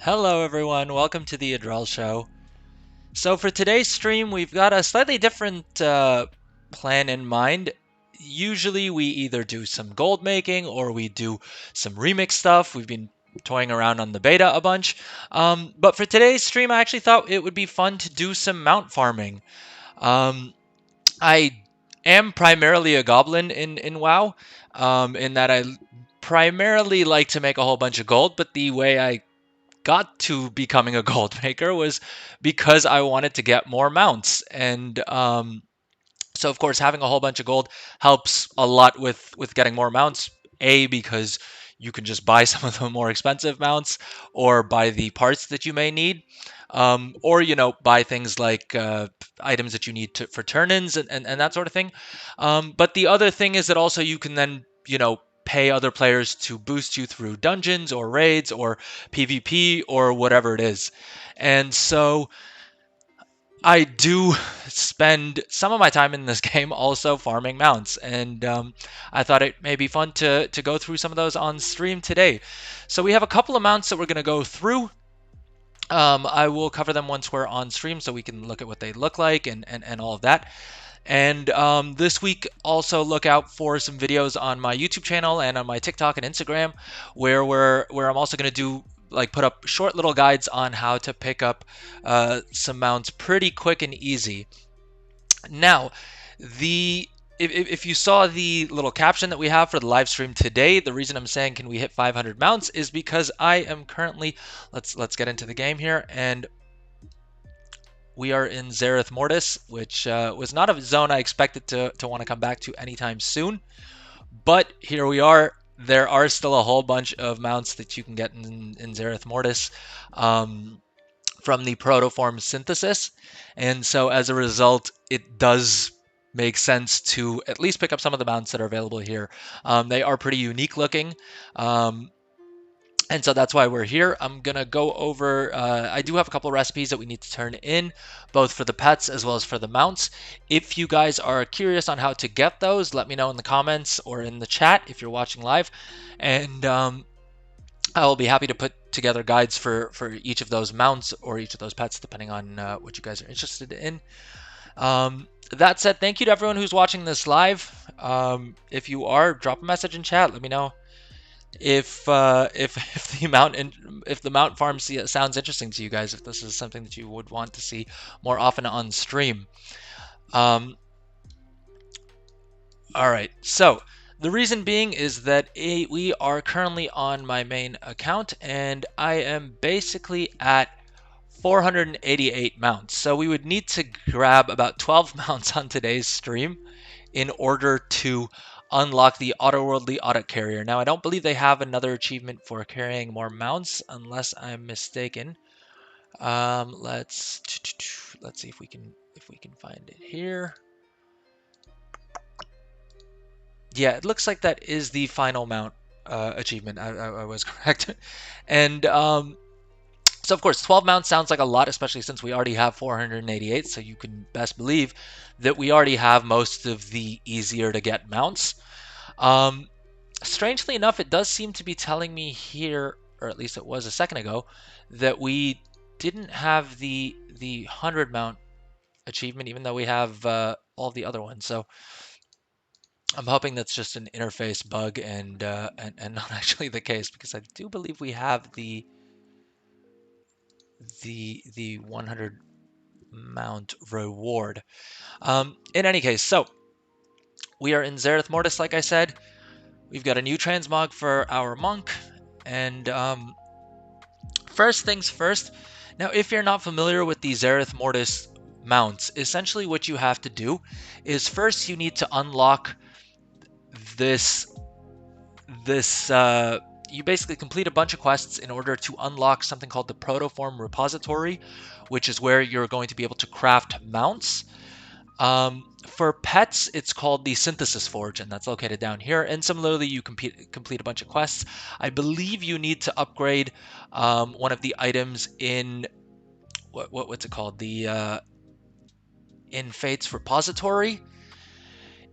Hello everyone, welcome to the Adrel Show. So for today's stream, we've got a slightly different plan in mind. Usually we either do some gold making or we do some remix stuff. We've been toying around on the beta a bunch. But for today's stream, I actually thought it would be fun to do some mount farming. Um, I am primarily a goblin in WoW, in that I primarily like to make a whole bunch of gold, but the way I got to becoming a gold maker was because I wanted to get more mounts. And so, of course, having a whole bunch of gold helps a lot with getting more mounts. A, because you can just buy some of the more expensive mounts or buy the parts that you may need. Or, buy things like items that you need for turn-ins and that sort of thing. But the other thing is that also you can then, pay other players to boost you through dungeons or raids or PvP or whatever it is. And so I do spend some of my time in this game also farming mounts, and I thought it may be fun to go through some of those on stream today. So we have a couple of mounts that we're going to go through. I will cover them once we're on stream so we can look at what they look like and all of that. And this week, also look out for some videos on my YouTube channel and on my TikTok and Instagram, where I'm also going to do put up short little guides on how to pick up some mounts pretty quick and easy. Now, the if you saw the little caption that we have for the live stream today, the reason I'm saying can we hit 500 mounts is because I am currently let's get into the game here, and we are in Zereth Mortis, which was not a zone I expected to want to come back to anytime soon. But here we are. There are still a whole bunch of mounts that you can get in Zereth Mortis from the protoform synthesis. And so as a result, it does make sense to at least pick up some of the mounts that are available here. They are pretty unique looking. And so that's why we're here. I'm going to go over, I do have a couple of recipes that we need to turn in, both for the pets as well as for the mounts. If you guys are curious on how to get those, let me know in the comments or in the chat if you're watching live. And I will be happy to put together guides for each of those mounts or each of those pets, depending on what you guys are interested in. That said, thank you to everyone who's watching this live. If you are, drop a message in chat. Let me know if the mount farm sounds interesting to you guys, if this is something that you would want to see more often on stream. All right, so the reason being is that we are currently on my main account and I am basically at 488 mounts. So we would need to grab about 12 mounts on today's stream in order to unlock the Otterworldly Ottuk carrier. Now, I don't believe they have another achievement for carrying more mounts, unless I'm mistaken. Let's see if we can find it here. Yeah, it looks like that is the final mount achievement. I was correct. And so of course, 12 mounts sounds like a lot, especially since we already have 488. So you can best believe that we already have most of the easier to get mounts. Strangely enough, it does seem to be telling me here, or at least it was a second ago, that we didn't have the 100 mount achievement, even though we have all the other ones. So I'm hoping that's just an interface bug and not actually the case, because I do believe we have the 100 mount reward. In any case, so we are in Zereth Mortis, like I said. We've got a new transmog for our monk, and first things first. Now, if you're not familiar with the Zereth Mortis mounts, essentially what you have to do is first you need to unlock this you basically complete a bunch of quests in order to unlock something called the Protoform Repository, which is where you're going to be able to craft mounts. For pets, it's called the Synthesis Forge, and that's located down here. And similarly, you complete a bunch of quests. I believe you need to upgrade one of the items in what's it called? The in Fate's Repository.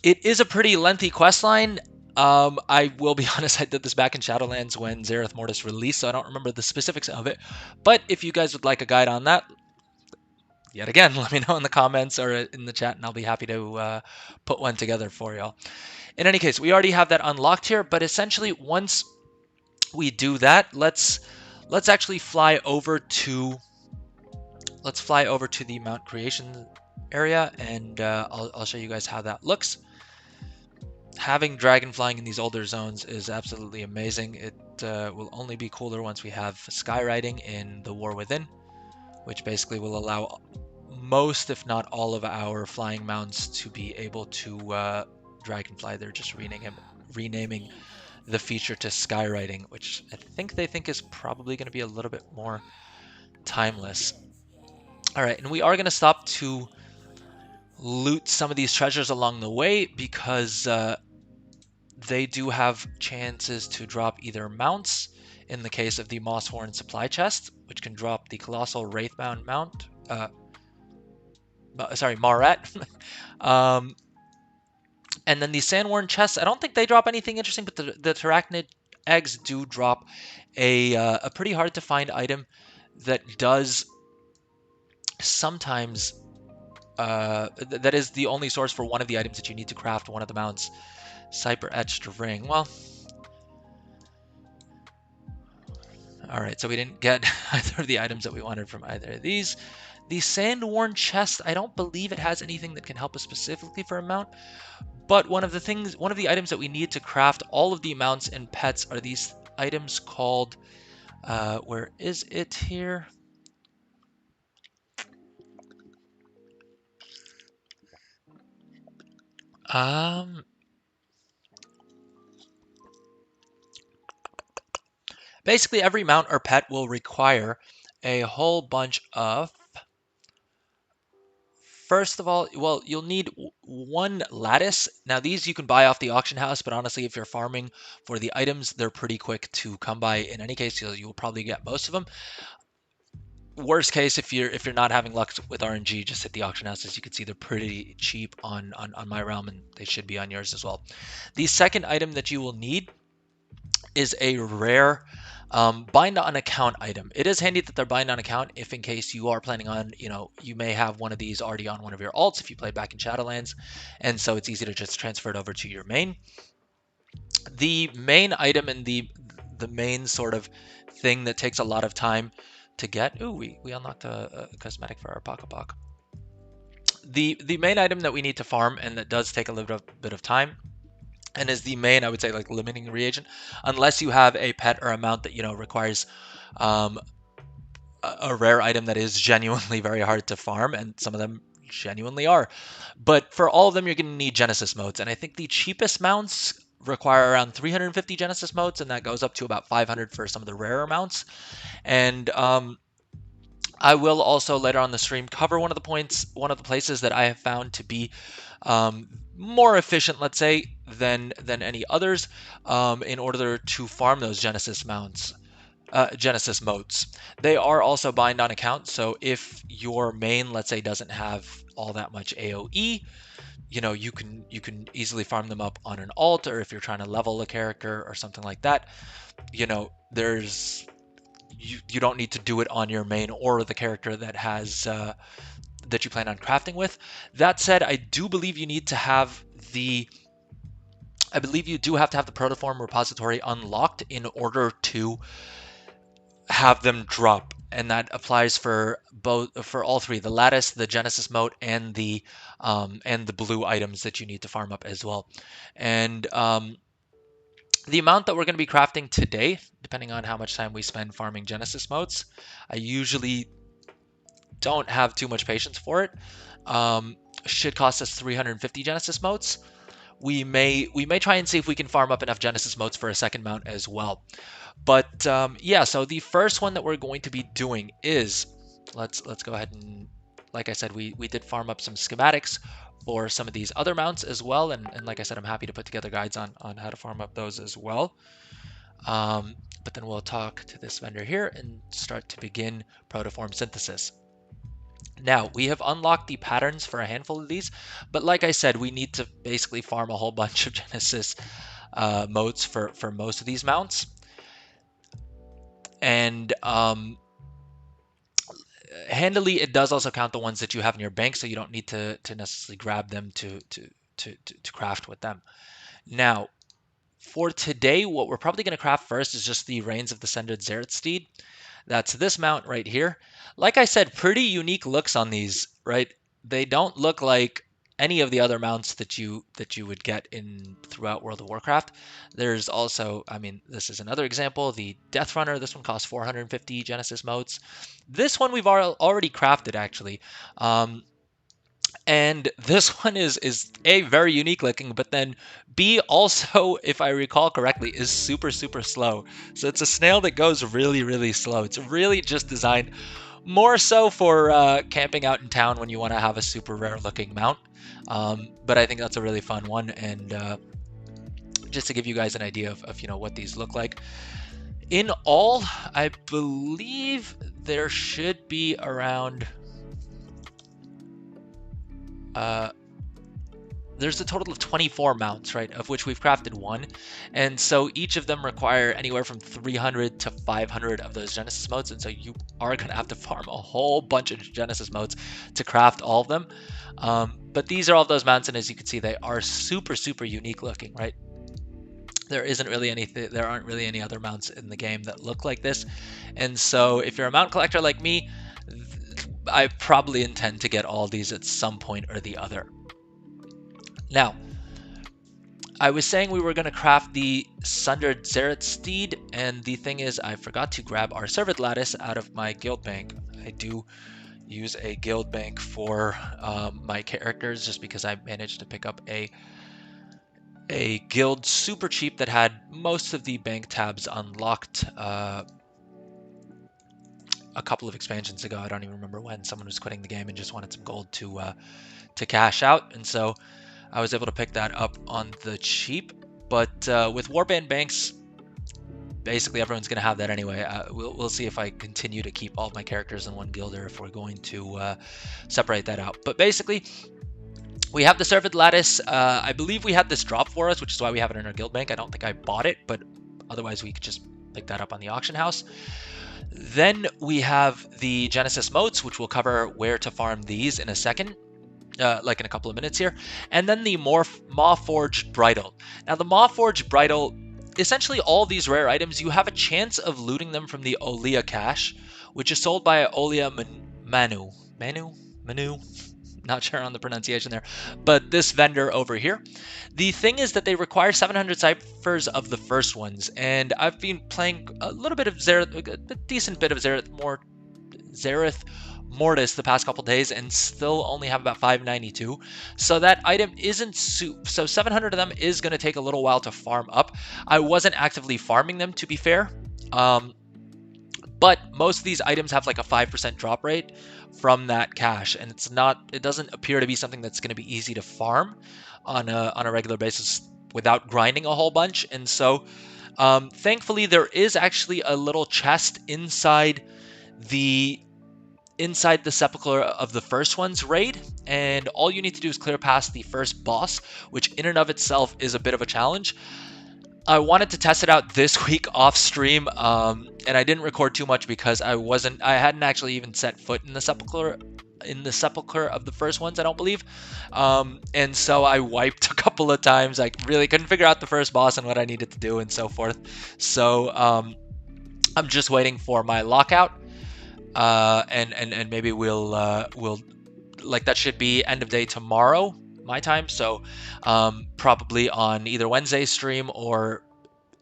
It is a pretty lengthy quest line. I will be honest, I did this back in Shadowlands when Zereth Mortis released, so I don't remember the specifics of it. But if you guys would like a guide on that, yet again, let me know in the comments or in the chat, and I'll be happy to put one together for y'all. In any case, we already have that unlocked here, but essentially once we do that, let's actually fly over to the Mount Creation area, and I'll show you guys how that looks. Having dragon flying in these older zones is absolutely amazing. It will only be cooler once we have skywriting in the War Within, which basically will allow most, if not all, of our flying mounts to be able to dragonfly. They're just renaming the feature to skywriting, which I think they think is probably going to be a little bit more timeless. All right, and we are going to stop to loot some of these treasures along the way because they do have chances to drop either mounts in the case of the Mosshorn supply chest, which can drop the Colossal Wraithbound Mount. Marat. And then the Sandworn chests, I don't think they drop anything interesting, but the Terracnid eggs do drop a pretty hard to find item that does sometimes that is the only source for one of the items that you need to craft one of the mounts. Cyper etched ring. Well, all right, so we didn't get either of the items that we wanted from either of these. The Sandworn chest, I don't believe it has anything that can help us specifically for a mount, but one of the items that we need to craft all of the mounts and pets are these items called, where is it here? Basically, every mount or pet will require a whole bunch of... First of all, well, you'll need one lattice. Now, these you can buy off the auction house, but honestly, if you're farming for the items, they're pretty quick to come by. In any case, you'll probably get most of them. Worst case, if you're not having luck with RNG, just hit the auction house. As you can see, they're pretty cheap on my realm, and they should be on yours as well. The second item that you will need is a rare bind on account item. It is handy that they're bind on account if in case you are planning on, you may have one of these already on one of your alts if you played back in Shadowlands, and so it's easy to just transfer it over to your main. The main item and the main sort of thing that takes a lot of time to get. Ooh, we unlocked a cosmetic for our Pakapok. The main item that we need to farm and that does take a little bit of time and is the main, I would say, like limiting reagent, unless you have a pet or a mount that requires a rare item that is genuinely very hard to farm, and some of them genuinely are. But for all of them, you're going to need Genesis motes, and I think the cheapest mounts require around 350 Genesis motes, and that goes up to about 500 for some of the rarer mounts. And I will also later on the stream cover one of the places that I have found to be more efficient, let's say, than any others, in order to farm those Genesis mounts, Genesis motes. They are also bind on account, so if your main, let's say, doesn't have all that much AoE, you can easily farm them up on an alt, or if you're trying to level a character or something like that, there's you don't need to do it on your main or the character that has that you plan on crafting with. That said, I do believe you need to have the protoform repository unlocked in order to have them drop, and that applies for all three: the lattice, the Genesis mote, and the blue items that you need to farm up as well. And the amount that we're going to be crafting today, depending on how much time we spend farming Genesis motes, I usually don't have too much patience for it. Should cost us 350 Genesis motes. We may try and see if we can farm up enough Genesis motes for a second mount as well. But yeah, so the first one that we're going to be doing is, let's go ahead and, like I said, we did farm up some schematics for some of these other mounts as well, and like I said, I'm happy to put together guides on how to farm up those as well. But then we'll talk to this vendor here and start to begin protoform synthesis. Now, we have unlocked the patterns for a handful of these, but like I said, we need to basically farm a whole bunch of Genesis motes for most of these mounts. And handily, it does also count the ones that you have in your bank, so you don't need to necessarily grab them to craft with them. Now, for today, what we're probably going to craft first is just the Reins of the Sundered Zerethsteed. That's this mount right here. Like I said, pretty unique looks on these, right? They don't look like any of the other mounts that you would get in throughout World of Warcraft. There's also, I mean, this is another example, the Death Runner. This one costs 450 Genesis motes. This one we've already crafted actually. And this one is A, very unique looking, but then B, also, if I recall correctly, is super, super slow. So it's a snail that goes really, really slow. It's really just designed more so for camping out in town when you want to have a super rare looking mount. But I think that's a really fun one. And just to give you guys an idea of you know, what these look like. In all, I believe there should be around... there's a total of 24 mounts, right, of which we've crafted one. And so each of them require anywhere from 300 to 500 of those Genesis motes. And so you are going to have to farm a whole bunch of Genesis motes to craft all of them. But these are all those mounts, and as you can see, they are super, super unique looking, right? There aren't really any other mounts in the game that look like this. And so if you're a mount collector like me, I probably intend to get all these at some point or the other. Now, I was saying we were going to craft the Sundered Zerethsteed, and the thing is, I forgot to grab our Servant Lattice out of my guild bank. I do use a guild bank for my characters, just because I managed to pick up a guild super cheap that had most of the bank tabs unlocked a couple of expansions ago. I don't even remember when. Someone was quitting the game and just wanted some gold to cash out, and so I was able to pick that up on the cheap. But with warband banks, basically everyone's going to have that anyway. We'll see if I continue to keep all of my characters in one guild or if we're going to separate that out. But basically, we have the Servant Lattice. I believe we had this drop for us, which is why we have it in our guild bank. I don't think I bought it, but otherwise we could just pick that up on the auction house. Then we have the Genesis motes, which we'll cover where to farm these in a second. Like in a couple of minutes here. And then the Maw-Forged Bridle. Now the Maw-Forged Bridle, essentially all these rare items, you have a chance of looting them from the Olea cache, which is sold by Olea Manu. Not sure on the pronunciation there, but this vendor over here. The thing is that they require 700 ciphers of the first ones, and I've been playing a little bit of Zereth, a decent bit of Zereth Mortis the past couple days, and still only have about 592. So that item isn't so 700 of them is going to take a little while to farm up. I wasn't actively farming them, to be fair, but most of these items have like a 5% drop rate from that cache, and it doesn't appear to be something that's going to be easy to farm on a regular basis without grinding a whole bunch. And so thankfully there is actually a little chest inside the Sepulchre of the First One's raid, and all you need to do is clear past the first boss, which in and of itself is a bit of a challenge. I wanted to test it out this week off stream, and I didn't record too much because I hadn't actually even set foot in the Sepulchre of the First Ones, I don't believe. And so I wiped a couple of times. I really couldn't figure out the first boss and what I needed to do and so forth. So I'm just waiting for my lockout. And maybe we'll like that should be end of day tomorrow my time, so probably on either Wednesday's stream or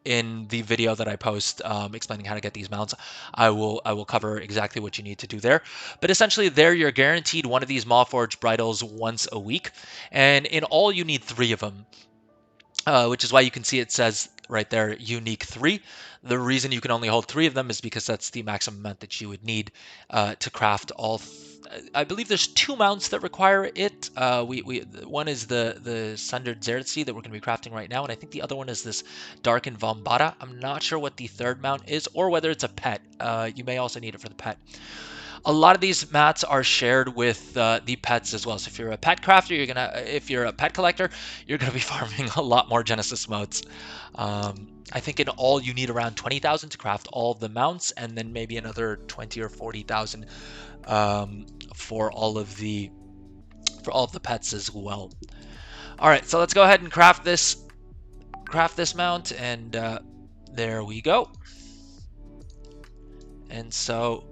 in the video that I post explaining how to get these mounts, I will cover exactly what you need to do there. But essentially there you're guaranteed one of these Maw-Forged bridles once a week, and in all you need 3 of them. Which is why you can see it says right there, unique 3. The reason you can only hold 3 of them is because that's the maximum amount that you would need to craft all. I believe there's 2 mounts that require it. One is the Sundered Zerethsteed that we're going to be crafting right now, and I think the other one is this Darkened Vombata. I'm not sure what the third mount is, or whether it's a pet. You may also need it for the pet. A lot of these mats are shared with the pets as well. So if you're a pet crafter, if you're a pet collector, you're gonna be farming a lot more Genesis motes. I think in all you need around 20,000 to craft all of the mounts, and then maybe another 20 or 40,000 for all of the pets as well. All right, so let's go ahead and craft this mount, and there we go. And so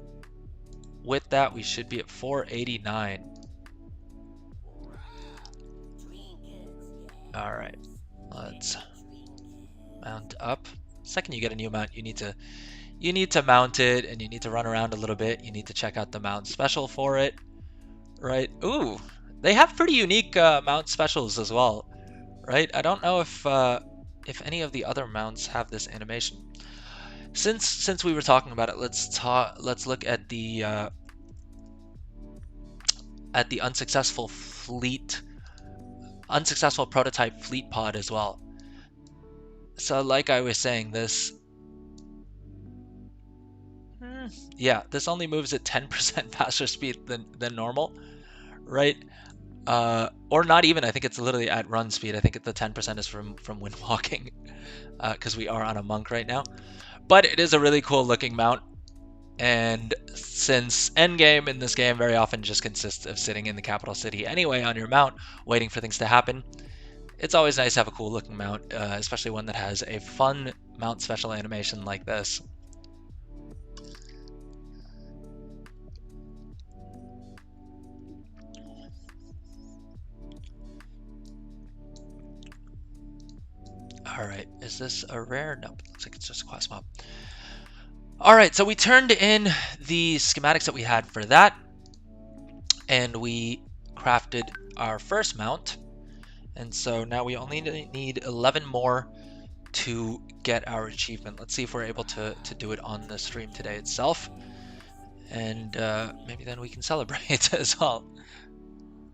with that, we should be at 489. All right, let's mount up. Second you get a new mount, you need to mount it, and you need to run around a little bit. You need to check out the mount special for it, right? Ooh, they have pretty unique mount specials as well, right? I don't know if any of the other mounts have this animation. Since we were talking about it, let's look at the unsuccessful prototype fleet pod as well. So like I was saying, this this only moves at 10% faster speed than normal, right? Or not even. I think it's literally at run speed. I think the 10% is from wind walking, because we are on a monk right now. But it is a really cool looking mount, and since endgame in this game very often just consists of sitting in the capital city anyway on your mount, waiting for things to happen, it's always nice to have a cool looking mount, especially one that has a fun mount special animation like this. Alright, is this a rare? Nope, looks like it's just a quest mob. Alright, so we turned in the schematics that we had for that, and we crafted our first mount. And so now we only need 11 more to get our achievement. Let's see if we're able to do it on the stream today itself. And maybe then we can celebrate as well.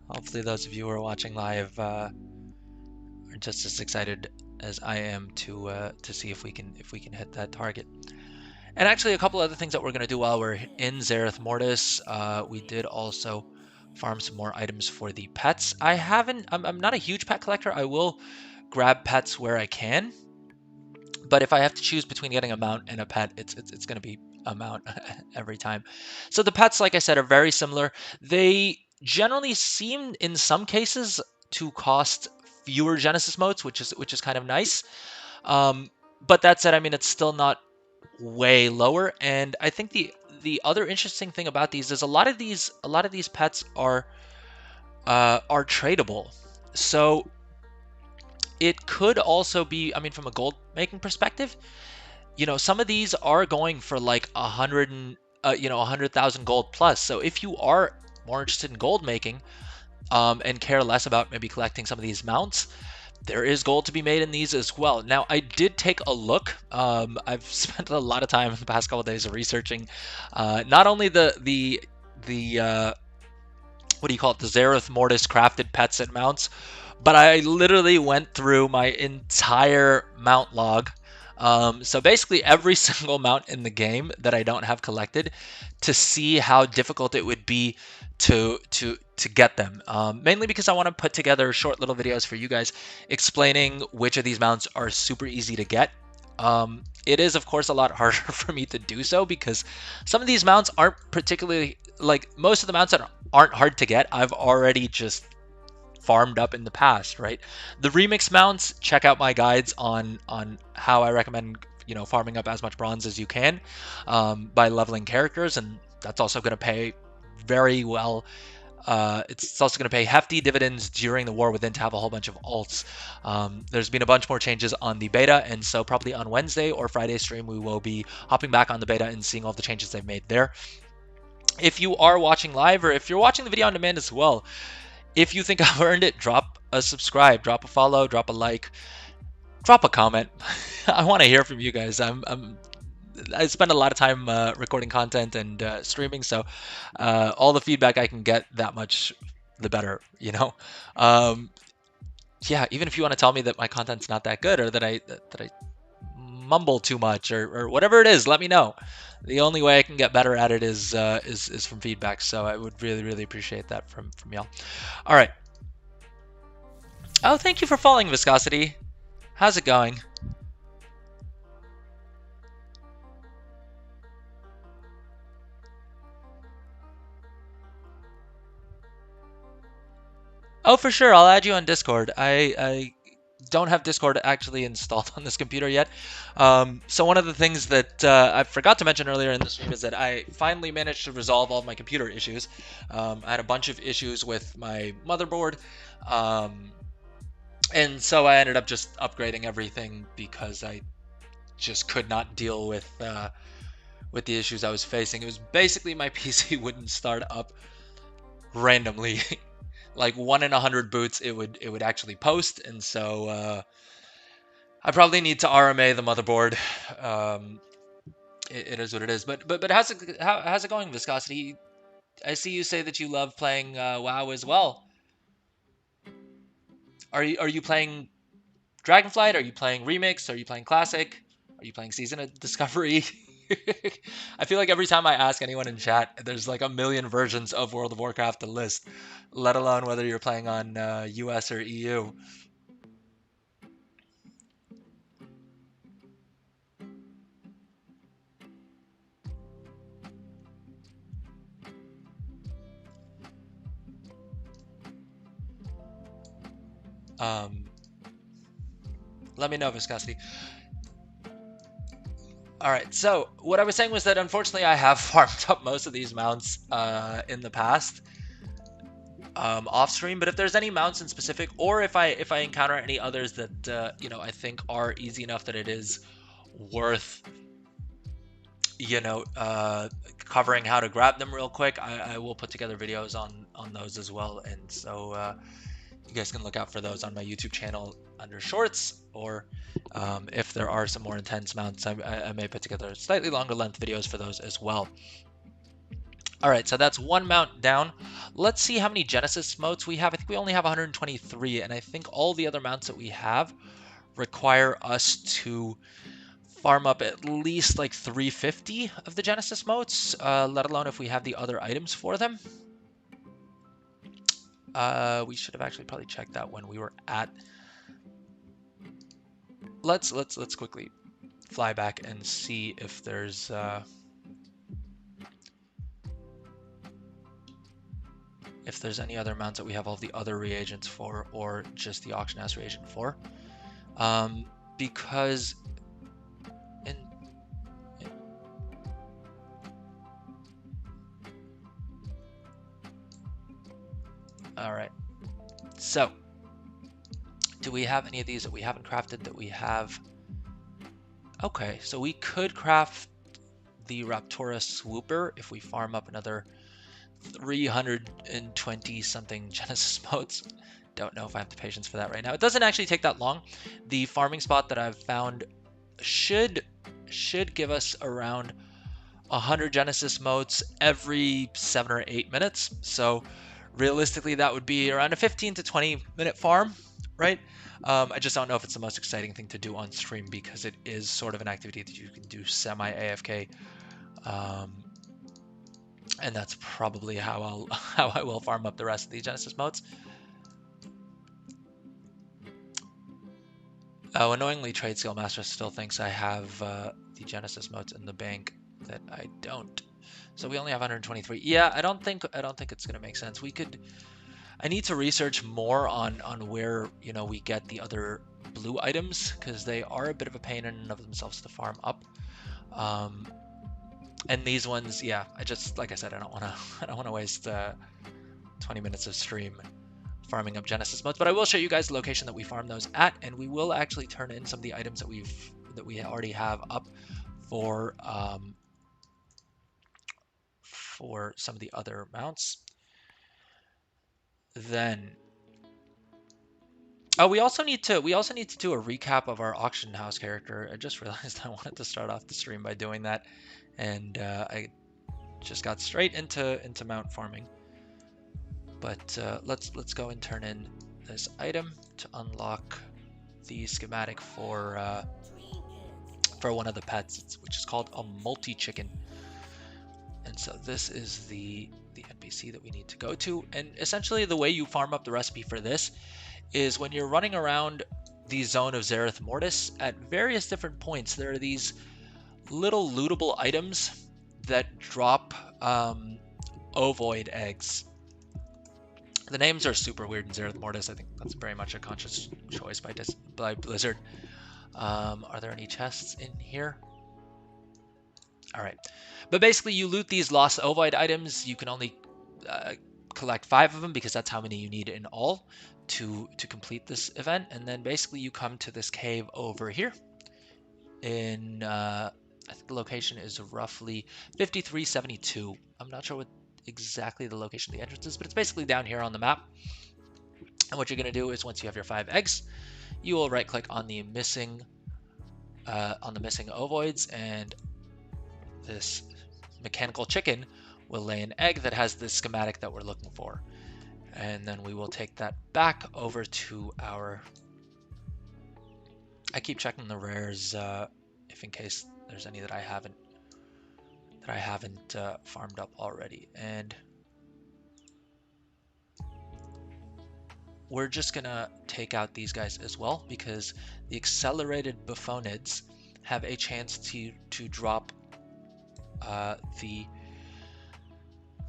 Hopefully those of you who are watching live are just as excited as I am to see if we can hit that target. And actually, a couple other things that we're going to do while we're in Zereth Mortis, we did also farm some more items for the pets. I'm not a huge pet collector. I will grab pets where I can, but if I have to choose between getting a mount and a pet, it's going to be a mount every time. So the pets, like I said, are very similar. They generally seem, in some cases, to cost fewer Genesis motes, which is kind of nice. But that said, I mean, it's still not way lower. And I think the other interesting thing about these is a lot of these pets are tradable. So it could also be, I mean, from a gold making perspective, some of these are going for like 100,000 gold plus. So if you are more interested in gold making, and care less about maybe collecting some of these mounts, there is gold to be made in these as well. Now, I did take a look. I've spent a lot of time in the past couple of days researching not only the what do you call it, the Zereth Mortis crafted pets and mounts, but I literally went through my entire mount log. So basically every single mount in the game that I don't have collected, to see how difficult it would be to get them, mainly because I want to put together short little videos for you guys explaining which of these mounts are super easy to get. It is of course a lot harder for me to do so because some of these mounts aren't particularly, like most of the mounts that aren't hard to get, I've already just farmed up in the past, right? The remix mounts, check out my guides on how I recommend farming up as much bronze as you can by leveling characters, and that's also going to pay very well. It's also going to pay hefty dividends during the War Within to have a whole bunch of alts. There's been a bunch more changes on the beta, and so probably on Wednesday or Friday stream we will be hopping back on the beta and seeing all the changes they've made there. If you are watching live, or if you're watching the video on demand as well, if you think I've earned it, drop a subscribe, drop a follow, drop a like, drop a comment. I want to hear from you guys. I spend a lot of time recording content and streaming, so all the feedback I can get, that much the better, yeah, even if you want to tell me that my content's not that good, or that I mumble too much or whatever it is, let me know. The only way I can get better at it is from feedback. So I would really appreciate that from y'all. All right. Oh, thank you for following, Viscosity. How's it going? Oh, for sure. I'll add you on Discord. I don't have Discord actually installed on this computer yet. So one of the things that I forgot to mention earlier in the stream is that I finally managed to resolve all of my computer issues. I had a bunch of issues with my motherboard. And so I ended up just upgrading everything because I just could not deal with the issues I was facing. It was basically my PC wouldn't start up randomly. Like 1 in 100 boots, it would actually post, and so I probably need to RMA the motherboard. It is what it is. But how's it going, Viscosity? I see you say that you love playing WoW as well. Are you playing Dragonflight? Are you playing Remix? Are you playing Classic? Are you playing Season of Discovery? I feel like every time I ask anyone in chat, there's like a million versions of World of Warcraft to list, let alone whether you're playing on US or EU. Let me know, Viscosity. All right, so what I was saying was that unfortunately I have farmed up most of these mounts in the past off stream. But if there's any mounts in specific, or if I encounter any others that you know, I think are easy enough that it is worth, you know, covering how to grab them real quick, I will put together videos on those as well. And so you guys can look out for those on my YouTube channel under shorts, or if there are some more intense mounts, I may put together slightly longer length videos for those as well. All right, so that's one mount down. Let's see how many Genesis motes we have. I think we only have 123, and I think all the other mounts that we have require us to farm up at least like 350 of the Genesis motes, let alone if we have the other items for them. We should have actually probably checked that when we were at. Let's quickly fly back and see if there's any other mounts that we have all the other reagents for, or just the auction house reagent for, because all right, so do we have any of these that we haven't crafted that we have? Okay, so we could craft the Raptora Swooper if we farm up another 320 something Genesis motes. Don't know if I have the patience for that right now. It doesn't actually take that long. The farming spot that I've found should give us around 100 Genesis motes every 7 or 8 minutes. So realistically, that would be around a 15 to 20 minute farm, right? I just don't know if it's the most exciting thing to do on stream because it is sort of an activity that you can do semi-AFK. And that's probably how I will farm up the rest of the Genesis motes. Oh, annoyingly, Trade Skill Master still thinks I have the Genesis motes in the bank that I don't. So we only have 123. Yeah, I don't think it's gonna make sense. I need to research more on where, you know, we get the other blue items, because they are a bit of a pain in and of themselves to farm up. And these ones, yeah, like I said, I don't want to waste 20 minutes of stream farming up Genesis motes, but I will show you guys the location that we farm those at, and we will actually turn in some of the items that we already have up for some of the other mounts. Then we also need to do a recap of our auction house character. I just realized I wanted to start off the stream by doing that, and I just got straight into mount farming. But let's go and turn in this item to unlock the schematic for for one of the pets, which is called a multi-chicken. And so this is the NPC that we need to go to. And essentially the way you farm up the recipe for this is when you're running around the zone of Zereth Mortis, at various different points, there are these little lootable items that drop ovoid eggs. The names are super weird in Zereth Mortis. I think that's very much a conscious choice by Blizzard. Are there any chests in here? All right. But basically, you loot these lost ovoid items. You can only collect 5 of them because that's how many you need in all to complete this event. And then basically you come to this cave over here in, I think the location is roughly 5372. I'm not sure what exactly the location of the entrance is, but it's basically down here on the map. And what you're going to do is once you have your 5 eggs, you will right click on the missing ovoids, and this mechanical chicken will lay an egg that has the schematic that we're looking for. And then we will take that back over to our... I keep checking the rares if in case there's any that I haven't farmed up already. And we're just gonna take out these guys as well because the accelerated buffonids have a chance to drop the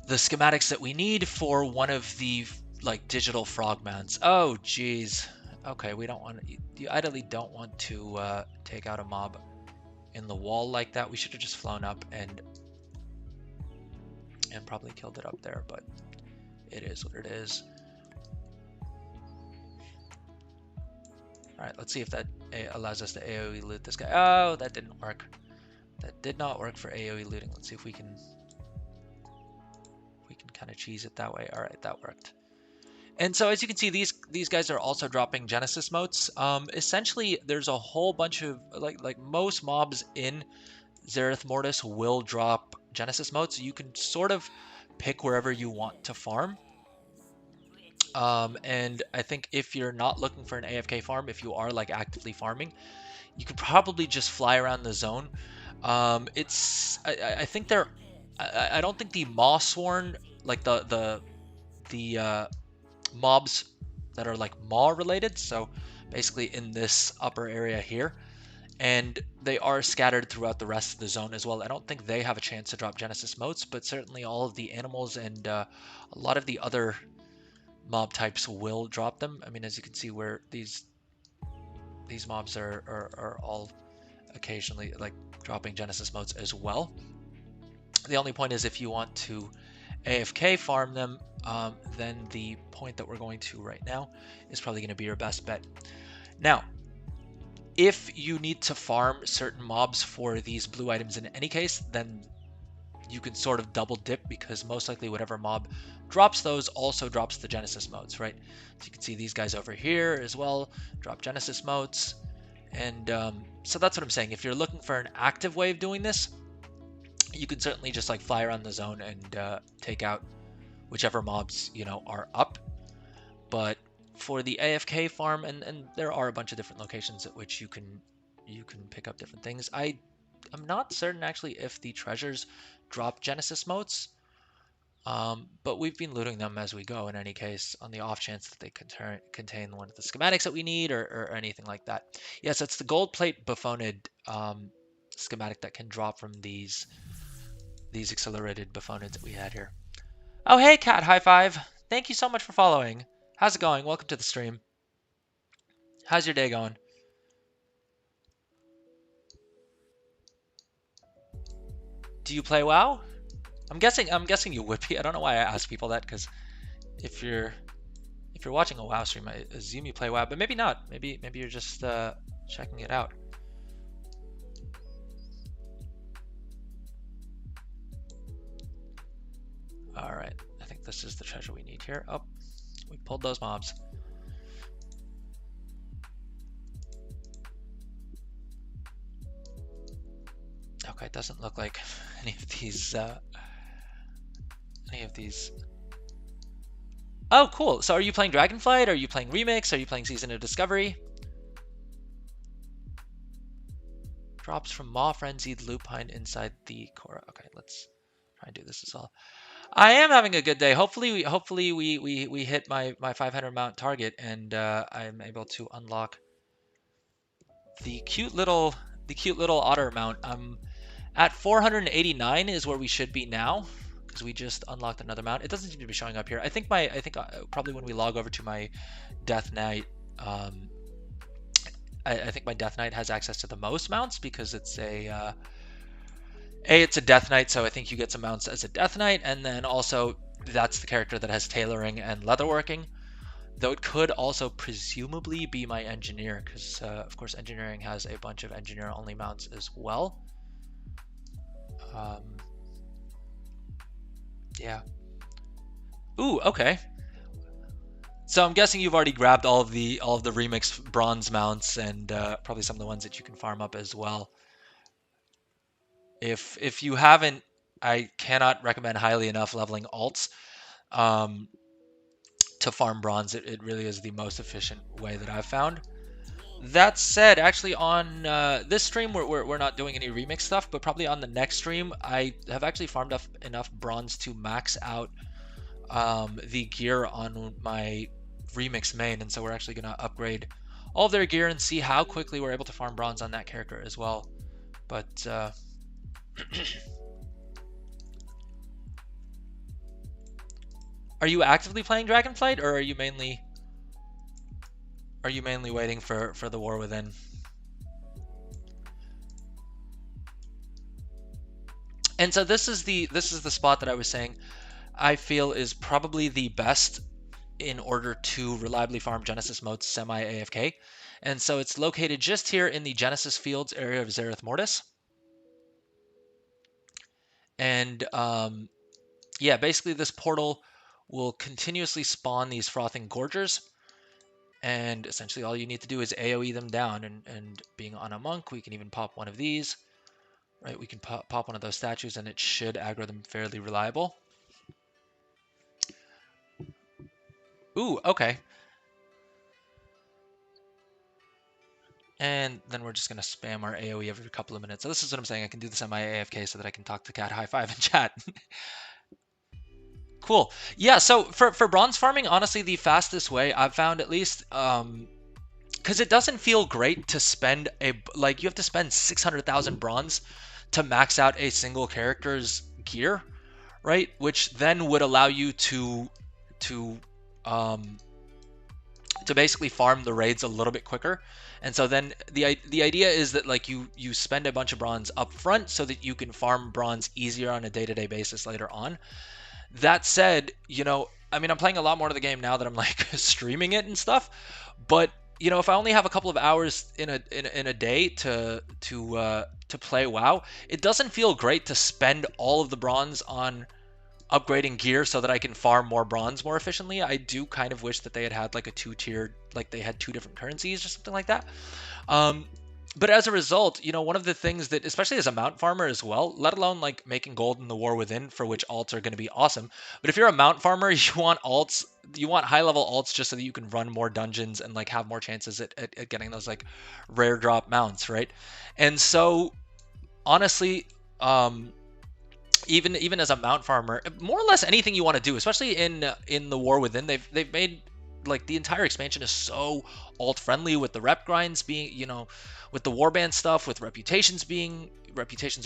schematics that we need for one of the like digital frog mounts. Oh geez. Okay, we don't want to, you ideally don't want to take out a mob in the wall like that. We should have just flown up and probably killed it up there, but it is what it is. All right, let's see if that allows us to AoE loot this guy. Oh, that didn't work. That did not work for AoE looting. Let's see if we can kind of cheese it that way. All right, that worked. And so as you can see, these guys are also dropping Genesis motes. Essentially, there's a whole bunch of like most mobs in Zereth Mortis will drop Genesis motes. So you can sort of pick wherever you want to farm. And I think if you're not looking for an AFK farm, if you are like actively farming, you could probably just fly around the zone. I think they're, I don't think the Maw-sworn, like the mobs that are like Maw related, so basically in this upper area here, and they are scattered throughout the rest of the zone as well. I don't think they have a chance to drop Genesis motes, but certainly all of the animals and a lot of the other mob types will drop them. I mean, as you can see, where these mobs are all occasionally like dropping Genesis motes as well. The only point is if you want to AFK farm them, then the point that we're going to right now is probably going to be your best bet. Now, if you need to farm certain mobs for these blue items in any case, then you can sort of double dip because most likely whatever mob drops those also drops the Genesis motes, right? So you can see these guys over here as well drop Genesis motes. And so that's what I'm saying. If you're looking for an active way of doing this, you can certainly just like fly around the zone and take out whichever mobs, you know, are up. But for the AFK farm, and there are a bunch of different locations at which you can pick up different things. I'm not certain actually if the treasures drop Genesis motes, but we've been looting them as we go in any case on the off chance that they contain one of the schematics that we need or anything like that. Yes, it's the gold plate buffonid schematic that can drop from these accelerated buffonids that we had here. Oh, hey, Cat High Five. Thank you so much for following. How's it going? Welcome to the stream. How's your day going? Do you play WoW? I'm guessing you would be. I don't know why I ask people that, because if you're watching a WoW stream, I assume you play WoW, but maybe not. Maybe you're just checking it out. All right, I think this is the treasure we need here. Oh, we pulled those mobs. Okay, it doesn't look like any of these. Oh, cool. So are you playing Dragonflight? Are you playing Remix? Are you playing Season of Discovery? drops from Maw Frenzied Lupine inside the core. Okay, let's try and do this as well. I am having a good day. Hopefully we hit my 500 mount target, and I'm able to unlock the cute little otter mount. At 489 is where we should be now, because we just unlocked another mount. It doesn't seem to be showing up here. I think probably when we log over to my Death Knight, I think my Death Knight has access to the most mounts, because it's it's a Death Knight, so I think you get some mounts as a Death Knight, and then also that's the character that has tailoring and leatherworking. Though it could also presumably be my engineer, because of course engineering has a bunch of engineer only mounts as well. Yeah. Ooh, okay. So I'm guessing you've already grabbed all of the remix bronze mounts, and probably some of the ones that you can farm up as well. If you haven't, I cannot recommend highly enough leveling alts to farm bronze. It really is the most efficient way that I've found. That said, actually on this stream we're not doing any remix stuff, but probably on the next stream I have actually farmed up enough bronze to max out the gear on my remix main, and so we're actually going to upgrade all of their gear and see how quickly we're able to farm bronze on that character as well. But are you actively playing Dragonflight, or are you mainly waiting for the War Within? And so this is the spot that I was saying I feel is probably the best in order to reliably farm Genesis Mote's semi-AFK. And so it's located just here in the Genesis Fields area of Zereth Mortis. And yeah, basically this portal will continuously spawn these frothing gorgers. And essentially all you need to do is AoE them down. And being on a monk, we can even pop one of these. Right, we can pop one of those statues, and it should aggro them fairly reliable. Ooh, okay. And then we're just going to spam our AoE every couple of minutes. So this is what I'm saying. I can do this on my AFK so that I can talk to Cat High Five in chat. Cool. Yeah, so for bronze farming, honestly, the fastest way I've found, at least, because it doesn't feel great to spend you have to spend 600,000 bronze to max out a single character's gear, right? Which then would allow you to basically farm the raids a little bit quicker. And so then the idea is that like you spend a bunch of bronze up front so that you can farm bronze easier on a day-to-day basis later on. That said, you know, I mean, I'm playing a lot more of the game now that I'm like streaming it and stuff, but you know, if I only have a couple of hours in a day to play WoW, it doesn't feel great to spend all of the bronze on upgrading gear so that I can farm more bronze more efficiently. I do kind of wish that they had like a two-tiered, like they had two different currencies or something like that. But as a result, you know, one of the things that, especially as a mount farmer as well, let alone like making gold in the War Within, for which alts are going to be awesome. But if you're a mount farmer, you want alts, you want high-level alts just so that you can run more dungeons and like have more chances at getting those like rare drop mounts, right? And so, honestly, even as a mount farmer, more or less anything you want to do, especially in the War Within, they've made like the entire expansion is so alt friendly, with the rep grinds being, you know, with the warband stuff, with reputations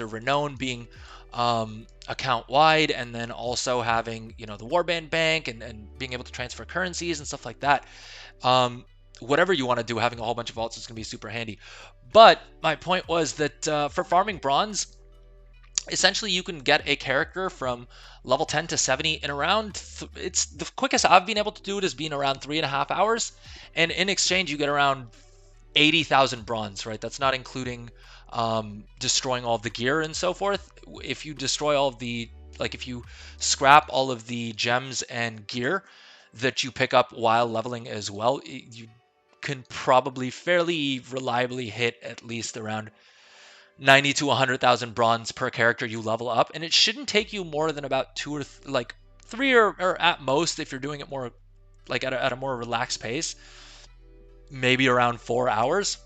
or renown being account wide, and then also having, you know, the warband bank and being able to transfer currencies and stuff like that. Whatever you want to do, having a whole bunch of alts is going to be super handy. But my point was that for farming bronze, essentially you can get a character from level 10 to 70 in around it's the quickest I've been able to do it is being around 3.5 hours, and in exchange you get around 80,000 bronze, right? That's not including destroying all of the gear and so forth. If you destroy all of the, like if you scrap all of the gems and gear that you pick up while leveling as well, you can probably fairly reliably hit at least around 90 to 100,000 bronze per character you level up, and it shouldn't take you more than about 2 or 3 or at most, if you're doing it more like at a more relaxed pace, maybe around 4 hours.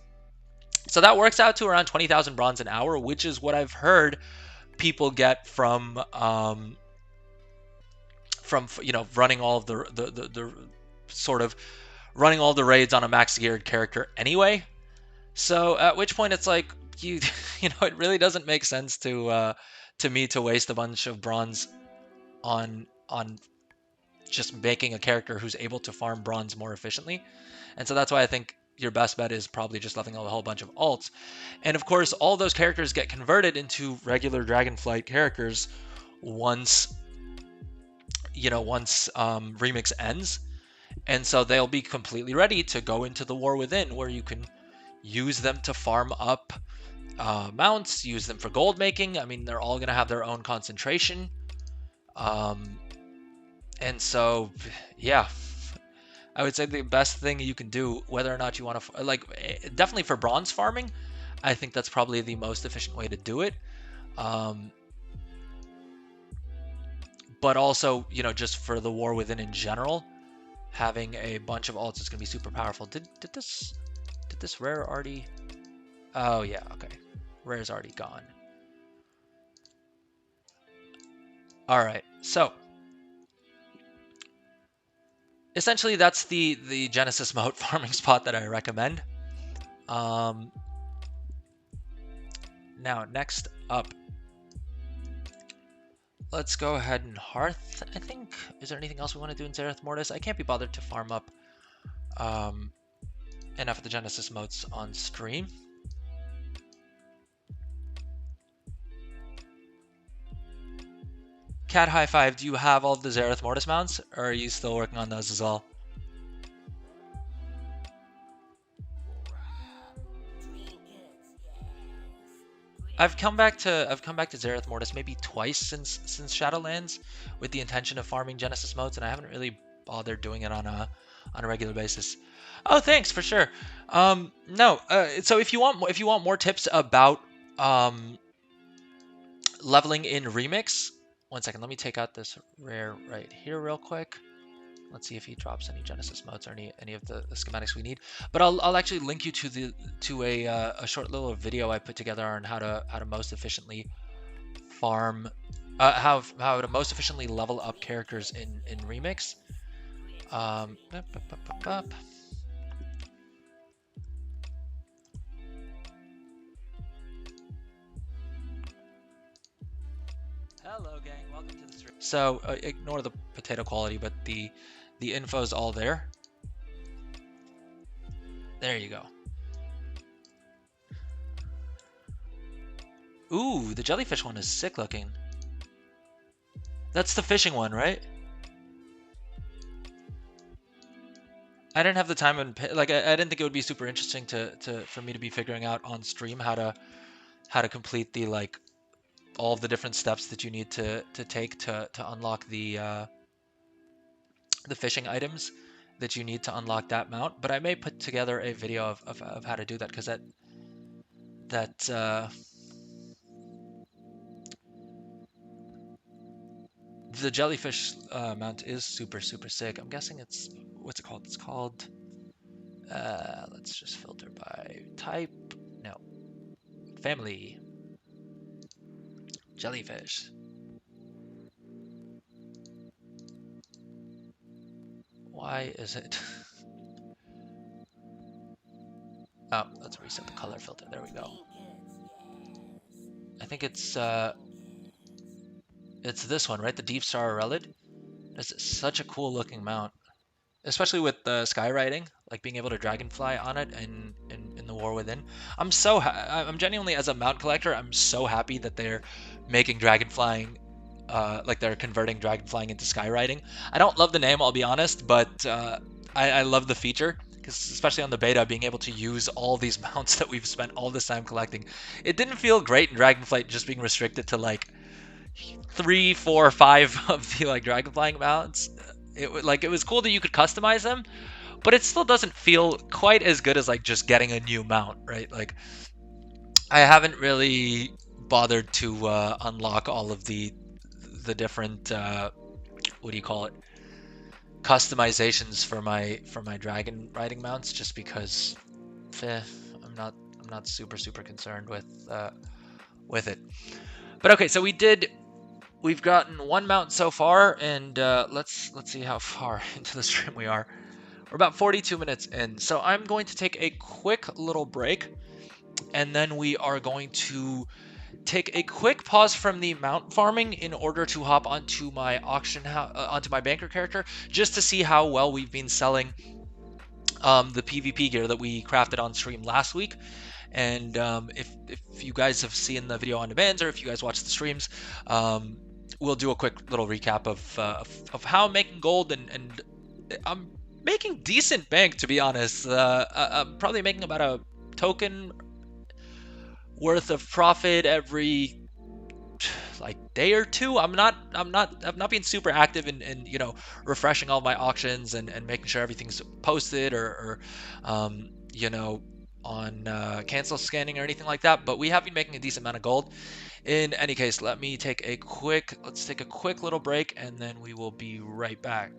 So that works out to around 20,000 bronze an hour, which is what I've heard people get from running all of the sort of running all the raids on a max geared character anyway. So at which point it's like it really doesn't make sense to me to waste a bunch of bronze on just making a character who's able to farm bronze more efficiently. And so that's why I think your best bet is probably just leveling a whole bunch of alts. And of course, all those characters get converted into regular Dragonflight characters once Remix ends. And so they'll be completely ready to go into the War Within, where you can use them to farm up mounts, use them for gold making. I mean, they're all going to have their own concentration. And so, yeah, I would say the best thing you can do, whether or not you want to, definitely for bronze farming, I think that's probably the most efficient way to do it. But also, just for the War Within in general, having a bunch of alts is going to be super powerful. Did this rare already? Oh yeah, okay. Rare's already gone. All right, so essentially that's the Genesis Mote farming spot that I recommend. Now next up, let's go ahead and Hearth, I think. Is there anything else we want to do in Zereth Mortis? I can't be bothered to farm up enough of the Genesis Motes on stream. Cat High Five, do you have all of the Zereth Mortis mounts, or are you still working on those as well? I've come back to Zereth Mortis maybe twice since Shadowlands with the intention of farming Genesis Motes, and I haven't really bothered doing it on a regular basis. Oh, thanks for sure. No, so if you want more tips about leveling in Remix, one second, let me take out this rare right here real quick. Let's see if he drops any Genesis Motes or any of the schematics we need. But I'll actually link you to a short little video I put together on how to most efficiently farm, how to most efficiently level up characters in Remix. Hello, gang. Welcome to the stream. So ignore the potato quality, but the info's all there. There you go. Ooh, the jellyfish one is sick looking. That's the fishing one, right? I didn't have the time and I didn't think it would be super interesting for me to be figuring out on stream how to complete the all of the different steps that you need to take to unlock the fishing items that you need to unlock that mount. But I may put together a video of how to do that, because the jellyfish mount is super sick. I'm guessing it's, what's it called? It's called, let's just filter by type. No, family. Jellyfish. Why is it? Oh, let's reset the color filter. There we go. I think it's this one, right? The Deep Star Relic. It's such a cool looking mount, especially with the skywriting, like being able to dragonfly on it in the War Within. I'm genuinely, as a mount collector, I'm so happy that they're making dragonflying, they're converting dragonflying into skywriting. I don't love the name, I'll be honest, but I love the feature, because especially on the beta, being able to use all these mounts that we've spent all this time collecting. It didn't feel great in Dragonflight just being restricted to 3, 4, 5 of the dragonflying mounts. It was cool that you could customize them, but it still doesn't feel quite as good as just getting a new mount, right? I haven't really bothered to unlock all of the different what do you call it, customizations for my dragon riding mounts, just because I'm not not super concerned with it. But okay, so we've gotten one mount so far, and let's see how far into the stream we are. We're about 42 minutes in, so I'm going to take a quick little break, and then we are going to take a quick pause from the mount farming in order to hop onto my onto my banker character, just to see how well we've been selling the PvP gear that we crafted on stream last week. And if you guys have seen the video on demands, or if you guys watch the streams, we'll do a quick little recap of how I'm making gold, and I'm making decent bank, to be honest. I'm probably making about a token worth of profit every like day or two. I'm not being super active in refreshing all my auctions and making sure everything's posted or on cancel scanning or anything like that, but we have been making a decent amount of gold. In any case, let's take a quick little break, and then we will be right back.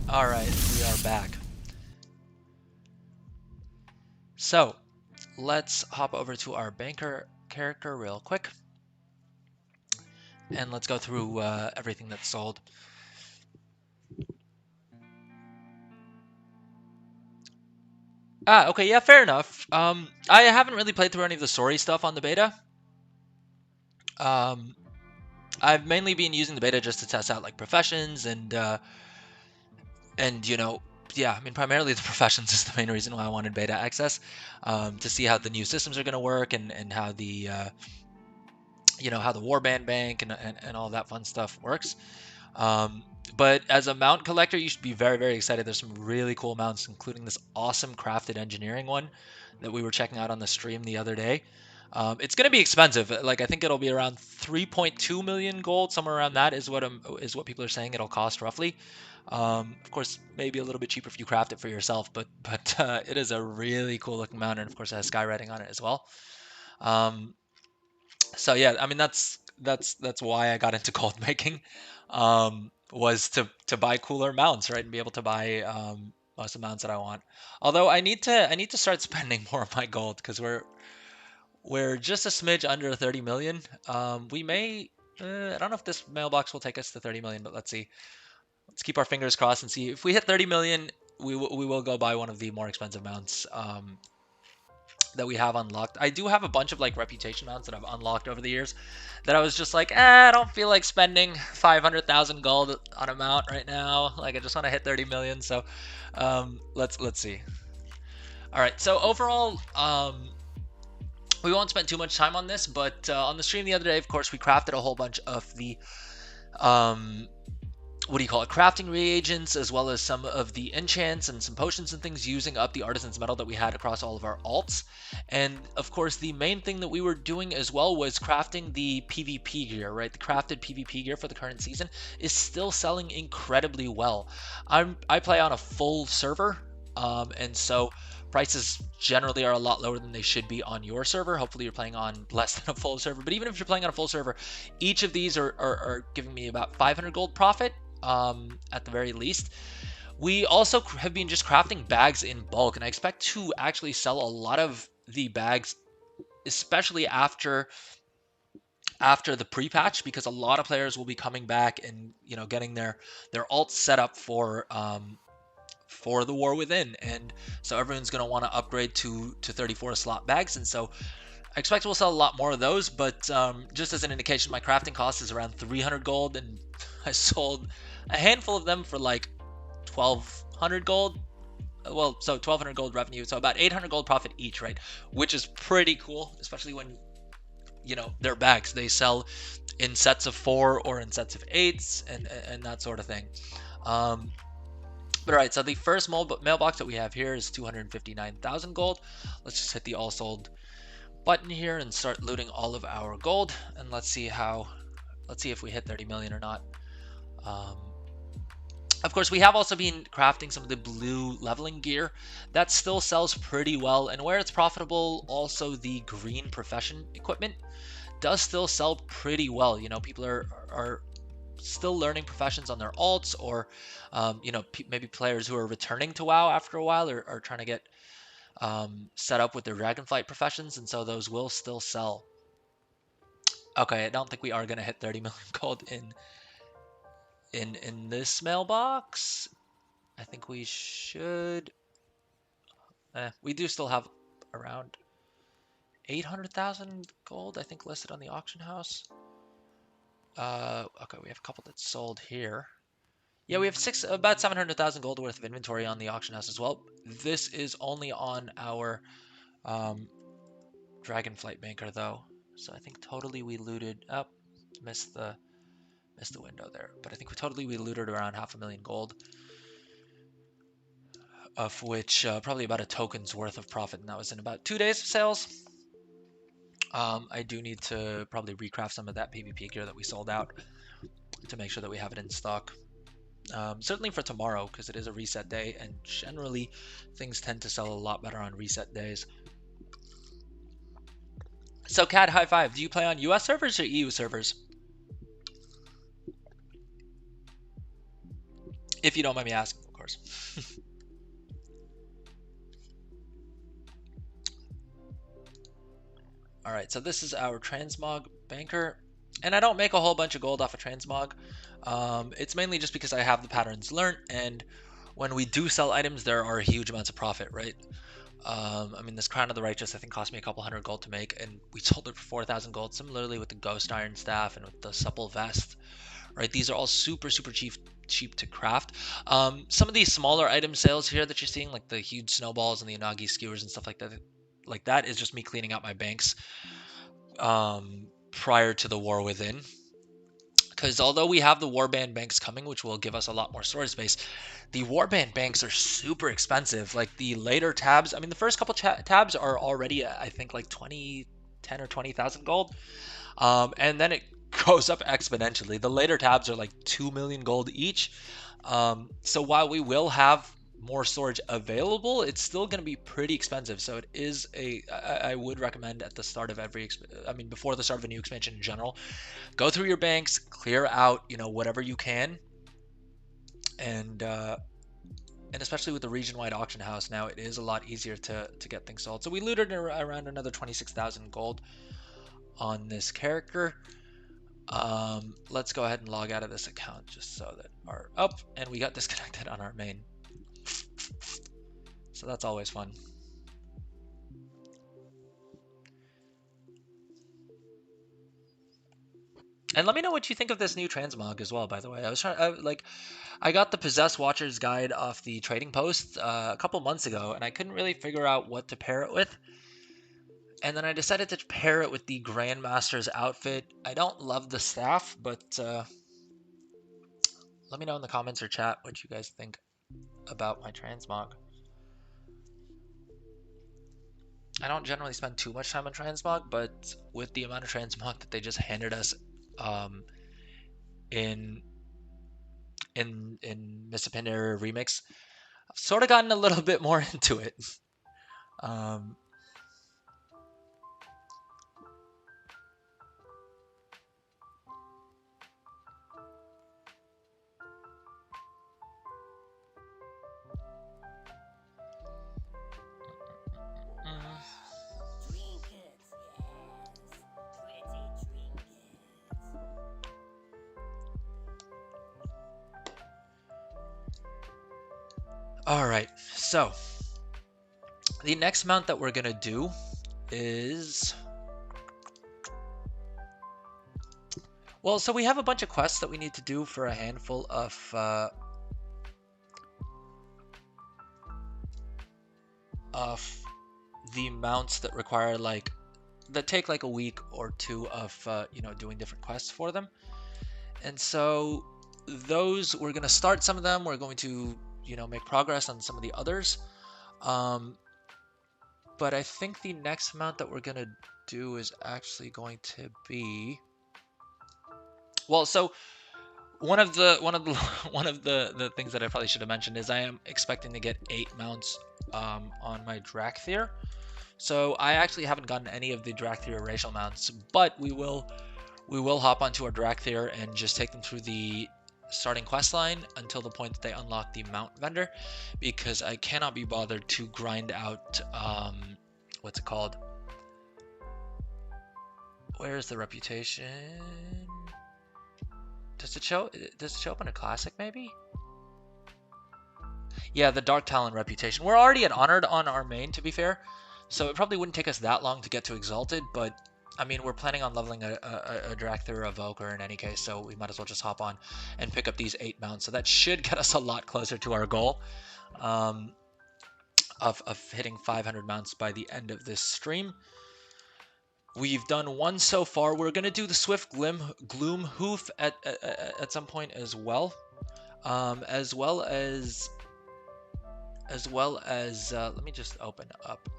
All right, we are back. So let's hop over to our banker character real quick, and let's go through everything that's sold. Okay, yeah, fair enough. I haven't really played through any of the story stuff on the beta. I've mainly been using the beta just to test out like professions and yeah, I mean, primarily the professions is the main reason why I wanted beta access, to see how the new systems are going to work, and how the how the warband bank and all that fun stuff works. But as a mount collector, you should be very excited. There's some really cool mounts, including this awesome crafted engineering one that we were checking out on the stream the other day. It's going to be expensive. Like I think it'll be around 3.2 million gold, somewhere around that is what people are saying it'll cost roughly. Of course, maybe a little bit cheaper if you craft it for yourself, but it is a really cool looking mount, and of course it has skywriting on it as well. Um, so yeah, I mean that's why I got into gold making, was to buy cooler mounts, right, and be able to buy most of the mounts that I want. Although I need to start spending more of my gold because we're just a smidge under 30 million. We may I don't know if this mailbox will take us to 30 million, but let's see. Let's keep our fingers crossed and see if we hit 30 million. We will go buy one of the more expensive mounts. That we have unlocked. I do have a bunch of like reputation mounts that I've unlocked over the years that I was just like, I don't feel like spending 500,000 gold on a mount right now. Like I just want to hit 30 million. So let's see. All right. So overall, we won't spend too much time on this, but on the stream the other day, of course, we crafted a whole bunch of the what do you call it, crafting reagents, as well as some of the enchants and some potions and things using up the artisan's metal that we had across all of our alts. And of course, the main thing that we were doing as well was crafting the PvP gear, right? The crafted PvP gear for the current season is still selling incredibly well. I play on a full server, and so prices generally are a lot lower than they should be on your server. Hopefully you're playing on less than a full server, but even if you're playing on a full server, each of these are giving me about 500 gold profit. At the very least. We also have been just crafting bags in bulk, and I expect to actually sell a lot of the bags, especially after the pre-patch, because a lot of players will be coming back and getting their alts set up for the War Within, and so everyone's going to want to upgrade to 34 slot bags, and so I expect we'll sell a lot more of those. But just as an indication, my crafting cost is around 300 gold, and I sold a handful of them for like 1,200 gold. Well, so 1,200 gold revenue, so about 800 gold profit each, right? Which is pretty cool, especially when they're bags. They sell in sets of 4 or in sets of 8s and that sort of thing. But all right, so the first mailbox that we have here is 259,000 gold. Let's just hit the all sold button here and start looting all of our gold, and let's see if we hit 30 million or not. Of course, we have also been crafting some of the blue leveling gear that still sells pretty well, and where it's profitable, also the green profession equipment does still sell pretty well. People are still learning professions on their alts, or maybe players who are returning to WoW after a while are trying to get set up with their Dragonflight professions, and so those will still sell. Okay, I don't think we are going to hit 30 million gold in this mailbox. I think we should. We do still have around 800,000 gold, I think, listed on the auction house. Okay, we have a couple that sold here. Yeah, we have about 700,000 gold worth of inventory on the auction house as well. This is only on our Dragonflight banker though, so I think totally we looted. Oh, missed the window there, but I think we looted around 500,000 gold, of which probably about a token's worth of profit, and that was in about 2 days of sales. I do need to probably recraft some of that PvP gear that we sold out to make sure that we have it in stock. Certainly for tomorrow, because it is a reset day, and generally things tend to sell a lot better on reset days. So Cad, high five. Do you play on US servers or EU servers? If you don't mind me asking, of course. All right, so this is our transmog banker, and I don't make a whole bunch of gold off of transmog. It's mainly just because I have the patterns learned, and when we do sell items, there are huge amounts of profit, right? I mean, this Crown of the Righteous, I think, cost me a couple hundred gold to make, and we sold it for 4,000 gold. Similarly with the Ghost Iron Staff and with the Supple Vest, right? These are all super cheap to craft. Some of these smaller item sales here that you're seeing, like the huge snowballs and the Inagi skewers and stuff like that is just me cleaning out my banks prior to the War Within. Because although we have the Warband banks coming, which will give us a lot more storage space, the Warband banks are super expensive. Like the later tabs, I mean, the first couple tabs are already, I think, like 20 10 or 20,000 gold. And then it goes up exponentially. The later tabs are like 2 million gold each. So while we will have more storage available, it's still going to be pretty expensive. So it is I would recommend at the start of before the start of a new expansion in general, go through your banks, clear out, whatever you can. And especially with the region-wide auction house now, it is a lot easier to get things sold. So we looted around another 26,000 gold on this character. Let's go ahead and log out of this account just so that and we got disconnected on our main. So that's always fun. And let me know what you think of this new transmog as well, by the way. I got the Possessed Watcher's Guide off the trading post a couple months ago, and I couldn't really figure out what to pair it with. And then I decided to pair it with the Grandmaster's outfit. I don't love the staff, but let me know in the comments or chat what you guys think about my transmog. I don't generally spend too much time on transmog, but with the amount of transmog that they just handed us in Missapinner Remix, I've sort of gotten a little bit more into it. Alright, so the next mount that we're going to do is... Well, so we have a bunch of quests that we need to do for a handful of... the mounts that require that take like a week or two of doing different quests for them. And so those, we're going to start some of them. We're going to make progress on some of the others. But I think the next mount that we're going to do is actually going to be... Well, so one of the things that I probably should have mentioned is I am expecting to get 8 mounts on my Dracthyr. So I actually haven't gotten any of the Dracthyr racial mounts, but we will hop onto our Dracthyr and just take them through the starting quest line until the point that they unlock the mount vendor, because I cannot be bothered to grind out what's it called? Where's the reputation? Does it show up in a classic maybe? Yeah, the Dark Talon reputation. We're already at Honored on our main, to be fair, so it probably wouldn't take us that long to get to Exalted, but I mean, we're planning on leveling a Dracthyr or a Vorquin in any case, so we might as well just hop on and pick up these 8 mounts. So that should get us a lot closer to our goal of hitting 500 mounts by the end of this stream. We've done 1 so far. We're going to do the Swift Gloom Hoof at some point as well. As well as let me just open up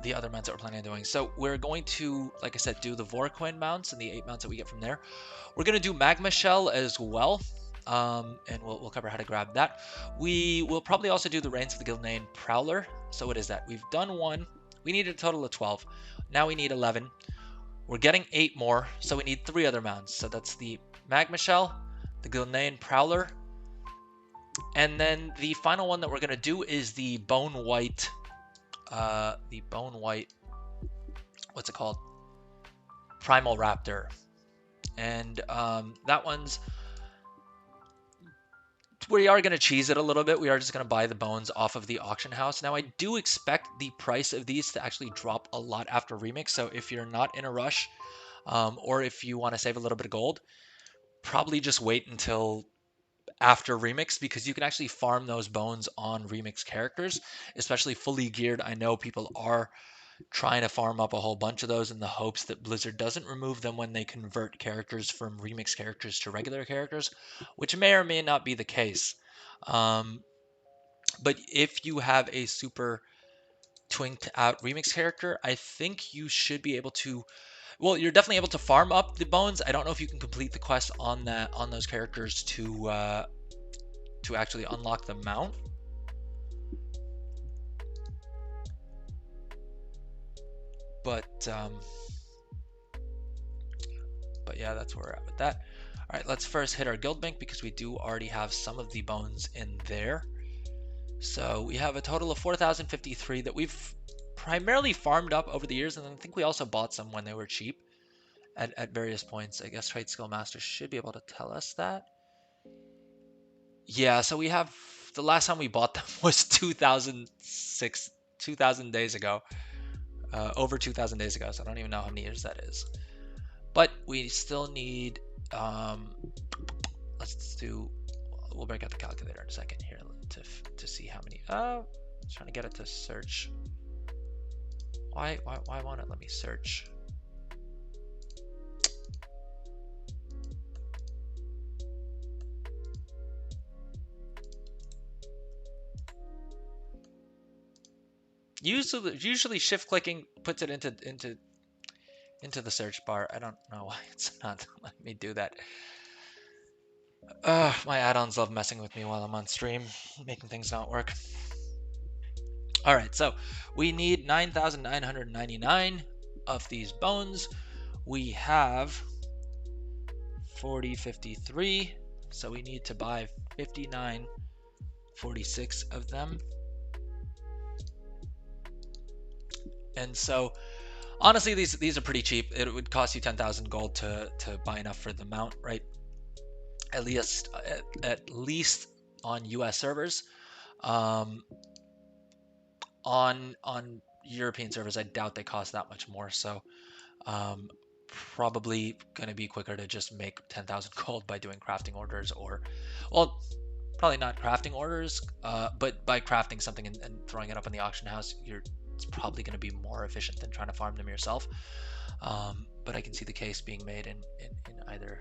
the other mounts that we're planning on doing. So we're going to, like I said, do the Vorquin mounts and the 8 mounts that we get from there. We're going to do Magmashell as well, and we'll cover how to grab that. We will probably also do the Reigns of the Gilnean Prowler. So what is that? We've done 1. We need a total of 12. Now we need 11. We're getting 8 more, so we need 3 other mounts. So that's the Magmashell, the Gilnean Prowler, and then the final one that we're going to do is the Bone-White, what's it called? Primal Raptor. And that one's, we are going to cheese it a little bit. We are just going to buy the bones off of the auction house. Now, I do expect the price of these to actually drop a lot after Remix. So if you're not in a rush, or if you want to save a little bit of gold, probably just wait until after Remix, because you can actually farm those bones on Remix characters, especially fully geared. I know people are trying to farm up a whole bunch of those in the hopes that Blizzard doesn't remove them when they convert characters from Remix characters to regular characters, which may or may not be the case. But if you have a super twinked out remix character, I think you should be able to. Well, you're definitely able to farm up the bones. I don't know if you can complete the quest on those characters to actually unlock the mount. But yeah, that's where we're at with that. All right, let's first hit our guild bank because we do already have some of the bones in there. So we have a total of 4,053 that we've primarily farmed up over the years, and I think we also bought some when they were cheap at various points. I guess Trade Skill Master should be able to tell us that. Yeah, so we have the last time we bought them was 2006, 2000 days ago, over 2000 days ago. So I don't even know how many years that is. But we still need, let's do, we'll break out the calculator in a second here to see how many. Trying to get it to search. Why won't it let me search? Usually shift clicking puts it into the search bar. I don't know why it's not letting me do that. My add-ons love messing with me while I'm on stream, making things not work. All right, so we need 9,999 of these bones. We have 4053, so we need to buy 5946 of them. And so honestly, these are pretty cheap. It would cost you 10,000 gold to buy enough for the mount, right? At least on US servers. On European servers, I doubt they cost that much more. So probably going to be quicker to just make 10,000 gold by doing crafting orders, or, well, probably not crafting orders, but by crafting something and throwing it up in the auction house, it's probably going to be more efficient than trying to farm them yourself. But I can see the case being made in either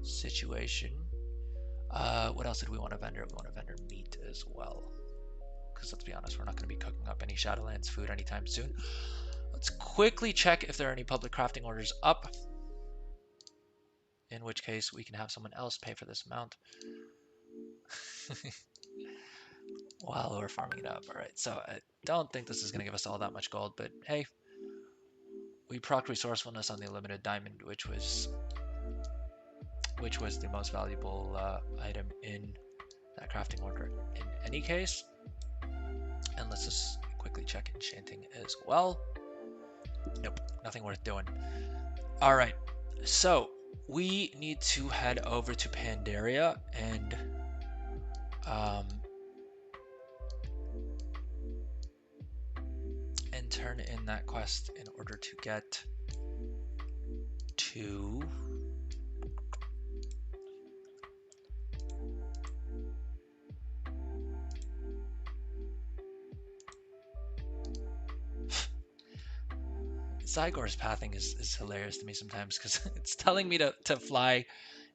situation. What else did we want to vendor? We want to vendor meat as well, because let's be honest, we're not going to be cooking up any Shadowlands food anytime soon. Let's quickly check if there are any public crafting orders up, in which case we can have someone else pay for this mount while we're farming it up. All right, so I don't think this is going to give us all that much gold, but hey, we proc resourcefulness on the limited diamond, which was the most valuable item in that crafting order in any case. And let's just quickly check enchanting as well. Nope, nothing worth doing. All right, so we need to head over to Pandaria and turn in that quest in order to get to Zygor's pathing is hilarious to me sometimes, because it's telling me to fly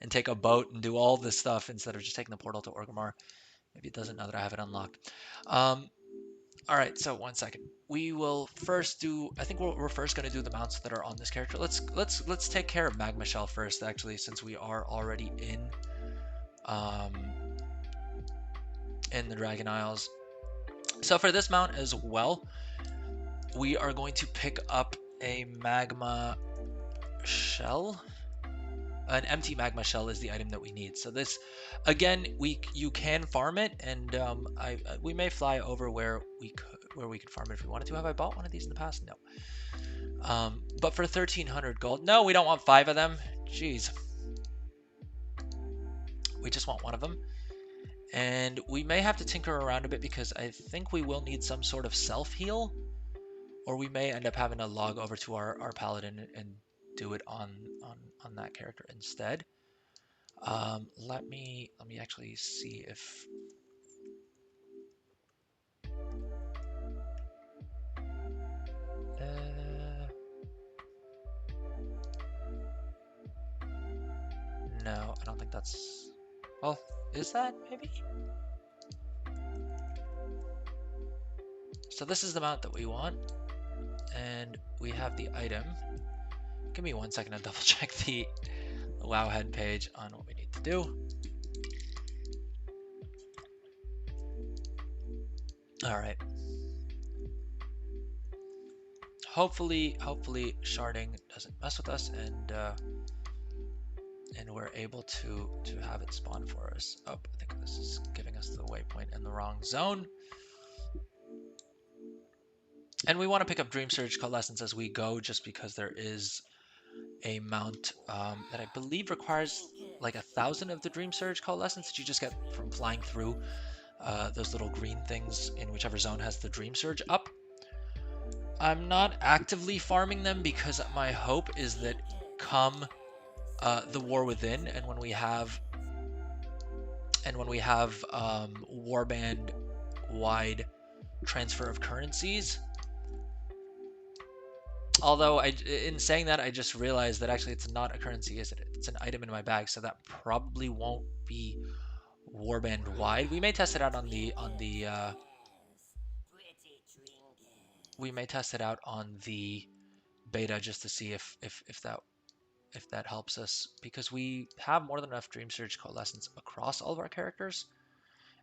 and take a boat and do all this stuff instead of just taking the portal to Orgrimmar. Maybe it doesn't know that I have it unlocked. All right, so 1 second. We will first do. I think we're first going to do the mounts that are on this character. Let's take care of Magmashell first, actually, since we are already in the Dragon Isles. So for this mount as well, we are going to pick up a magma shell. An empty magma shell is the item that we need. So this, again, you can farm it, and we may fly over where we could farm it if we wanted to. Have I bought one of these in the past? No. But for 1,300 gold, no, we don't want 5 of them. Jeez, we just want 1 of them, and we may have to tinker around a bit because I think we will need some sort of self heal, or we may end up having to log over to our paladin and do it on that character instead. Let me actually see if no, I don't think that's, well, is that maybe? So this is the mount that we want, and we have the item. Give me 1 second to double check the WoW head page on what we need to do. All right. Hopefully sharding doesn't mess with us, and we're able to have it spawn for us. Oh, I think this is giving us the waypoint in the wrong zone. And we want to pick up Dream Surge Coalescence as we go, just because there is a mount that I believe requires like 1,000 of the Dream Surge Coalescence that you just get from flying through those little green things in whichever zone has the Dream Surge up. I'm not actively farming them because my hope is that come the War Within, and when we have warband wide transfer of currencies. Although in saying that, I just realized that actually it's not a currency, is it? It's an item in my bag, so that probably won't be warband wide. We may test it out on the we may test it out on the beta just to see if that helps us, because we have more than enough Dream Surge Coalescence across all of our characters.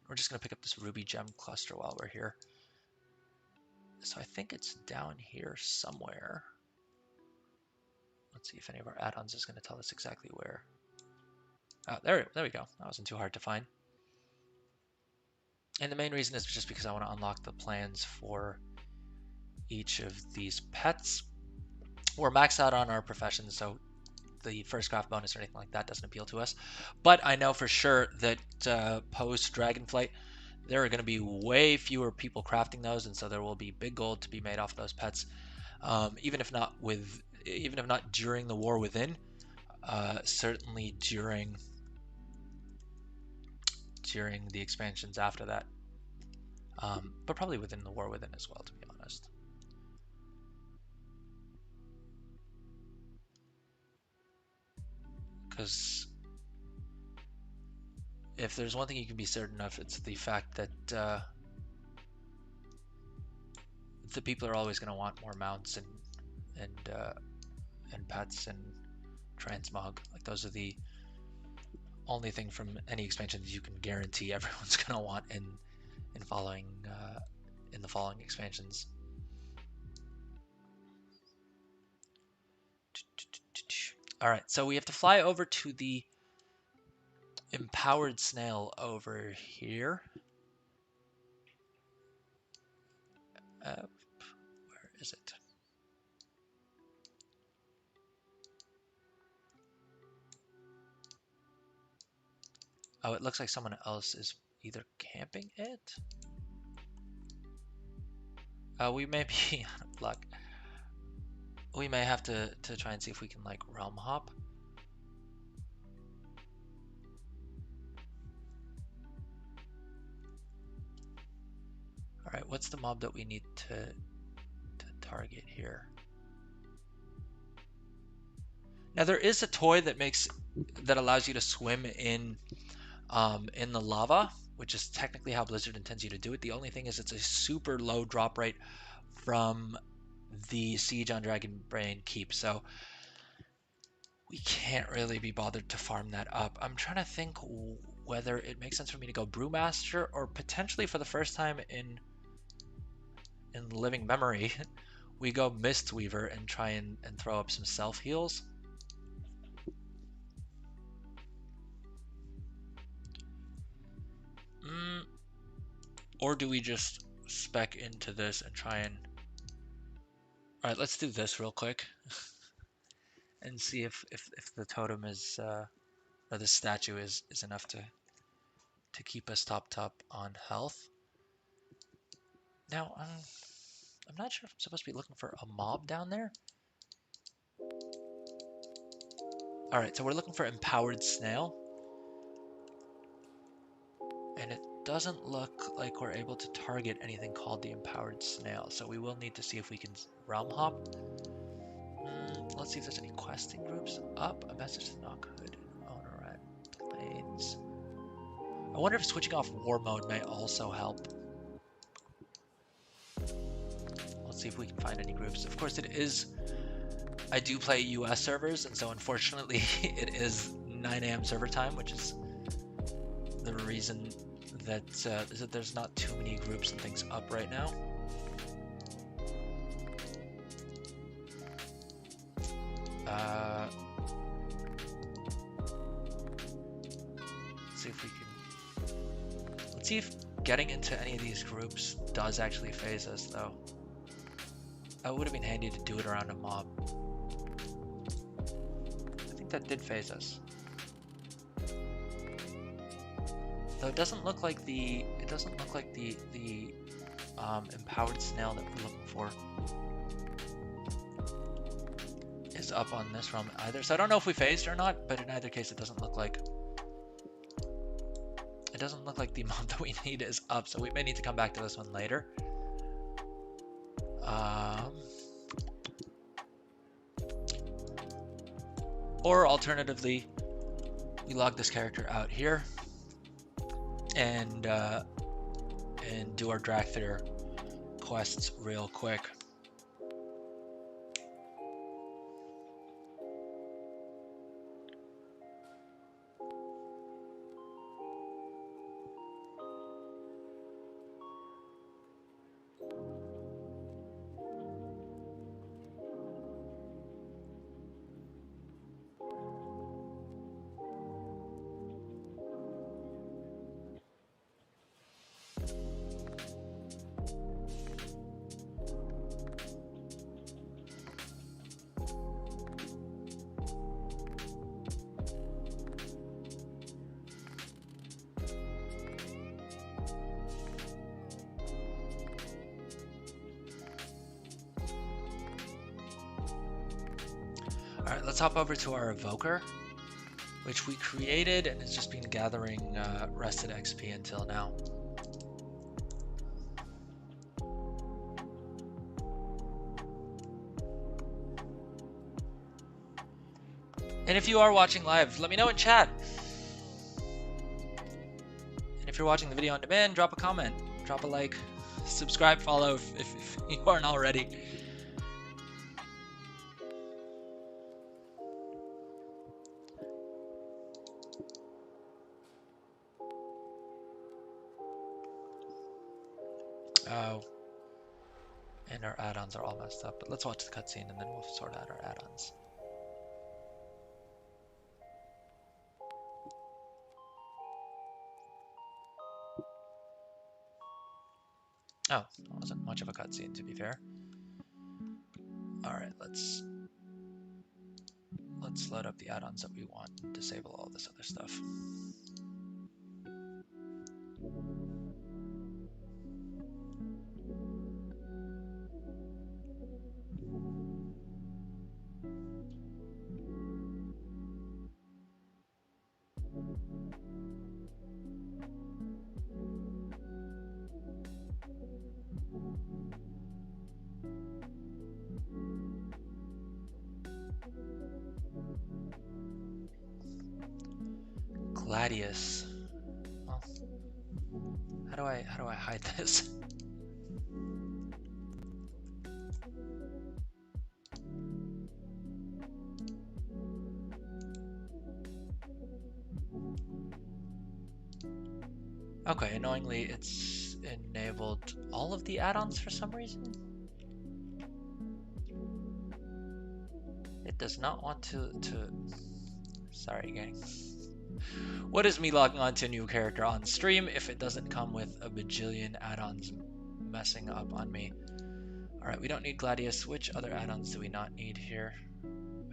We're just going to pick up this Ruby Gem cluster while we're here. So I think it's down here somewhere. Let's see if any of our add-ons is going to tell us exactly where. Oh, there we go. That wasn't too hard to find. And the main reason is just because I want to unlock the plans for each of these pets. We're maxed out on our professions, so the first craft bonus or anything like that doesn't appeal to us. But I know for sure that post Dragonflight, there are going to be way fewer people crafting those, and so there will be big gold to be made off those pets, even if not during the War Within, certainly during the expansions after that, but probably within the War Within as well, to be honest. Because if there's one thing you can be certain of, it's the fact that the people are always going to want more mounts and pets and transmog. Like, those are the only thing from any expansion that you can guarantee everyone's going to want in the following expansions. All right, so we have to fly over to the empowered snail over here. Where is it? Oh, it looks like someone else is either camping it. We may be out of luck. We may have to try and see if we can like realm hop. All right, what's the mob that we need to target here? Now there is a toy that allows you to swim in the lava, which is technically how Blizzard intends you to do it. The only thing is it's a super low drop rate from the Siege on Dragonbrain Keep, so we can't really be bothered to farm that up. I'm trying to think whether it makes sense for me to go Brewmaster, or potentially for the first time in living memory, we go Mistweaver and try and throw up some self heals. Or do we just spec into this and try and... All right, let's do this real quick and see if the totem is or the statue is enough to keep us top on health. Now, I'm not sure if I'm supposed to be looking for a mob down there. All right, so we're looking for empowered snail, and it doesn't look like we're able to target anything called the empowered snail, so we will need to see if we can realm hop. Let's see if there's any questing groups up. A message to knock hood owner at Plains. I wonder if switching off war mode may also help. Let's see if we can find any groups. Of course, I do play US servers, and so unfortunately it is 9 a.m. server time, which is the reason that there's not too many groups and things up right now. Let's see if we can. Let's see if getting into any of these groups does actually phase us, though. It would have been handy to do it around a mob. I think that did phase us. Though it doesn't look like the empowered snail that we're looking for is up on this realm either. So I don't know if we phased or not, but in either case, it doesn't look like the amount that we need is up. So we may need to come back to this one later. Or alternatively, we log this character out here and do our Dracthyr quests real quick. Alright, let's hop over to our Evoker, which we created and it's just been gathering rested XP until now. And if you are watching live, let me know in chat. And if you're watching the video on demand, drop a comment, drop a like, subscribe, follow if you aren't already. Oh, and our add-ons are all messed up, but let's watch the cutscene and then we'll sort out our add-ons. Oh, it wasn't much of a cutscene, to be fair. Alright, let's load up the add-ons that we want and disable all this other stuff. Gladius. Well, how do I hide this? Okay, annoyingly, it's enabled all of the add-ons for some reason. It does not want to. Sorry, gang. What is me logging on to a new character on stream if it doesn't come with a bajillion add-ons messing up on me? Alright, we don't need Gladius. Which other add-ons do we not need here?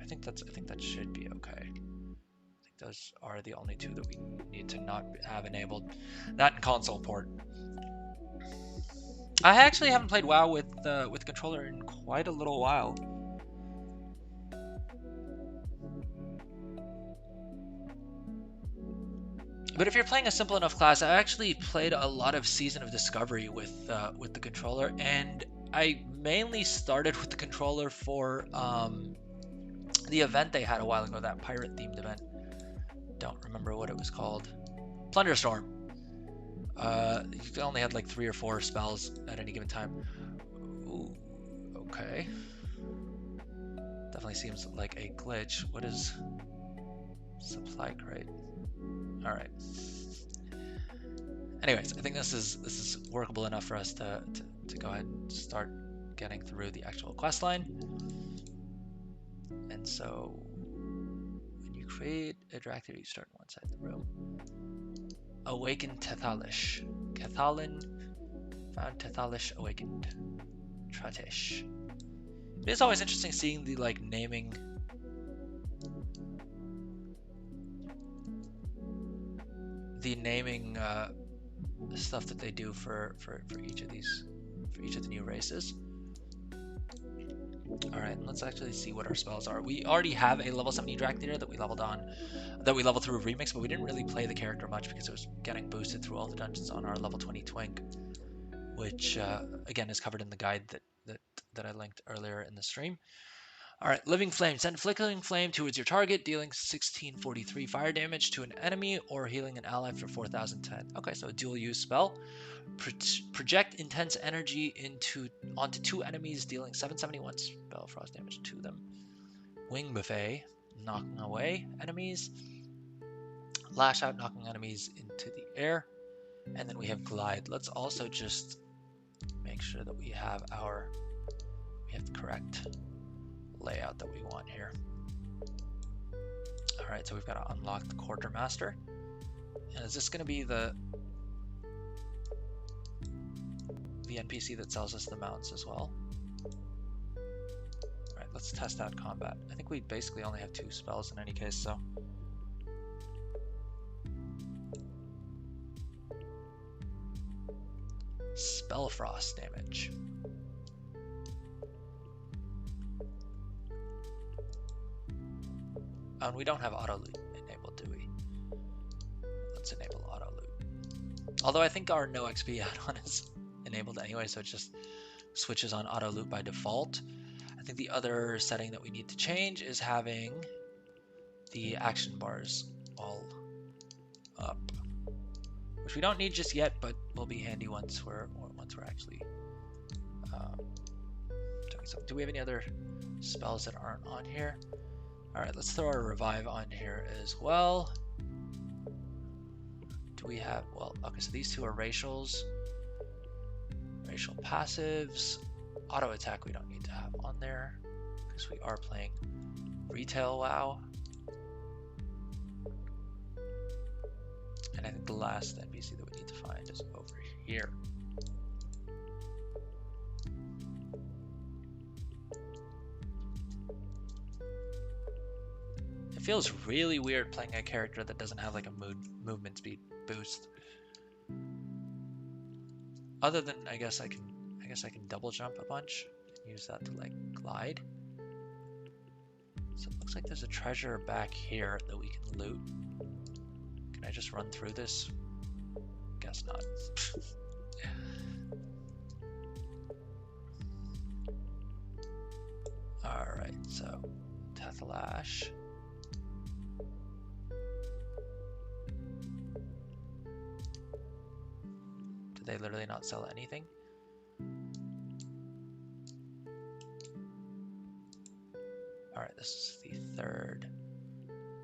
I think that should be okay. I think those are the only two that we need to not have enabled. That and console port. I actually haven't played WoW with controller in quite a little while. But if you're playing a simple enough class, I actually played a lot of Season of Discovery with the controller, and I mainly started with the controller for the event they had a while ago, that pirate-themed event. Don't remember what it was called. Plunderstorm. You only had like 3 or 4 spells at any given time. Ooh. Okay. Definitely seems like a glitch. What is supply crate? All right. Anyways, I think this is workable enough for us to go ahead and start getting through the actual quest line. And so when you create a Dracthyr, you start on one side of the room. Awaken Tethalish. Cathalin found Tethalish awakened. Tratish. It is always interesting seeing the like naming stuff that they do for each of the new races. All right, let's actually see what our spells are. We already have a level 70 Dracthyr that we leveled through Remix, but we didn't really play the character much because it was getting boosted through all the dungeons on our level 20 Twink, which again is covered in the guide that I linked earlier in the stream. All right, Living Flame. Send Flickering Flame towards your target, dealing 1643 fire damage to an enemy or healing an ally for 4010. Okay, so a dual use spell. Project intense energy onto two enemies, dealing 771 spell frost damage to them. Wing Buffet, knocking away enemies. Lash out, knocking enemies into the air. And then we have Glide. Let's also just make sure that we have the correct layout that we want here. All right, so we've got to unlock the Quartermaster. And is this going to be the NPC that sells us the mounts as well? All right, let's test out combat. I think we basically only have 2 spells in any case, so. Spell Frost damage. Oh, and we don't have auto loot enabled, do we? Let's enable auto loot. Although I think our no XP add-on is enabled anyway, so it just switches on auto loot by default. I think the other setting that we need to change is having the action bars all up, which we don't need just yet, but will be handy once we're actually doing something. Do we have any other spells that aren't on here? All right, let's throw our revive on here as well. Do we have, well, okay, so these 2 are racial passives. Auto attack we don't need to have on there because we are playing retail WoW. And I think the last NPC that we need to find is over here. It feels really weird playing a character that doesn't have like a movement speed boost. Other than I guess I can double jump a bunch and use that to like glide. So it looks like there's a treasure back here that we can loot. Can I just run through this? Guess not. Alright, so Tethalash. Do they literally not sell anything? Alright, this is the 3rd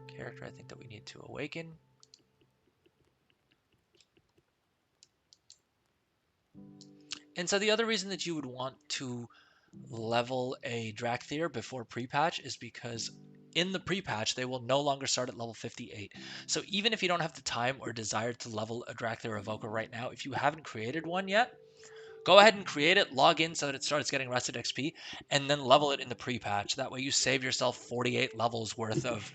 character I think that we need to awaken. And so the other reason that you would want to level a Dracthyr before pre-patch is because in the pre-patch they will no longer start at level 58. So even if you don't have the time or desire to level a Dracthyr Evoker right now, if you haven't created one yet, go ahead and create it, log in so that it starts getting rested XP, and then level it in the pre-patch. That way you save yourself 48 levels worth of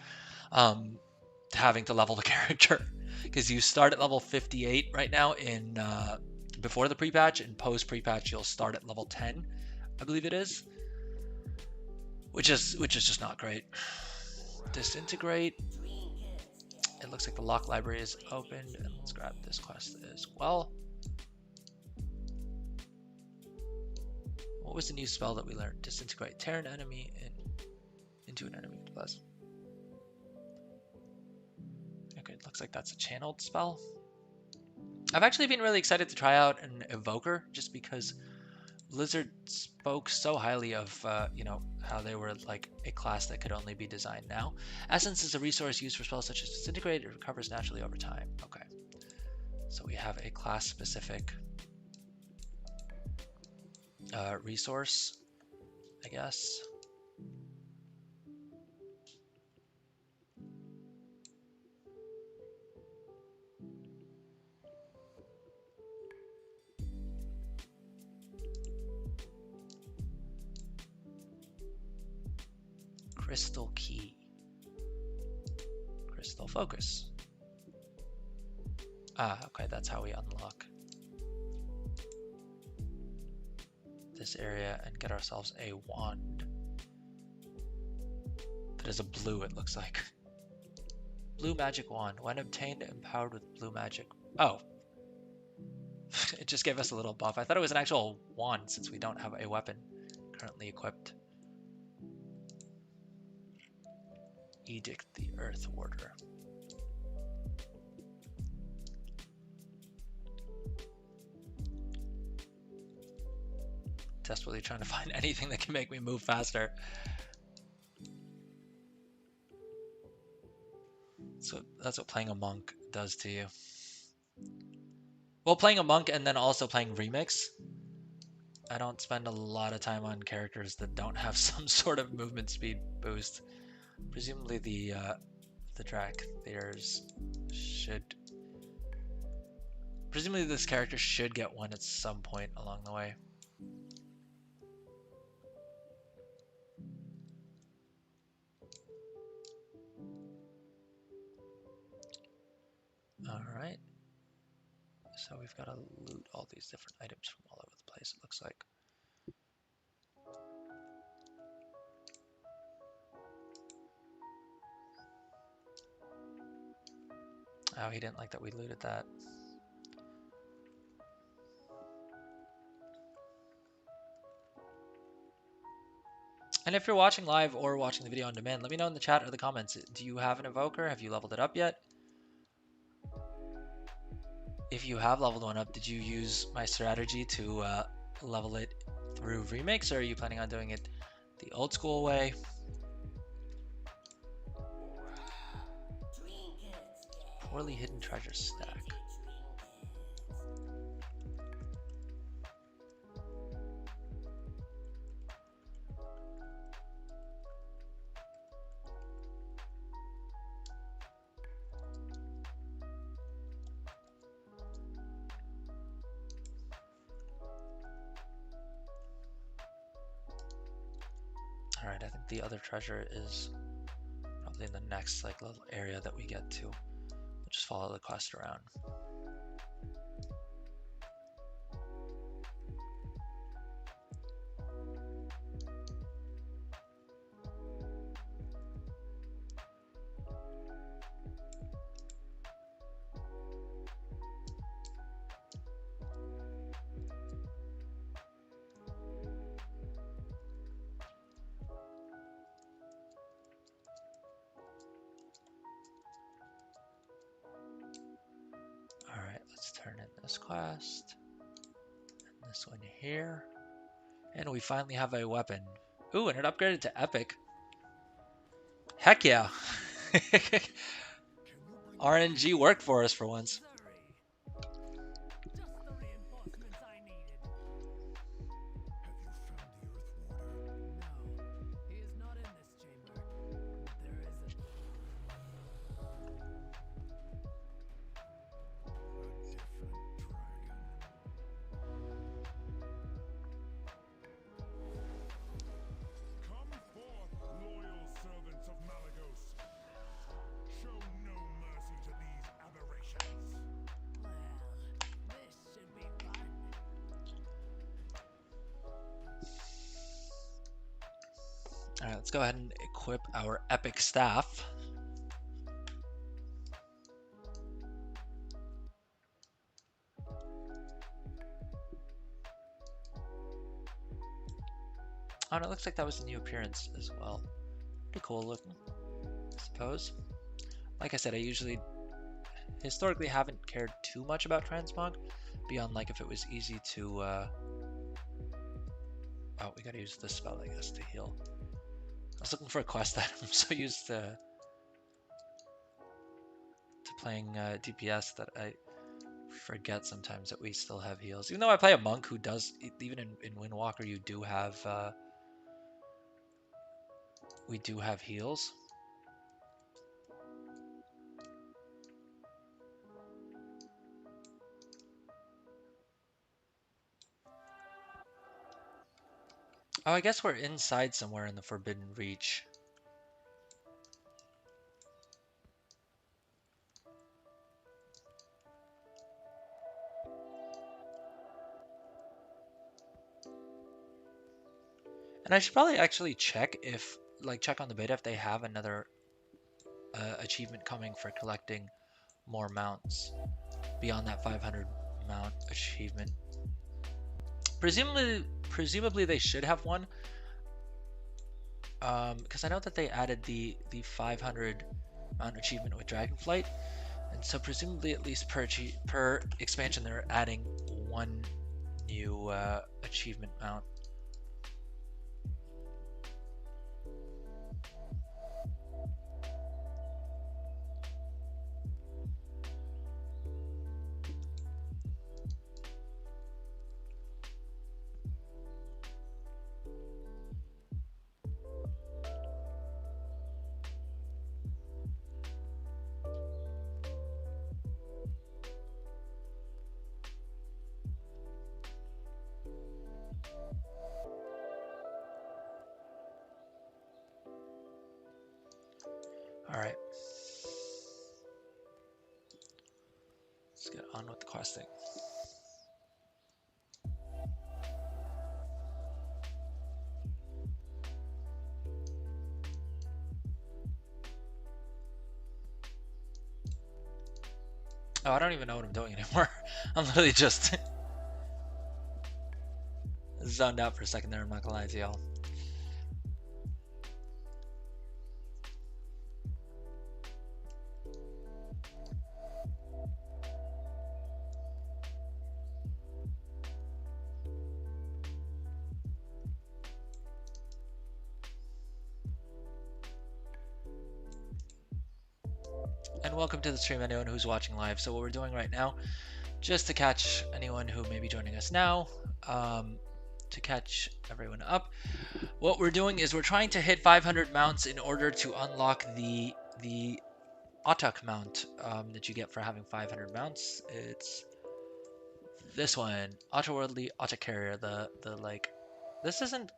having to level the character. Because you start at level 58 right now in before the pre-patch, and post pre-patch you'll start at level 10, I believe it is, which is just not great. Disintegrate. It looks like the lock library is opened, and let's grab this quest as well. What was the new spell that we learned? Disintegrate. Tear an enemy into an enemy plus. Okay, it looks like that's a channeled spell. I've actually been really excited to try out an Evoker just because Blizzard spoke so highly of, you know, how they were like a class that could only be designed now. Essence is a resource used for spells such as Disintegrate. It recovers naturally over time. Okay. So we have a class-specific resource, I guess. Crystal Key. Crystal Focus. Ah, okay, that's how we unlock this area and get ourselves a wand. That is a blue, it looks like. Blue magic wand. When obtained, empowered with blue magic. Oh. It just gave us a little buff. I thought it was an actual wand since we don't have a weapon currently equipped. Edict the Earth Warder. Desperately trying to find anything that can make me move faster. So that's what playing a monk does to you. Well, playing a monk and then also playing Remix, I don't spend a lot of time on characters that don't have some sort of movement speed boost. Presumably the Dracthyrs should... Presumably this character should get one at some point along the way. Alright. So we've got to loot all these different items from all over the place, it looks like. Oh, he didn't like that we looted that. And if you're watching live or watching the video on demand, let me know in the chat or the comments. Do you have an Evoker? Have you leveled it up yet? If you have leveled one up, did you use my strategy to level it through Remix, or are you planning on doing it the old school way? Poorly hidden treasure stack. Alright, I think the other treasure is probably in the next like little area that we get to. We'll just follow the quest around. Let's turn in this quest, and this one here, and we finally have a weapon. Ooh, and it upgraded to epic. Heck yeah. RNG worked for us for once. Alright, let's go ahead and equip our epic staff. Oh, and it looks like that was a new appearance as well. Pretty cool looking, I suppose. Like I said, I usually historically haven't cared too much about transmog, beyond like if it was easy to Oh, we gotta use this spell, I guess, to heal. I was looking for a quest that I'm so used to playing DPS that I forget sometimes that we still have heals. Even though I play a monk who does, even in Windwalker, you do have, we do have heals. Oh, I guess we're inside somewhere in the Forbidden Reach. And I should probably actually check if, like, check on the beta if they have another achievement coming for collecting more mounts beyond that 500 mount achievement. Presumably they should have one, because I know that they added the 500 mount achievement with Dragonflight, and so presumably at least per expansion they're adding one new achievement mount. All right. Let's get on with the questing. Oh, I don't even know what I'm doing anymore. I'm literally just zoned out for a second there, I'm not gonna lie to y'all. And welcome to the stream, anyone who's watching live. So what we're doing right now, just to catch anyone who may be joining us now, to catch everyone up, what we're doing is we're trying to hit 500 mounts in order to unlock the Ottuk mount that you get for having 500 mounts. It's this one, Otterworldly Ottuk Carrier. The like, this isn't.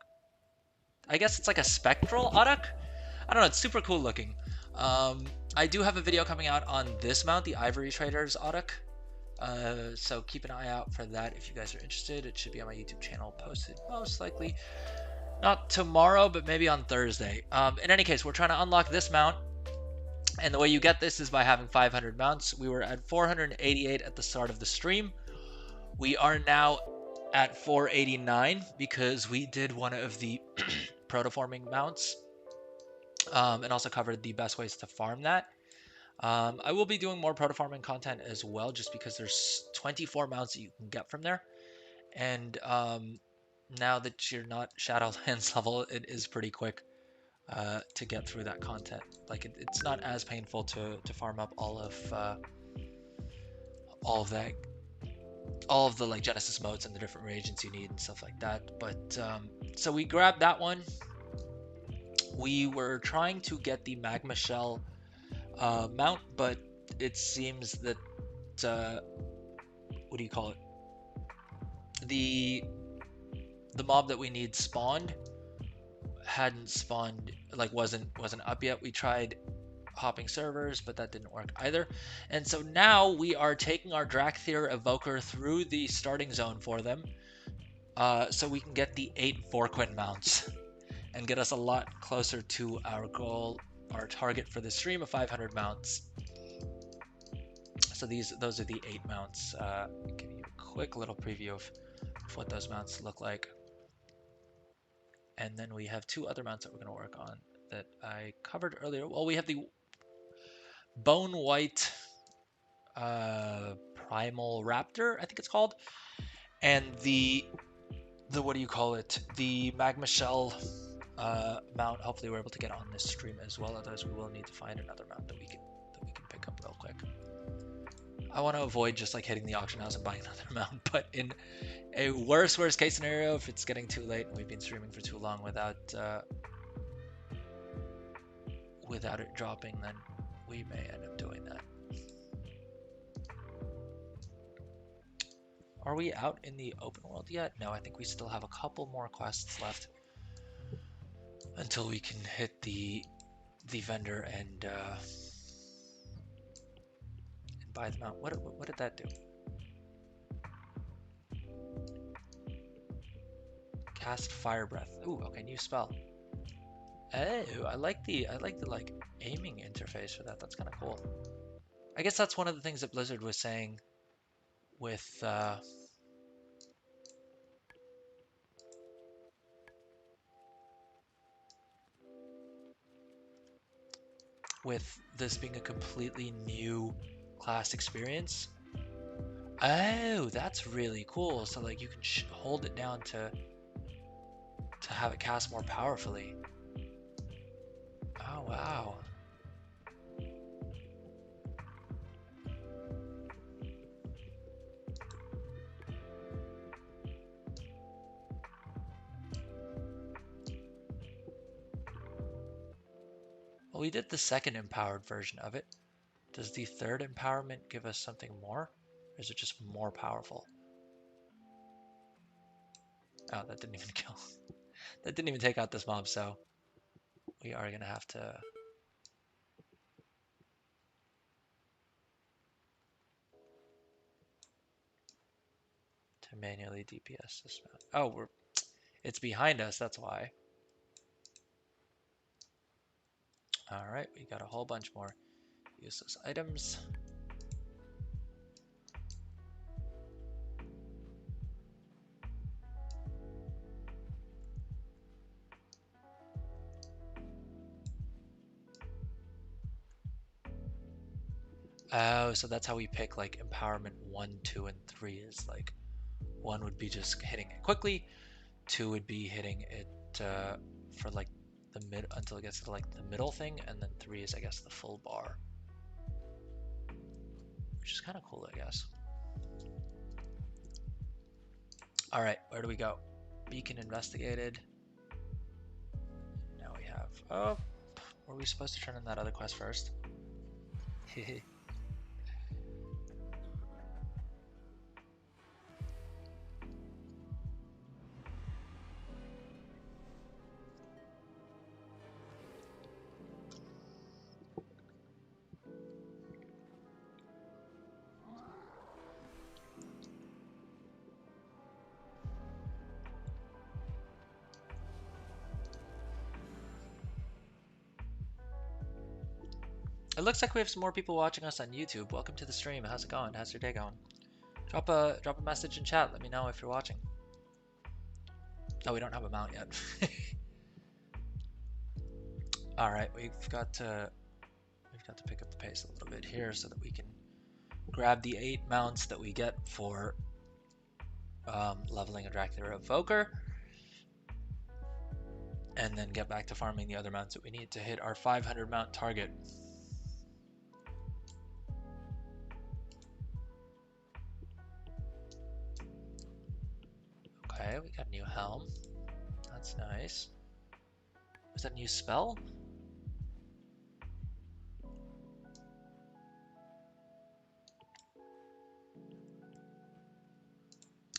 I guess it's like a spectral Ottuk. I don't know. It's super cool looking. I do have a video coming out on this mount, the Ivory Traders Ottuk. So keep an eye out for that if you guys are interested. It should be on my YouTube channel, posted most likely not tomorrow, but maybe on Thursday. In any case, we're trying to unlock this mount, and the way you get this is by having 500 mounts. We were at 488 at the start of the stream. We are now at 489 because we did one of the protoforming mounts, and also covered the best ways to farm that. I will be doing more protoforming content as well, just because there's 24 mounts that you can get from there. And now that you're not Shadowlands level, it is pretty quick to get through that content. Like it's not as painful to farm up all of that, all of the like Genesis modes and the different reagents you need and stuff like that. But so we grabbed that one. We were trying to get the Magmashell Mount, but it seems that what do you call it? The mob that we need spawned hadn't spawned, like wasn't up yet. We tried hopping servers, but that didn't work either. And so now we are taking our Dracthyr evoker through the starting zone for them, so we can get the 8 Vorquin mounts and get us a lot closer to our goal, our target for the stream of 500 mounts. So those are the 8 mounts. Give you a quick little preview of what those mounts look like. And then we have 2 other mounts that we're going to work on that I covered earlier. Well, we have the Bone-White Primal Raptor, I think it's called, and the what do you call it? The Magmashell mount. Hopefully we're able to get on this stream as well. Otherwise we will need to find another mount that we can pick up real quick. I want to avoid just like hitting the auction house and buying another mount, but in a worst case scenario, if it's getting too late and we've been streaming for too long without it dropping, then we may end up doing that. Are we out in the open world yet? No, I think we still have a couple more quests left until we can hit the vendor and buy them out. What did that do? Cast fire breath. Ooh, okay, new spell. Oh, I like the like aiming interface for that. That's kind of cool. I guess that's one of the things that Blizzard was saying with this being a completely new class experience. Oh, that's really cool. So like you can hold it down to have it cast more powerfully. Oh, wow. Well, we did the second empowered version of it. Does the third empowerment give us something more? Or is it just more powerful? Oh, that didn't even kill. That didn't even take out this mob, so we are going to have to manually DPS this mount. Oh, it's behind us, that's why. All right, we got a whole bunch more useless items. Oh, so that's how we pick like empowerment 1, 2, and 3 is like 1 would be just hitting it quickly, 2 would be hitting it for like the mid until it gets to like the middle thing, and then 3 is I guess the full bar, which is kind of cool, I guess. All right, where do we go? Beacon investigated. Now we have. Oh, were we supposed to turn in that other quest first? Hehe. It looks like we have some more people watching us on YouTube. Welcome to the stream. How's it going? How's your day going? Drop a message in chat. Let me know if you're watching. Oh, we don't have a mount yet. All right, we've got to pick up the pace a little bit here so that we can grab the 8 mounts that we get for leveling a Dracthyr Evoker, and then get back to farming the other mounts that we need to hit our 500 mount target. Okay, we got a new helm. That's nice. Was that a new spell?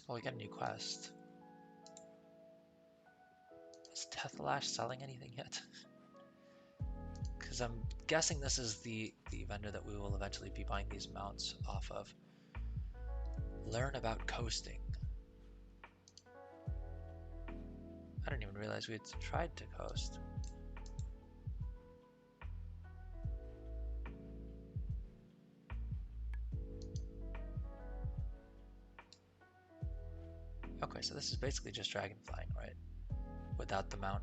Oh, we got a new quest. Is Tethalash selling anything yet? Because I'm guessing this is the vendor that we will eventually be buying these mounts off of. Learn about coasting. I didn't even realize we had tried to coast. Okay, so this is basically just dragonflying, right? Without the mount.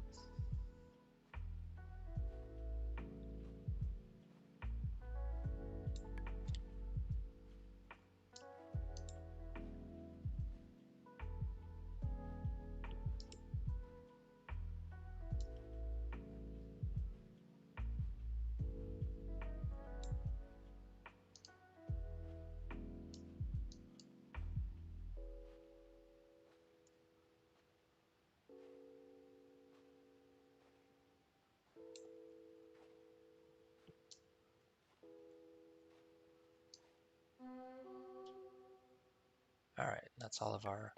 All right, that's all of our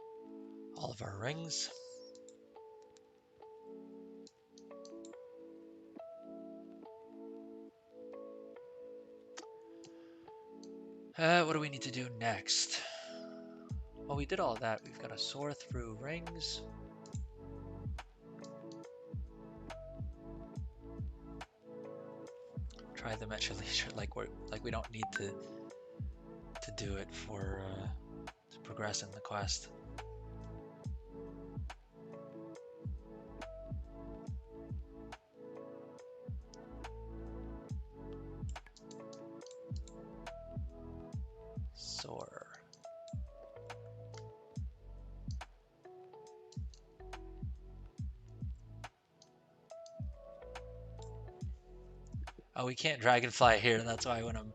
rings. What do we need to do next? Well, we did all of that. We've got to soar through rings. Try them at your leisure. Like we don't need to do it for to progress in the quest. Soar. Oh, we can't dragonfly here. That's why when I'm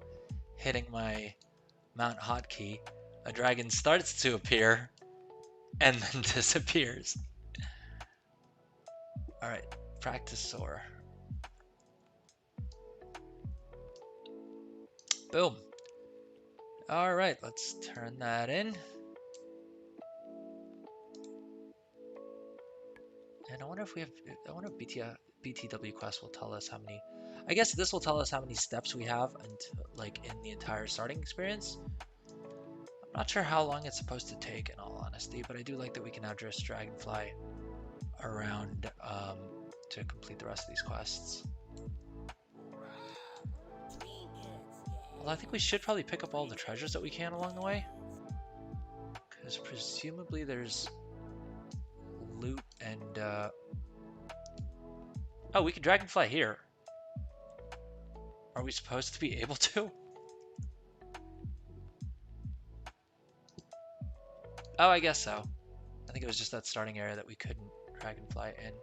hitting my Mount hotkey, a dragon starts to appear and then disappears. All right, practice soar. Boom. All right, let's turn that in. And I wonder if we have, I wonder if BTW quest will tell us how many, I guess this will tell us how many steps we have and like in the entire starting experience. I'm not sure how long it's supposed to take in all honesty, but I do like that we can address Dragonfly around to complete the rest of these quests. Well, I think we should probably pick up all the treasures that we can along the way. Because presumably there's loot and oh, we can dragonfly here. Are we supposed to be able to? Oh, I guess so. I think it was just that starting area that we couldn't dragonfly in.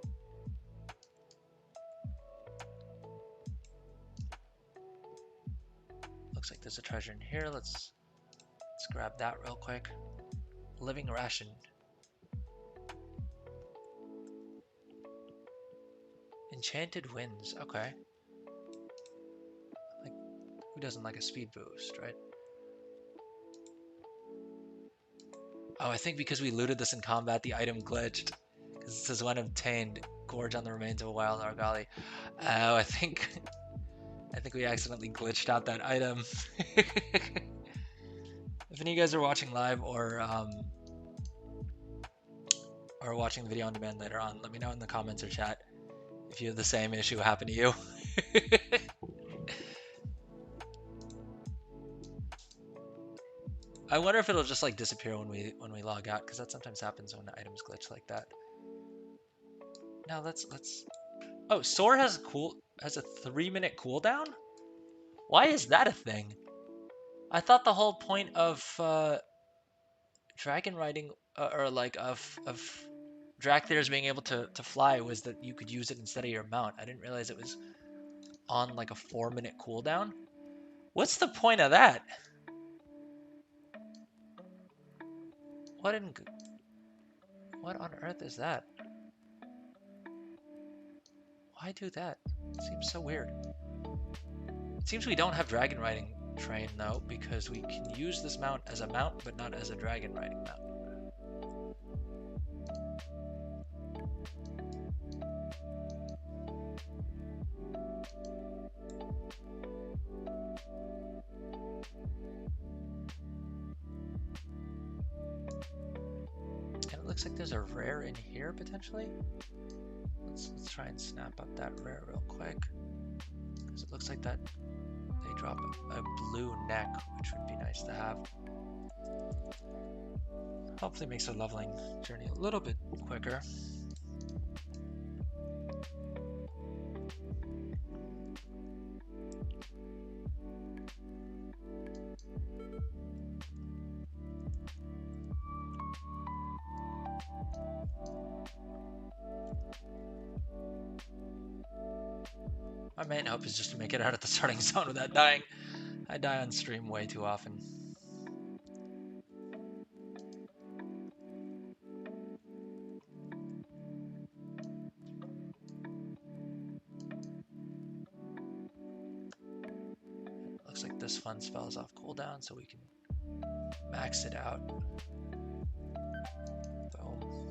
Looks like there's a treasure in here. Let's grab that real quick. Living ration. Enchanted winds. Okay. Like, who doesn't like a speed boost, right? Oh, I think because we looted this in combat, the item glitched. Because it says when obtained, gorge on the remains of a wild Argali. Oh, I think we accidentally glitched out that item. If any of you guys are watching live or watching the video on demand later on, let me know in the comments or chat if you have the same issue happen to you. I wonder if it'll just like disappear when we log out, because that sometimes happens when the items glitch like that. Now let's oh, Soar has a 3-minute cooldown? Why is that a thing? I thought the whole point of dragon riding or like of Dracthyr's being able to fly was that you could use it instead of your mount. I didn't realize it was on like a 4-minute cooldown. What's the point of that? What on earth is that? Why do that? It seems so weird. It seems we don't have dragon riding train though, because we can use this mount as a mount, but not as a dragon riding mount. And it looks like there's a rare in here potentially. Let's try and snap up that rare real quick, because it looks like that they drop a blue neck, which would be nice to have. Hopefully makes our leveling journey a little bit quicker. My main hope is just to make it out of the starting zone without dying. I die on stream way too often. Looks like this fun spell is off cooldown, so we can Max it out. Boom.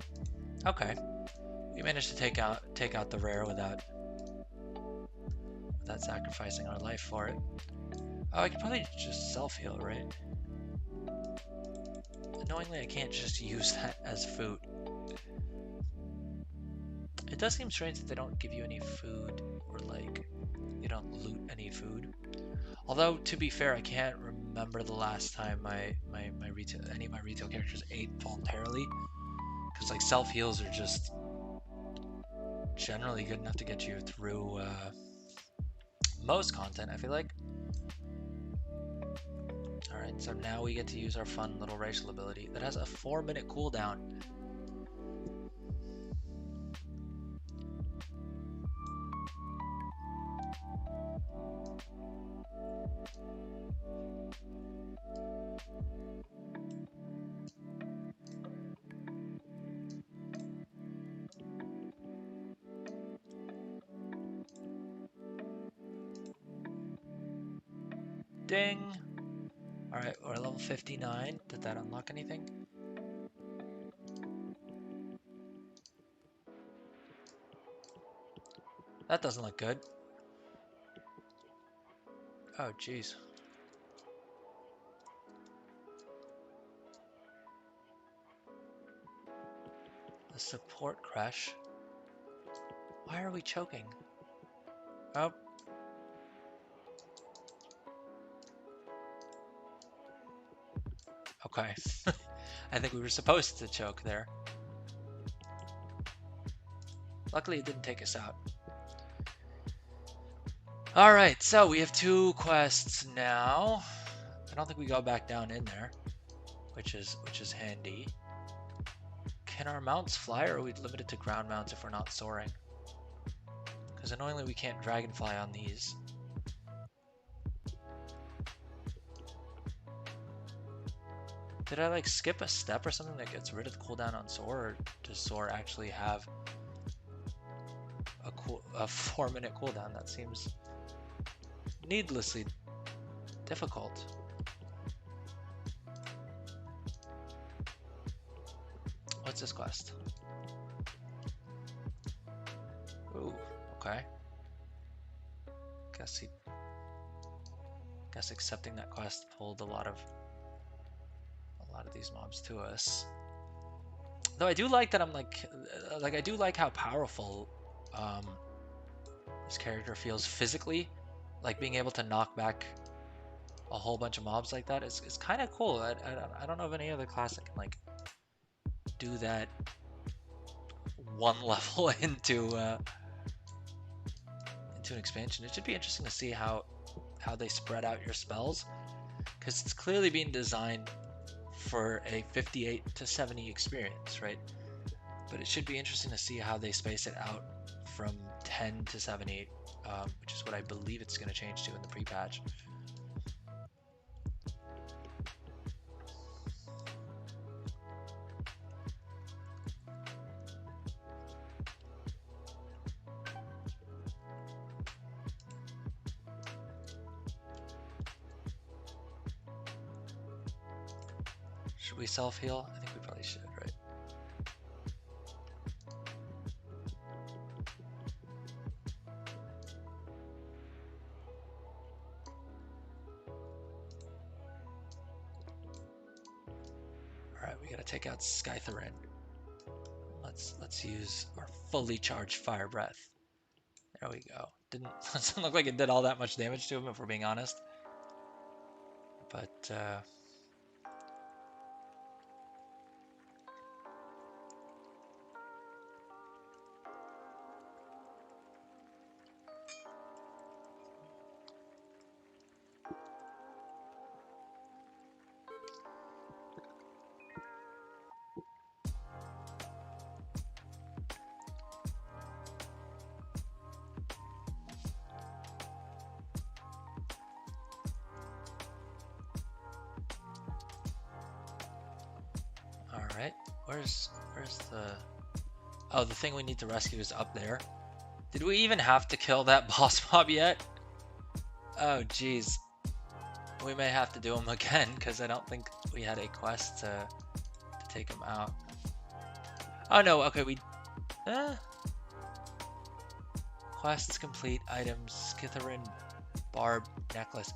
Okay. We managed to take out the rare without sacrificing our life for it. Oh, I could probably just self-heal, right? Annoyingly, I can't just use that as food. It does seem strange that they don't give you any food, or like, you don't loot any food. Although, to be fair, I can't remember the last time any of my retail characters ate voluntarily. Because like self-heals are just generally good enough to get you through most content, I feel like. Alright, so now we get to use our fun little racial ability that has a 4-minute cooldown. Ding! Alright, we're level 59. Did that unlock anything? That doesn't look good. Oh, jeez. The support crash. Why are we choking? Oh. Okay. I think we were supposed to choke there. Luckily it didn't take us out. Alright, so we have 2 quests now. I don't think we go back down in there, which is handy. Can our mounts fly, or are we limited to ground mounts if we're not soaring? Because annoyingly we can't dragonfly on these. Did I like skip a step or something that gets rid of the cooldown on soar, or does soar actually have a 4-minute cooldown? That seems needlessly difficult. What's this quest? Ooh, okay. Guess accepting that quest pulled a lot of these mobs to us. Though I do like that I'm like I do like how powerful this character feels physically. Like being able to knock back a whole bunch of mobs like that is kind of cool. I don't know of any other class that can like do that one level into an expansion. It should be interesting to see how they spread out your spells, because it's clearly being designed for a 58 to 70 experience, right? But it should be interesting to see how they space it out from 10 to 70, which is what I believe it's going to change to in the pre-patch. Should we self-heal? I think we probably should, right? Alright, we gotta take out Skytherin. Let's use our fully charged fire breath. There we go. Doesn't look like it did all that much damage to him, if we're being honest. But alright, where's the... Oh, the thing we need to rescue is up there. Did we even have to kill that boss mob yet? Oh, jeez. We may have to do them again because I don't think we had a quest to take them out. Oh no, okay, quests complete, items, Skitharin barb necklace.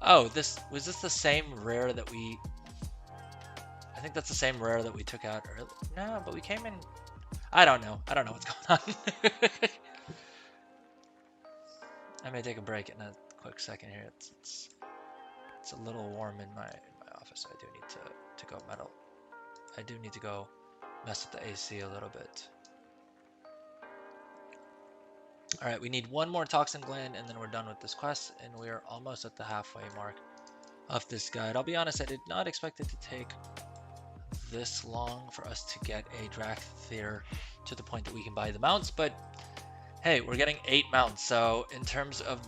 Oh, was this the same rare that we... I think that's the same rare that we took out earlier. No, but we came in... I don't know what's going on. I may take a break in a quick second here. It's a little warm in my office. I do need to go metal. I do need to go mess with the AC a little bit. All right, we need one more toxin gland and then we're done with this quest, and we are almost at the halfway mark of this guide. I'll be honest, I did not expect it to take this long for us to get a Dracthyr to the point that we can buy the mounts, but hey, we're getting 8 mounts, so in terms of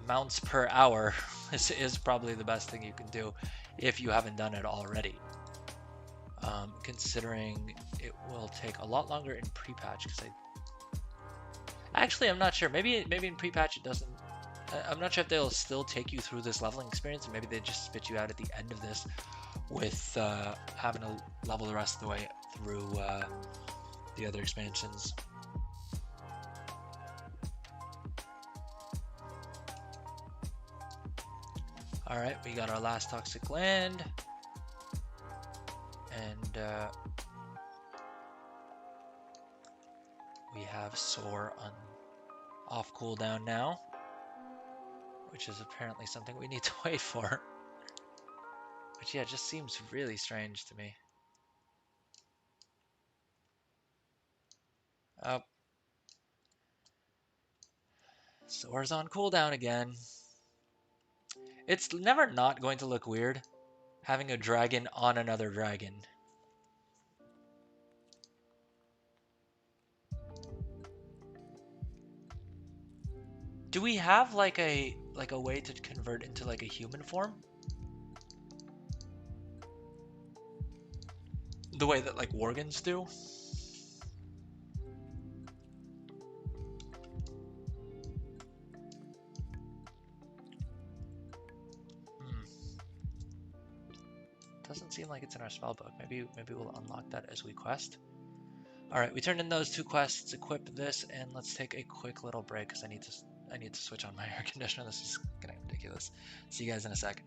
mounts per hour, this is probably the best thing you can do if you haven't done it already. Considering it will take a lot longer in pre-patch, because I'm not sure. Maybe in pre-patch it doesn't. I'm not sure if they'll still take you through this leveling experience, and maybe they just spit you out at the end of this with having to level the rest of the way through the other expansions. All right, we got our last toxic land, and we have Soar off cooldown now, which is apparently something we need to wait for. Which, yeah, just seems really strange to me. Oh. Soar's on cooldown again. It's never not going to look weird having a dragon on another dragon. Do we have like a way to convert into like a human form? The way that like Worgans do? Doesn't seem like it's in our spellbook. Maybe we'll unlock that as we quest. All right, we turned in those 2 quests, equip this, and let's take a quick little break because I need to switch on my air conditioner. This is getting ridiculous. See you guys in a second.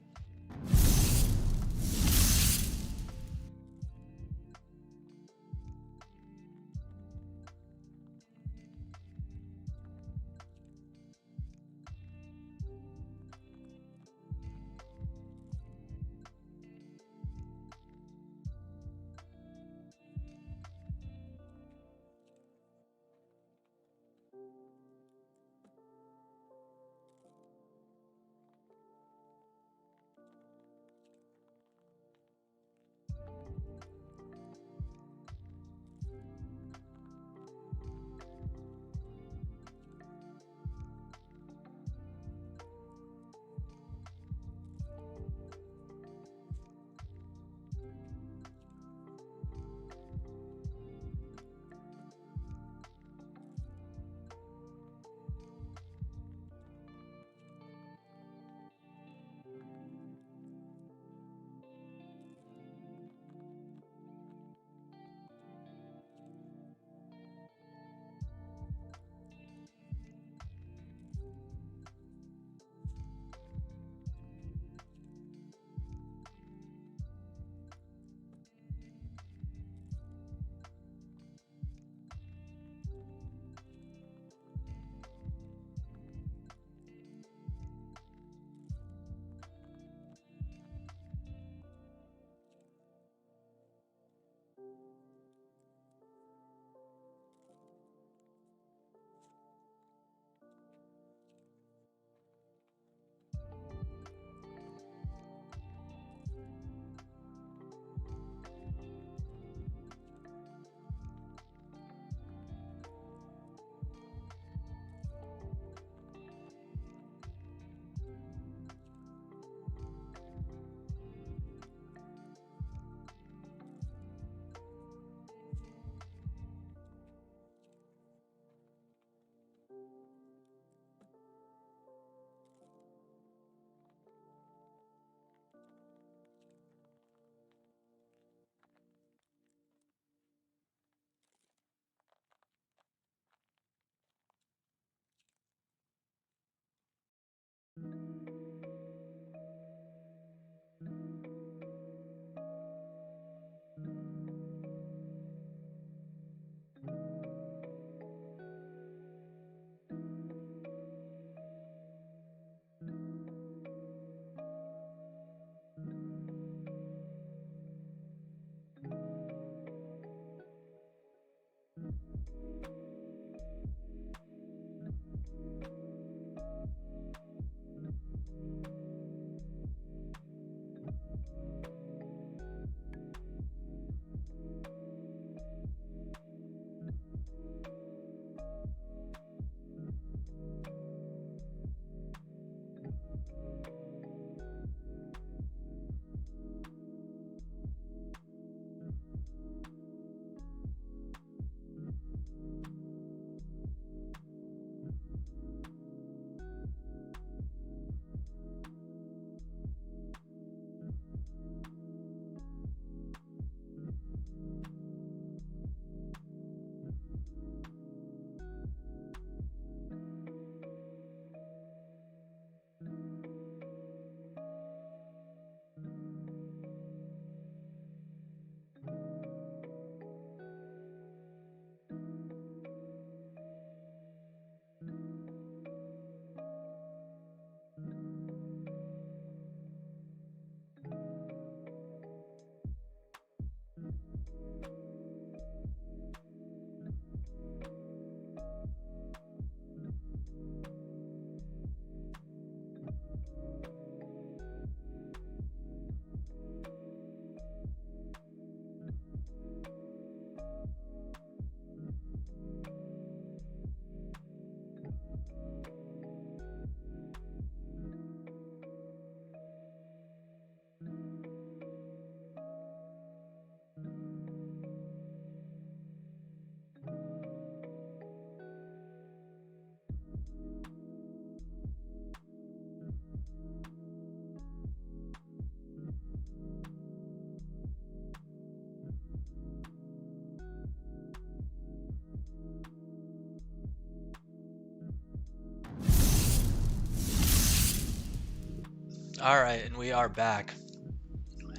Alright, and we are back.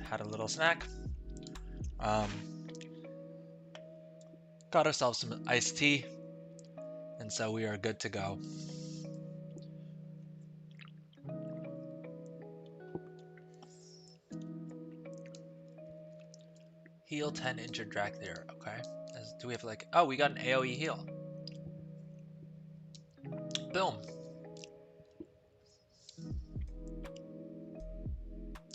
Had a little snack. Got ourselves some iced tea. And so we are good to go. Heal 10 injured Dracthyr. Okay. Do we have like... Oh, we got an AoE heal. Boom.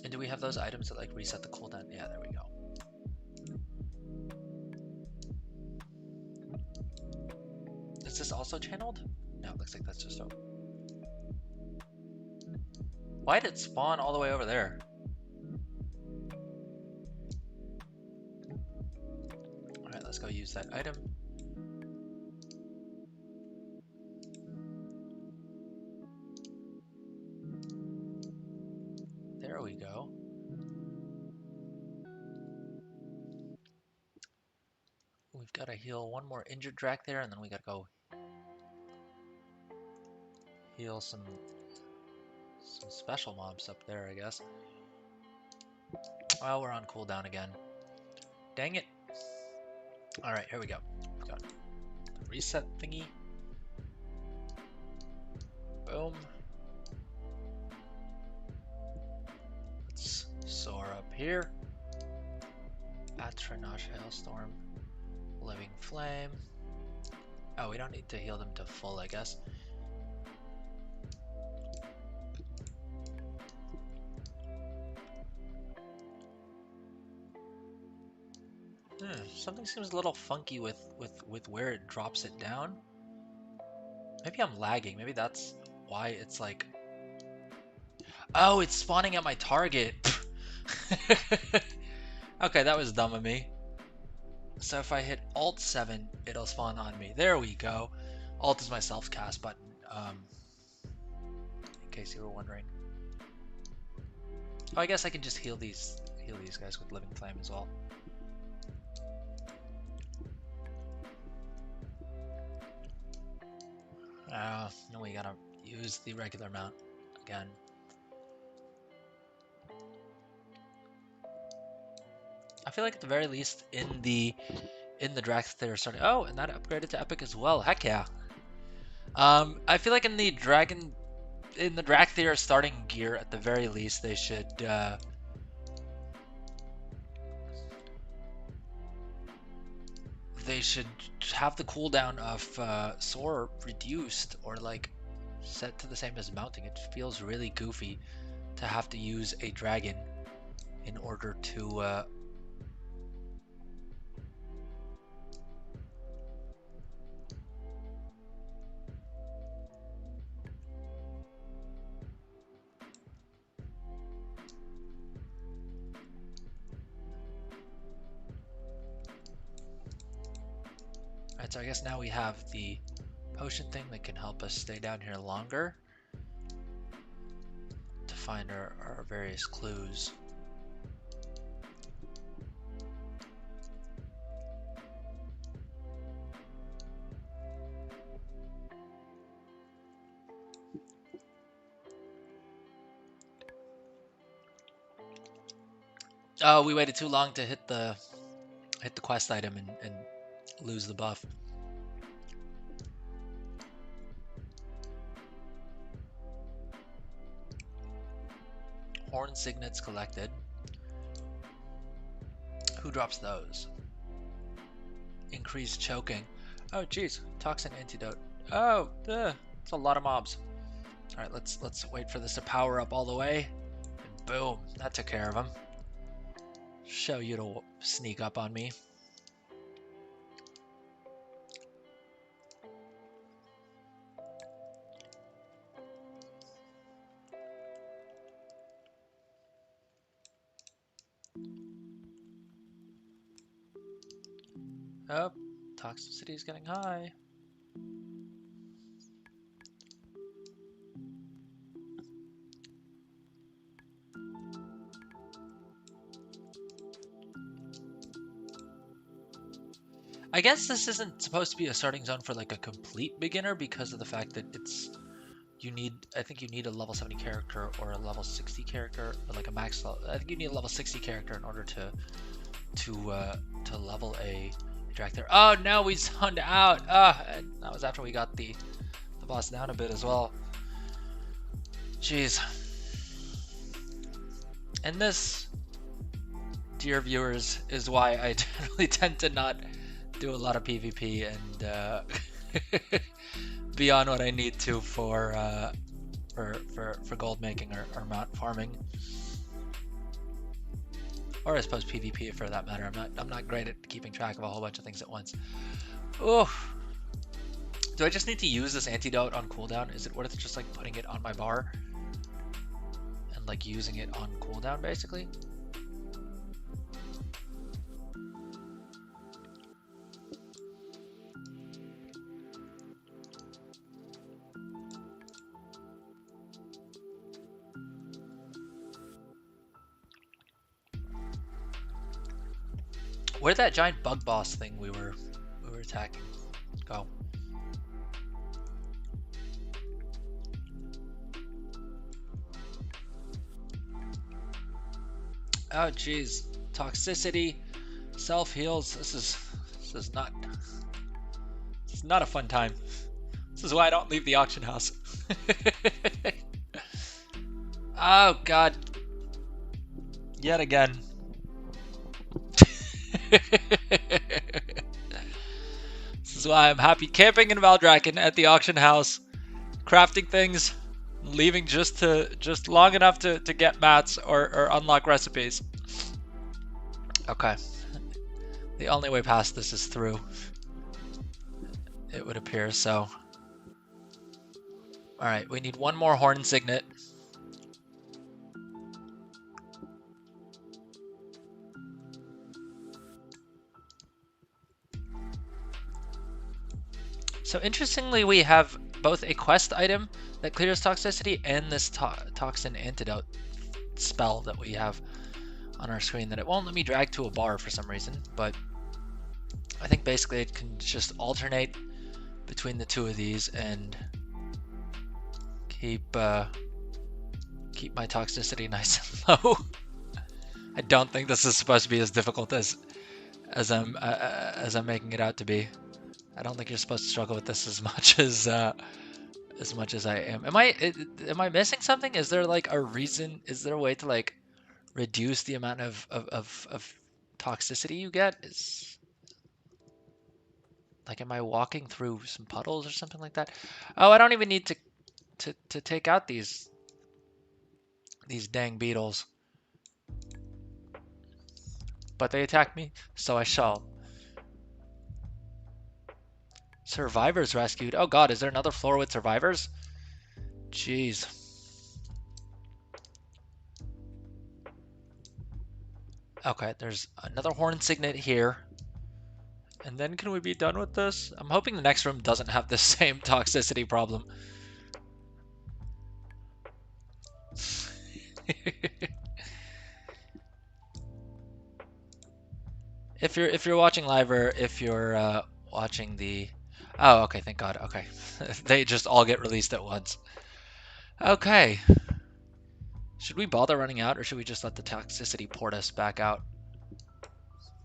And do we have those items that like reset the cooldown? Yeah, there we go. Is this also channeled? No, it looks like that's just open. Why did it spawn all the way over there? Alright, let's go use that item. There we go. We've got to heal one more injured Dracthyr, and then we got to go heal some special mobs up there, I guess. Well, we're on cooldown again. Dang it. Alright, here we go. We've got the reset thingy. Boom. Let's soar up here. Atronach Hailstorm. Living Flame. Oh, we don't need to heal them to full, I guess. Something seems a little funky with where it drops it down. Maybe I'm lagging. Maybe that's why it's like... Oh, it's spawning at my target. Okay, that was dumb of me. So if I hit Alt 7, it'll spawn on me. There we go. Alt is my self-cast button, in case you were wondering. Oh, I guess I can just heal these guys with Living Flame as well. No, we gotta use the regular mount again. I feel like at the very least in the Dracthyr starting. Oh, and that upgraded to epic as well. Heck yeah. I feel like in the Dracthyr starting gear, at the very least, they should have the cooldown of soar reduced or like set to the same as mounting. It feels really goofy to have to use a dragon in order to Alright, so I guess now we have the potion thing that can help us stay down here longer to find our various clues. Oh, we waited too long to hit the quest item and lose the buff. Horn signets collected. Who drops those? Increased choking. Oh geez, toxin antidote. Oh, it's a lot of mobs. All right, let's wait for this to power up all the way. And boom, that took care of him. Show you to sneak up on me. Oh, toxicity is getting high. I guess this isn't supposed to be a starting zone for like a complete beginner because of the fact that it's I think you need a level 70 character or a level 60 character, or like a max level. I think you need a level 60 character in order to level a Dracthyr. Oh no, we zoned out. And that was after we got the boss down a bit as well. Jeez. And this, dear viewers, is why I generally tend to not do a lot of PvP and beyond what I need to for gold making or mount farming, or I suppose PvP for that matter. I'm not great at keeping track of a whole bunch of things at once. Oh, do I just need to use this antidote on cooldown? Is it worth just like putting it on my bar and like using it on cooldown basically? Where'd that giant bug boss thing we were attacking go? Oh jeez, toxicity, self heals. This is not a fun time. This is why I don't leave the auction house. Oh god, yet again. This is why I'm happy camping in Valdrakken at the auction house, crafting things, leaving just long enough to get mats or unlock recipes. Okay. The only way past this is through, it would appear, so. Alright, we need one more horn signet. So interestingly, we have both a quest item that clears toxicity and this toxin antidote spell that we have on our screen that it won't let me drag to a bar for some reason, but I think basically it can just alternate between the two of these and keep my toxicity nice and low. I don't think this is supposed to be as difficult as I'm making it out to be. I don't think you're supposed to struggle with this as much as I am. Am I missing something? Is there like a reason? Is there a way to like reduce the amount of toxicity you get? Is like, am I walking through some puddles or something like that? Oh, I don't even need to take out these dang beetles. But they attack me, so I shall. Survivors rescued. Oh god, is there another floor with survivors? Jeez. Okay, there's another horn signet here. And then can we be done with this? I'm hoping the next room doesn't have the same toxicity problem. If you're watching live or if you're watching the... Oh, okay, thank God. Okay. They just all get released at once. Okay. Should we bother running out, or should we just let the toxicity port us back out?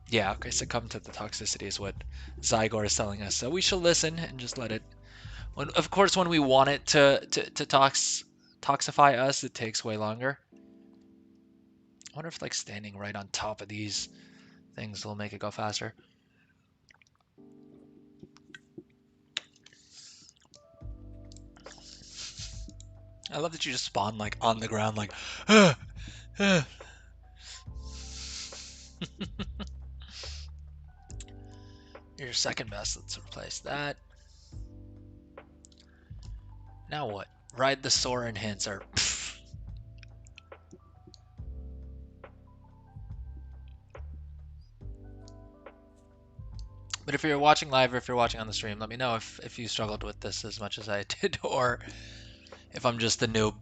Yeah, okay, succumb to the toxicity is what Zygor is telling us. So we shall listen and just let it... Of course, when we want it to toxify us, it takes way longer. I wonder if like standing right on top of these things will make it go faster. I love that you just spawn like on the ground like You're second best. Let's replace that. Now what? Ride the Soar Enhancer. But if you're watching live or if you're watching on the stream, let me know if you struggled with this as much as I did, or if I'm just a noob.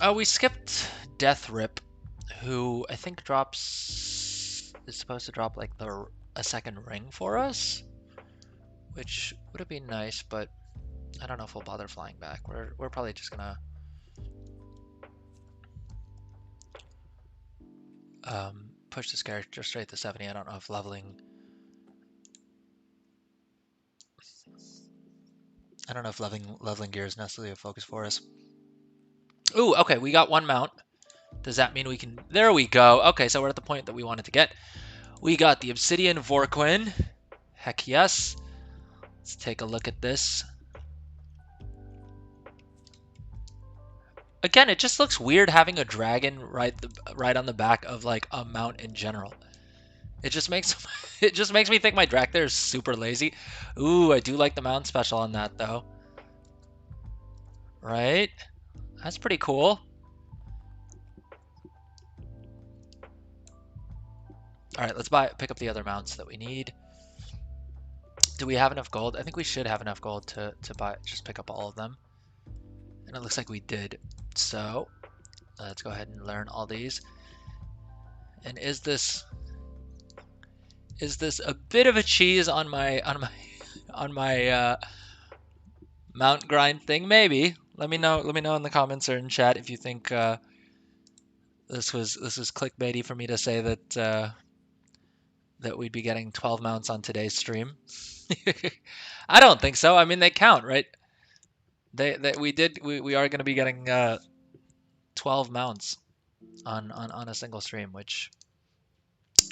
Oh, we skipped Death Rip, who I think is supposed to drop like a second ring for us, which would have been nice, but I don't know if we'll bother flying back. We're probably just gonna push this character straight to 70. I don't know if leveling. I don't know if leveling gear is necessarily a focus for us. Ooh, okay, we got one mount. Does that mean we can... There we go. Okay, so we're at the point that we wanted to get. We got the Obsidian Vorquin. Heck yes. Let's take a look at this. Again, it just looks weird having a dragon right on the back of like a mount in general. It just makes me think my Dracthyr is super lazy. Ooh, I do like the mount special on that though. Right? That's pretty cool. All right, let's pick up the other mounts that we need. Do we have enough gold? I think we should have enough gold to pick up all of them. And it looks like we did. So let's go ahead and learn all these. And is this a bit of a cheese on my mount grind thing? Maybe. Let me know in the comments or in chat if you think this was clickbaity for me to say that that we'd be getting 12 mounts on today's stream. I don't think so. I mean, they count, right? We are going to be getting 12 mounts on a single stream, which,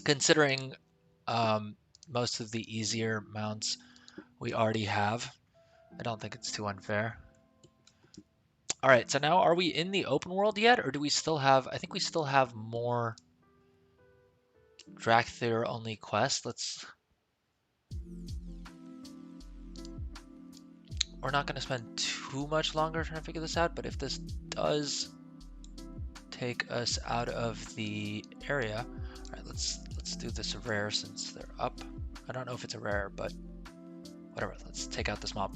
considering most of the easier mounts we already have, I don't think it's too unfair. All right, so now are we in the open world yet, or do we still have... I think we still have more Dracthyr only quests. We're not going to spend too much longer trying to figure this out, but if this does take us out of the area... All right, let's do this rare since they're up. I don't know if it's a rare, but whatever. Let's take out this mob.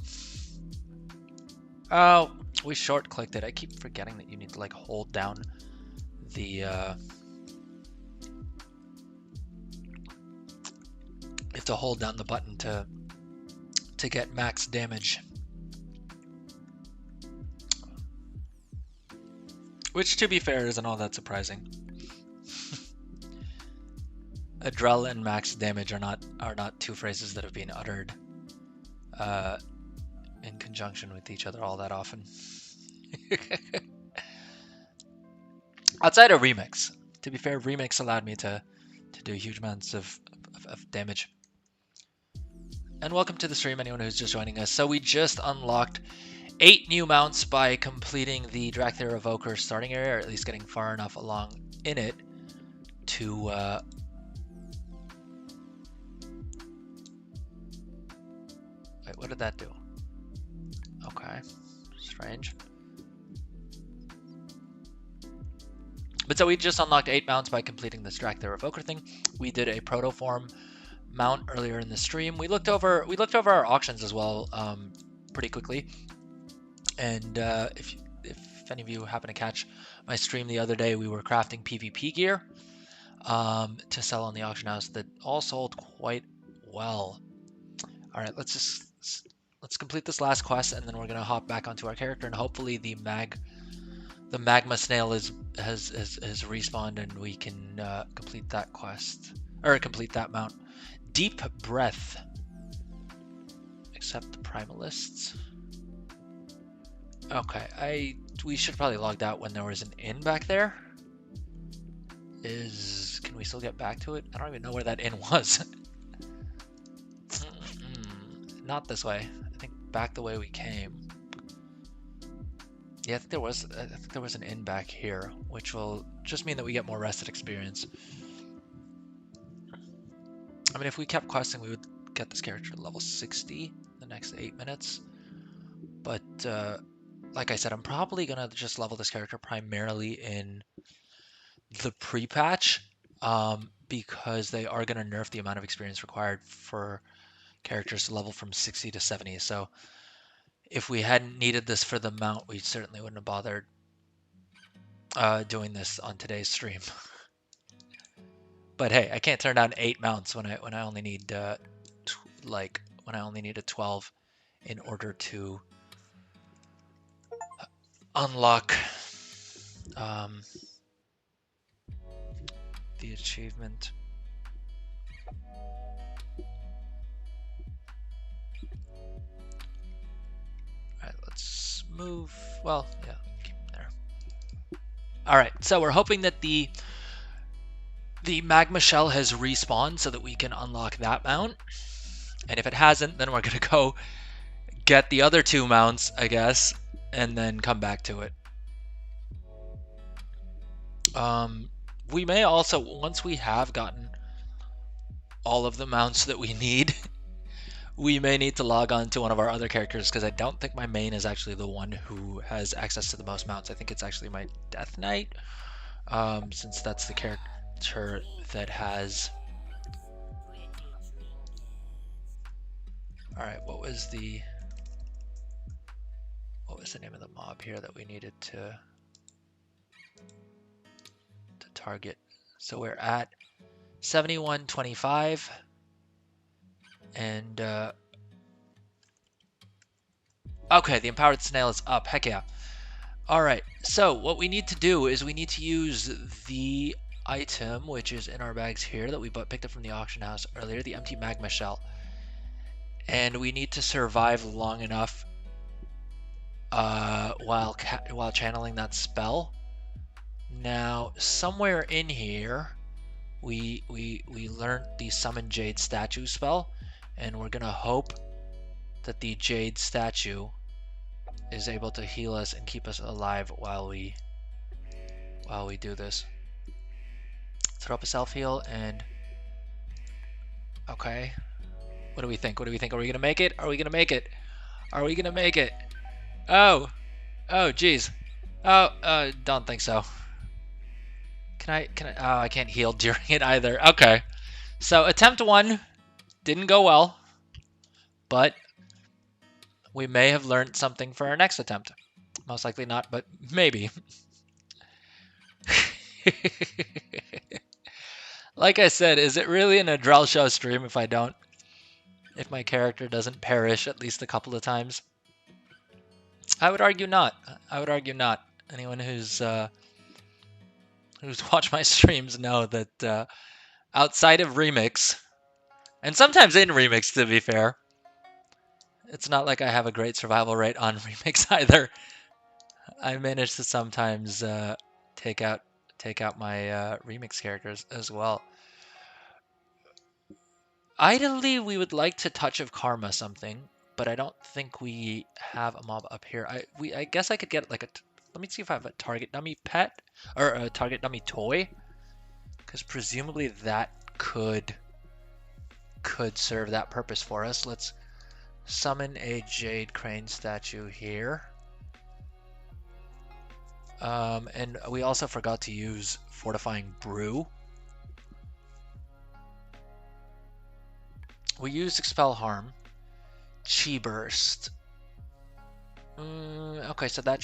Oh, we short-clicked it. I keep forgetting that you need to like hold down the you have to hold down the button to get max damage. Which, to be fair, isn't all that surprising. Adrel and max damage are not two phrases that have been uttered in conjunction with each other all that often. Outside of Remix. To be fair, Remix allowed me to do huge amounts of damage. And welcome to the stream, anyone who's just joining us. So we just unlocked 8 new mounts by completing the Dracthyr Evoker starting area, or at least getting far enough along in it to wait, what did that do? Okay, strange. But so we just unlocked 8 mounts by completing this Dracthyr Evoker thing. We did a protoform mount earlier in the stream. We looked over our auctions as well pretty quickly. And if any of you happen to catch my stream the other day, we were crafting PvP gear to sell on the auction house that all sold quite well. All right, let's complete this last quest, and then we're gonna hop back onto our character, and hopefully the magma snail has respawned, and we can complete that quest, or complete that mount. Deep breath. Accept the primalists. Okay, we should probably logged out when there was an inn back there. Can we still get back to it? I don't even know where that inn was. Not this way. I think back the way we came. Yeah, I think there was an inn back here, which will just mean that we get more rested experience. I mean, if we kept questing, we would get this character to level 60 in the next 8 minutes. But like I said, I'm probably gonna just level this character primarily in the pre-patch, because they are gonna nerf the amount of experience required for characters to level from 60 to 70. So if we hadn't needed this for the mount, we certainly wouldn't have bothered doing this on today's stream. But hey, I can't turn down 8 mounts when I only need like when I only needed 12 in order to unlock the achievement. Alright, let's move. Well, yeah, keep them there. Alright, so we're hoping that the Magmashell has respawned so that we can unlock that mount. And if it hasn't, then we're going to go get the other 2 mounts, I guess, and then come back to it. We may also, once we have gotten all of the mounts that we need, we may need to log on to one of our other characters, because I don't think my main is actually the one who has access to the most mounts. I think it's actually my Death Knight, since that's the character that has... Alright, what was the name of the mob here that we needed to target? So we're at 7125, and okay, the empowered snail is up. Heck yeah. Alright, so what we need to do is we need to use the item which is in our bags here that we picked up from the auction house earlier, the empty Magmashell, and we need to survive long enough while channeling that spell. Now, somewhere in here, we learned the Summon Jade Statue spell, and we're gonna hope that the Jade Statue is able to heal us and keep us alive while we do this. Throw up a self heal and okay. What do we think? What do we think? Are we gonna make it? Are we gonna make it? Are we gonna make it? Oh, geez. Oh, don't think so. Can I? Oh, I can't heal during it either. Okay. So attempt 1 didn't go well, but we may have learned something for our next attempt. Most likely not, but maybe. Like I said, is it really an Adrel show stream if if my character doesn't perish at least a couple of times? I would argue not. I would argue not. Anyone who's watched my streams know that outside of Remix, and sometimes in Remix to be fair, it's not like I have a great survival rate on Remix either. I manage to sometimes take out my Remix characters as well. Ideally, we would like to Touch of Karma something, but I don't think we have a mob up here. I guess I could get like let me see if I have a target dummy pet or a target dummy toy, because presumably that could serve that purpose for us. Let's summon a Jade Crane statue here. And we also forgot to use Fortifying Brew. We used Expel Harm. Chi Burst. Okay, so that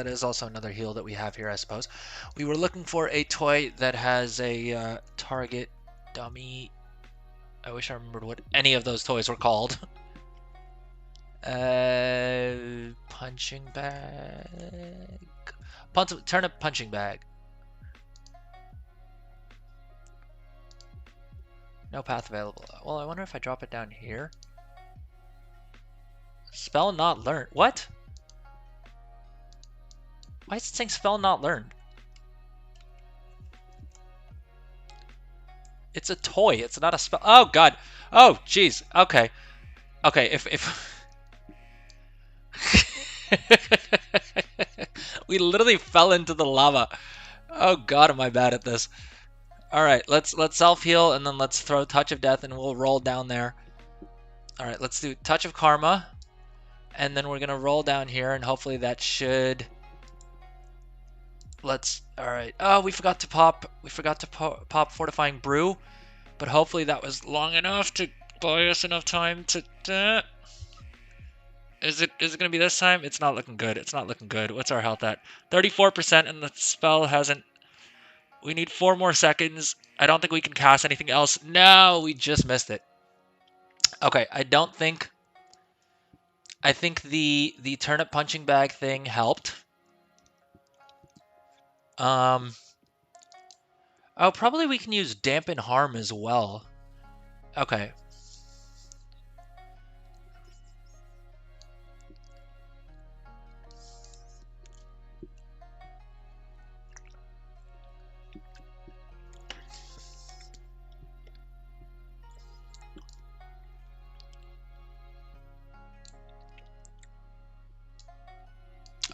is also another heal that we have here, I suppose. We were looking for a toy that has a target dummy. I wish I remembered what any of those toys were called. Punching bag. Turnip punching bag. No path available. Well, I wonder if I drop it down here. Spell not learned. What? Why is it saying spell not learned? It's a toy. It's not a spell. Oh god. Oh jeez. Okay. Okay. If we literally fell into the lava. Oh god, am I bad at this? All right. Let's self heal and then let's throw Touch of Death and we'll roll down there. All right. Let's do Touch of Karma. And then we're gonna roll down here, and hopefully that should. All right. Oh, we forgot to pop. We forgot to pop Fortifying Brew, but hopefully that was long enough to buy us enough time to. Is it gonna be this time? It's not looking good. It's not looking good. What's our health at? 34%, and the spell hasn't. We need 4 more seconds. I don't think we can cast anything else. No, we just missed it. Okay, I think the turnip punching bag thing helped. Oh, probably we can use dampen harm as well. Okay.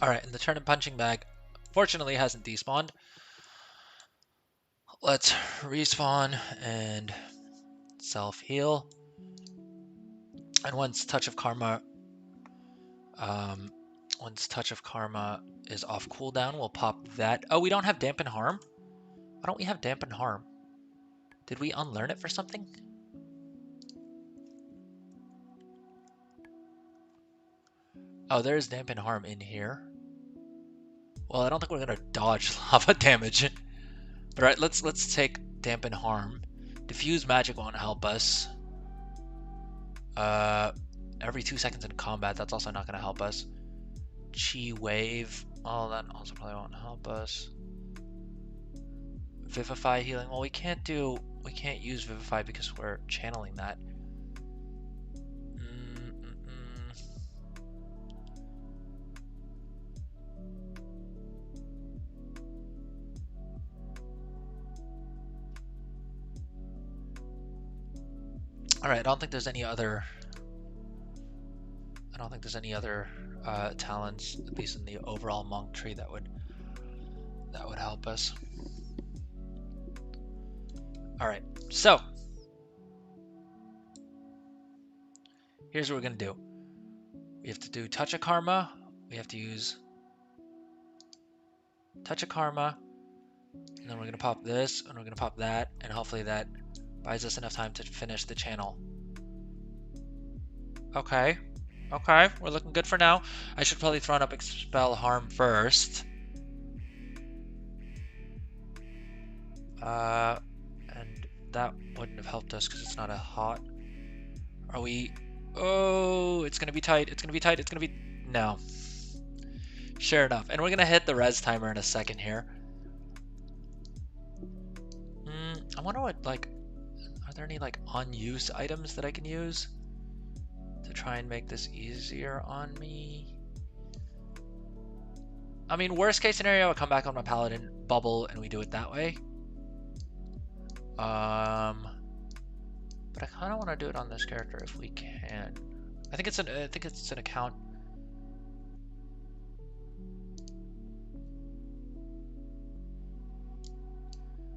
All right, and the turnip punching bag fortunately hasn't despawned. Let's respawn and self-heal. And once Touch of Karma is off cooldown, we'll pop that. Oh, we don't have Dampen Harm? Why don't we have Dampen Harm? Did we unlearn it for something? Oh, there's Dampen Harm in here. Well, I don't think we're gonna dodge lava damage. But alright, let's take Dampen Harm. Diffuse Magic won't help us. Every 2 seconds in combat, that's also not gonna help us. Chi Wave, oh, that also probably won't help us. Vivify healing, well, we can't use Vivify because we're channeling that. Alright, I don't think there's any other talents, at least in the overall monk tree, that would help us. Alright, so here's what we're gonna do. We have to do Touch of Karma, we have to use Touch of Karma, and then we're gonna pop this, and we're gonna pop that, and hopefully that buys us enough time to finish the channel. Okay, we're looking good for now. I should probably throw up Expel Harm first. And that wouldn't have helped us because it's not a hot. Are we? Oh, it's gonna be tight. It's gonna be tight. It's gonna be no. Sure enough, and we're gonna hit the res timer in a second here. I wonder what, like, are there any like unused items that I can use to try and make this easier on me? I mean, worst case scenario, I'll come back on my paladin bubble and we do it that way. But I kind of want to do it on this character if we can. I think it's an account.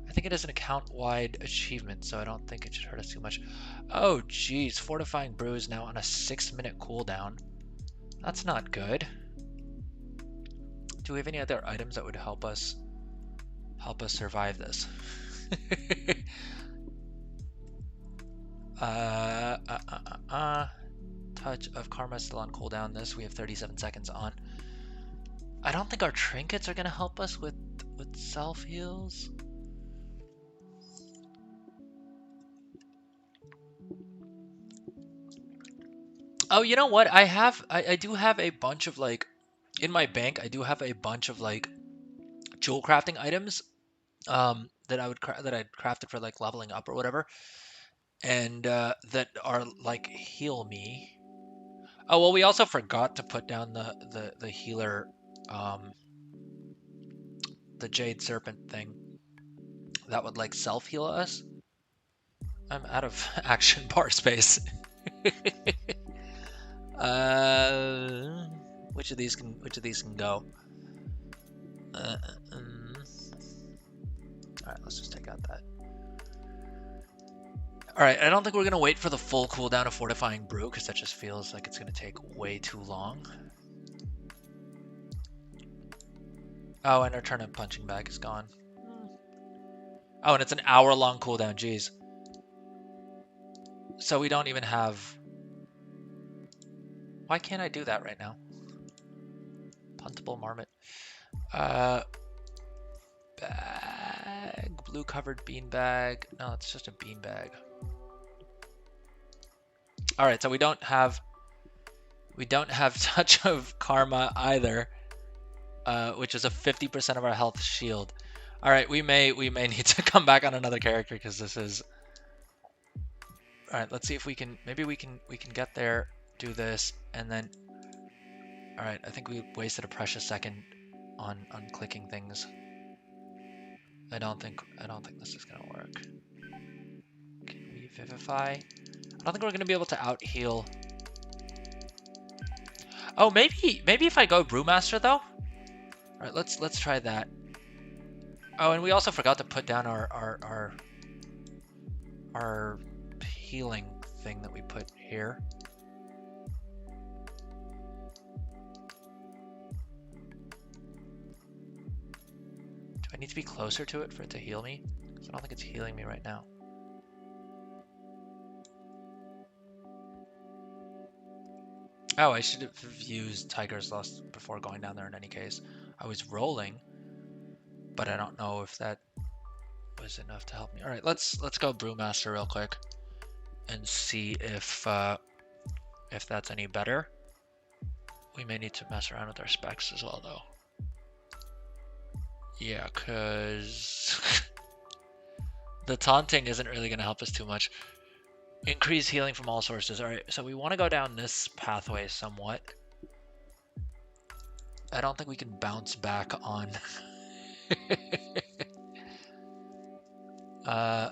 I think it is an account-wide achievement, so I don't think it should hurt us too much. Oh, geez, Fortifying Brew is now on a 6-minute cooldown. That's not good. Do we have any other items that would help us survive this? Touch of Karma is still on cooldown. This we have 37 seconds on. I don't think our trinkets are gonna help us with self heals. Oh, you know what? I do have a bunch of, like, in my bank. I do have a bunch of like jewel crafting items that I'd crafted for like leveling up or whatever, and that are like heal me. Oh well, we also forgot to put down the healer, the Jade Serpent thing that would like self heal us. I'm out of action bar space. Which of these can go? Alright, let's just take out that. Alright, I don't think we're going to wait for the full cooldown of Fortifying Brew, because that just feels like it's going to take way too long. Oh, and our turnip punching bag is gone. Oh, and it's an hour-long cooldown, jeez. So we don't even have... Why can't I do that right now? Puntable Marmot. Bag. Blue-covered bean bag. No, it's just a bean bag. All right, so we don't have Touch of Karma either, which is a 50% of our health shield. All right, we may need to come back on another character because this is. All right, let's see if we can. Maybe we can get there, do this, and then. All right, I think we wasted a precious second on clicking things. I don't think this is gonna work. Can we Vivify? I don't think we're gonna be able to out heal. Oh, maybe if I go Brewmaster though. All right, let's try that. Oh, and we also forgot to put down our healing thing that we put here. Do I need to be closer to it for it to heal me? I don't think it's healing me right now. Oh, I should have used Tiger's Lust before going down there in any case. I was rolling, but I don't know if that was enough to help me. All right, let's go Brewmaster real quick and see if that's any better. We may need to mess around with our specs as well, though. Yeah, because the taunting isn't really going to help us too much. Increase healing from all sources. All right, so we want to go down this pathway somewhat. I don't think we can bounce back on. I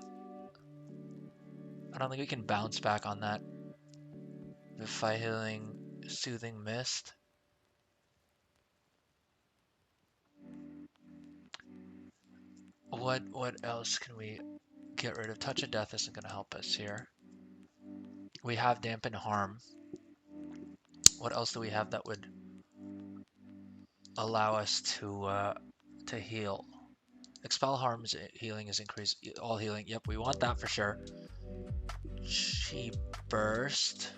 don't think we can bounce back on that. Vivify healing, soothing mist. What else can we get rid of? Touch of Death isn't going to help us here. We have Dampen Harm. What else do we have that would allow us to heal? Expel Harm's healing is increased. All healing. Yep, we want that for sure. Chi Burst.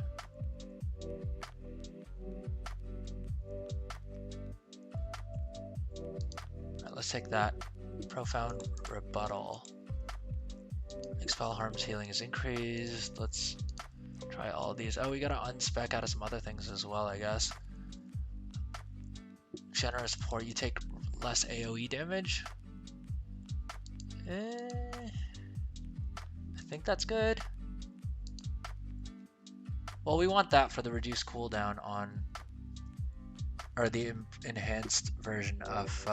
Alright, let's take that. Profound Rebuttal. Expel Harm's healing is increased. Let's try all these. Oh, we gotta unspec out of some other things as well, I guess. Generous Pour. You take less AoE damage. I think that's good. Well, we want that for the reduced cooldown on, or the enhanced version of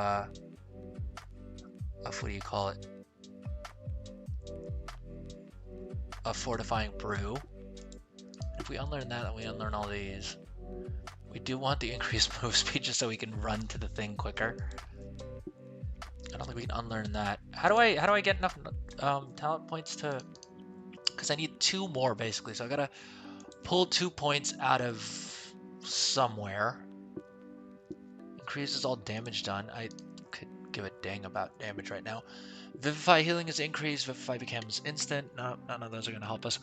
what do you call it? A Fortifying Brew. If we unlearn that, then we unlearn all these. We do want the increased move speed just so we can run to the thing quicker. I don't think we can unlearn that. How do I get enough talent points to? Because I need 2 more basically, so I gotta pull 2 points out of somewhere. Increases all damage done. I could give a dang about damage right now. Vivify healing is increased. Vivify becomes instant. No, none of those are gonna help us.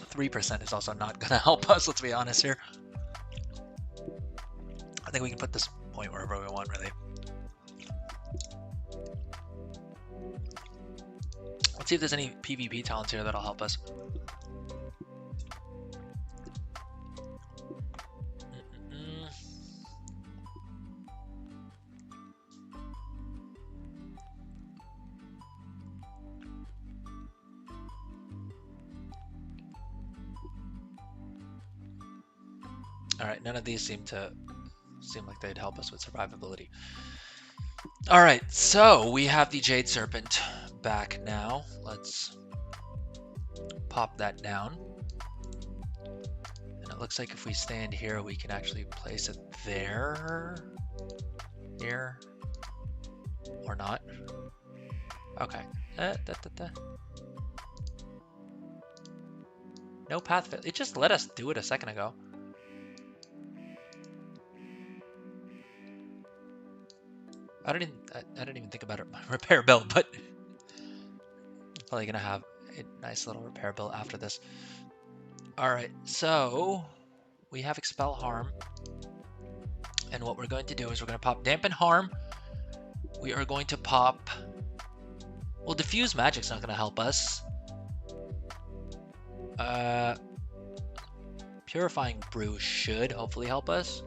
3% is also not gonna help us. Let's be honest here. I think we can put this point wherever we want, really. Let's see if there's any PvP talents here that'll help us. Alright, none of these seem like they'd help us with survivability. Alright, so we have the Jade Serpent back now. Let's pop that down. And it looks like if we stand here, we can actually place it there. Here. Or not. Okay. No path fit. It just let us do it a second ago. I didn't even think about it, my repair bill, but I'm probably gonna have a nice little repair bill after this. Alright, so we have Expel Harm. And what we're going to do is we're gonna pop Dampen Harm. We are going to pop, well, Diffuse Magic's not gonna help us. Purifying Brew should hopefully help us.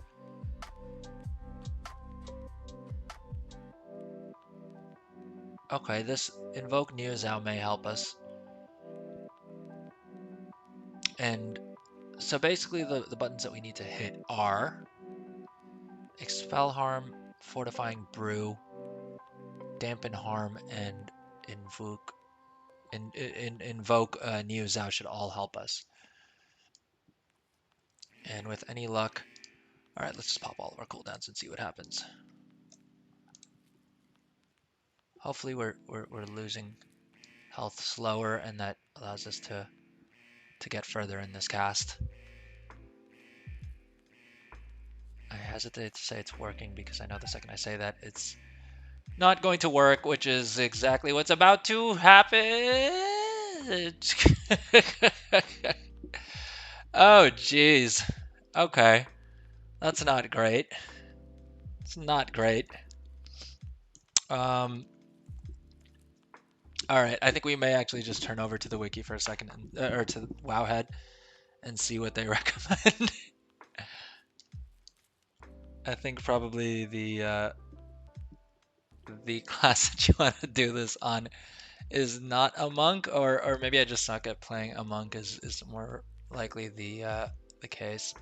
Okay, this Invoke Neozao may help us. And so basically the buttons that we need to hit are Expel Harm, Fortifying Brew, Dampen Harm, and Invoke Neozao should all help us. And with any luck, alright, let's just pop all of our cooldowns and see what happens. Hopefully we're losing health slower, and that allows us to get further in this cast. I hesitate to say it's working because I know the second I say that it's not going to work, which is exactly what's about to happen. Oh, jeez. Okay. That's not great. It's not great. All right. I think we may actually just turn over to the wiki for a second, or to Wowhead, and see what they recommend. I think probably the class that you want to do this on is not a monk, or maybe I just suck at playing a monk is more likely the case.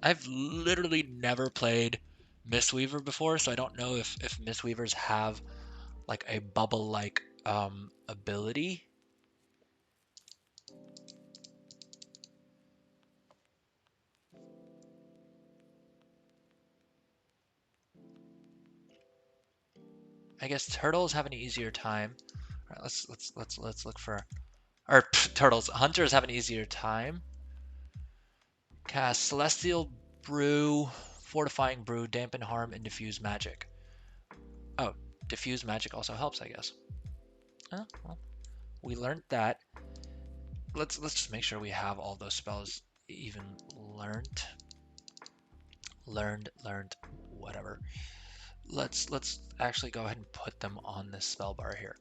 I've literally never played Mistweaver before, so I don't know if Mistweavers have like a bubble-like ability. I guess turtles have an easier time. All right, let's look for, or turtles. Hunters have an easier time. Cast Celestial Brew, Fortifying Brew, Dampen Harm, and Diffuse Magic. Oh, Diffuse Magic also helps, I guess. Oh, well, we learned that. Let's just make sure we have all those spells even learned. Learned, whatever. Let's actually go ahead and put them on this spell bar here.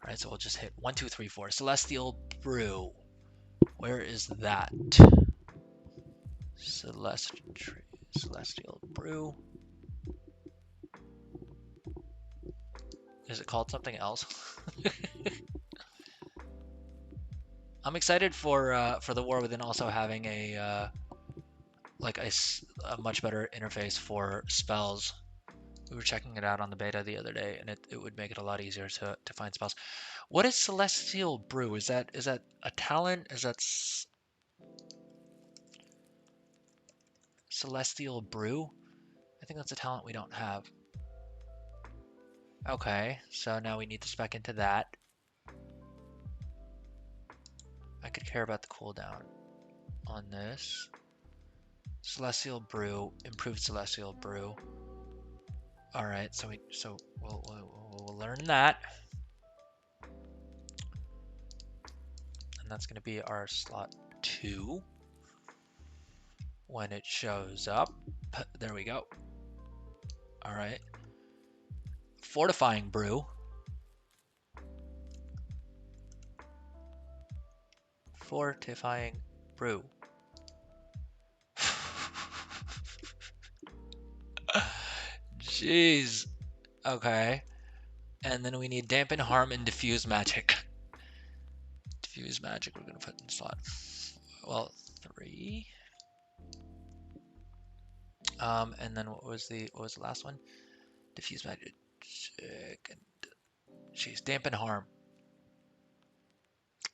All right, so we'll just hit 1, 2, 3, 4. Celestial Brew. Where is that? Celestial Brew. Is it called something else? I'm excited for the War Within also having a much better interface for spells. We were checking it out on the beta the other day, and it would make it a lot easier to find spells. What is Celestial Brew? Is that a talent? Is that Celestial Brew? I think that's a talent we don't have. Okay, so now we need to spec into that. I could care about the cooldown on this. Celestial Brew, improved Celestial Brew. All right, so we'll learn that, and that's going to be our slot 2 when it shows up. There we go. All right, Fortifying Brew. Fortifying Brew. Jeez. Okay. And then we need Dampen Harm and Diffuse Magic. Diffuse Magic we're going to put in slot, well, 3. And then what was the last one? Diffuse Magic and jeez, Dampen Harm,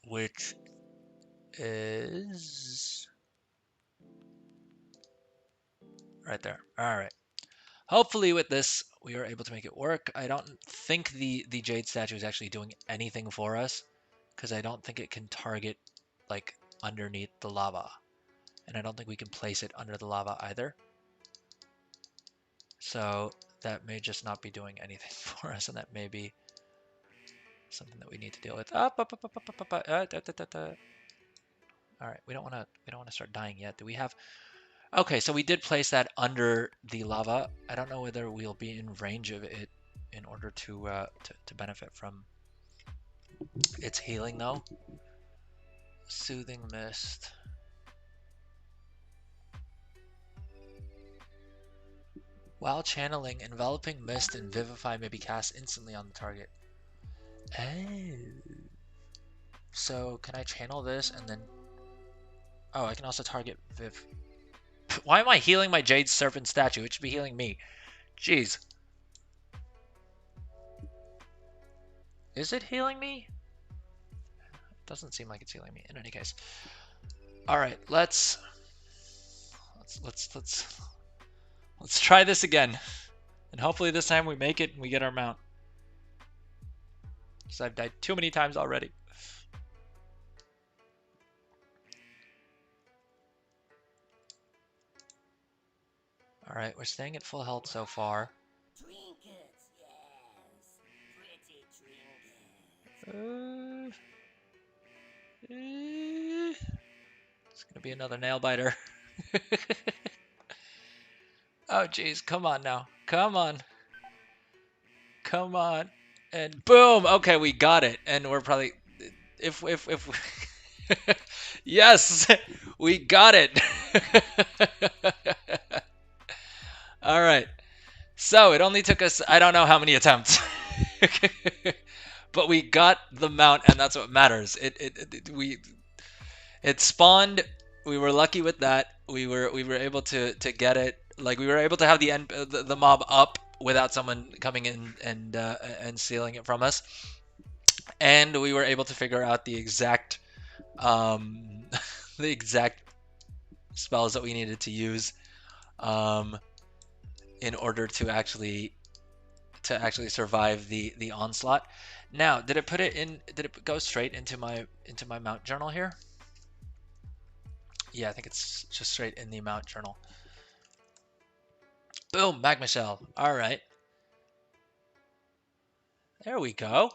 which is right there. All right. Hopefully with this, we are able to make it work. I don't think the Jade statue is actually doing anything for us, because I don't think it can target like underneath the lava. And I don't think we can place it under the lava either. So that may just not be doing anything for us, and that may be something that we need to deal with. All right, we don't want to start dying yet. Do we have? Okay, so we did place that under the lava. I don't know whether we'll be in range of it in order to benefit from its healing, though. Soothing Mist. While channeling, enveloping mist and vivify may be cast instantly on the target. Oh. So can I channel this and then... Oh, I can also target Viv. Why am I healing my Jade Serpent statue? It should be healing me. Jeez. Is it healing me? It doesn't seem like it's healing me. In any case. Alright, let's try this again. And hopefully this time we make it and we get our mount. Because I've died too many times already. Alright, we're staying at full health so far. Trinkets, yes. Pretty trinkets. It's gonna be another nail biter. Oh jeez, come on now. Come on. Come on. And boom! Okay, we got it. And we're probably... If yes! We got it! Alright. So, it only took us... I don't know how many attempts. But we got the mount, and that's what matters. It spawned. We were lucky with that. We were able to get it. Like, we were able to have the mob up without someone coming in and stealing it from us. And we were able to figure out the exact the exact spells that we needed to use in order to actually survive the onslaught. Now, did it put it in? Did it go straight into my mount journal here? Yeah, I think it's just straight in the mount journal. Boom, Magmashell. All right. There we go.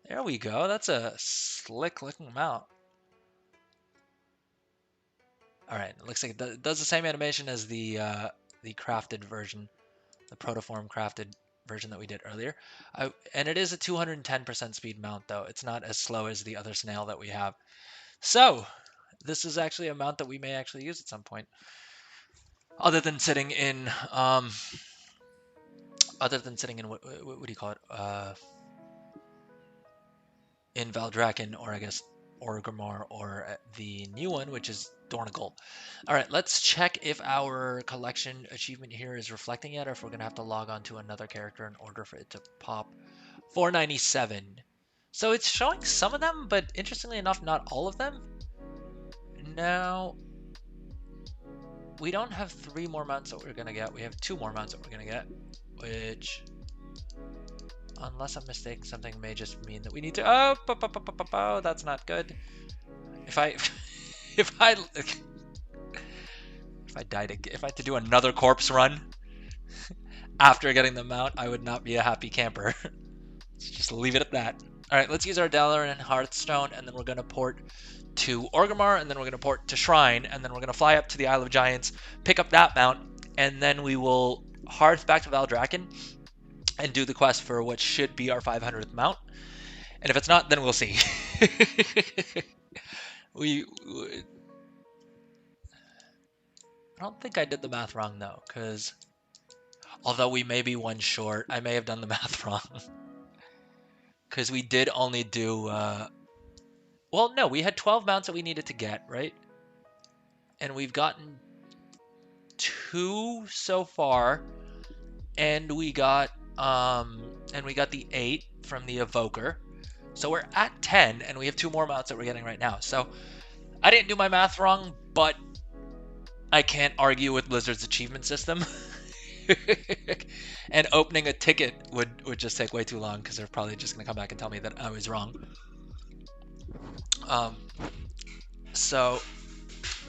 There we go. That's a slick looking mount. All right. It looks like it does the same animation as the crafted version, the protoform crafted version that we did earlier. And it is a 210% speed mount, though. It's not as slow as the other snail that we have. So, this is actually a mount that we may actually use at some point. Other than sitting in, what do you call it? In Valdrakken, or I guess Orgrimmar, or the new one, which is Dornigal. All right, let's check if our collection achievement here is reflecting it, or if we're gonna have to log on to another character in order for it to pop. 497. So it's showing some of them, but interestingly enough, not all of them. Now, we don't have 3 more mounts that we're gonna get. We have 2 more mounts that we're gonna get, which, unless I'm mistaken, something may just mean that we need to... Oh, that's not good. If I had to do another corpse run after getting the mount, I would not be a happy camper. Let's just leave it at that. All right, let's use our Dalaran and Hearthstone, and then we're gonna port to Orgrimmar, and then we're gonna port to Shrine, and then we're gonna fly up to the Isle of Giants, pick up that mount, and then we will Hearth back to Valdrakken and do the quest for what should be our 500th mount. And if it's not, then we'll see. I don't think I did the math wrong, though, because although we may be 1 short, I may have done the math wrong. Because we did only do... well, no, we had 12 mounts that we needed to get, right? And we've gotten 2 so far, and we got the 8 from the Evoker. So we're at 10, and we have 2 more mounts that we're getting right now. So I didn't do my math wrong, but I can't argue with Blizzard's achievement system. And opening a ticket would just take way too long, because they're probably just going to come back and tell me that I was wrong. So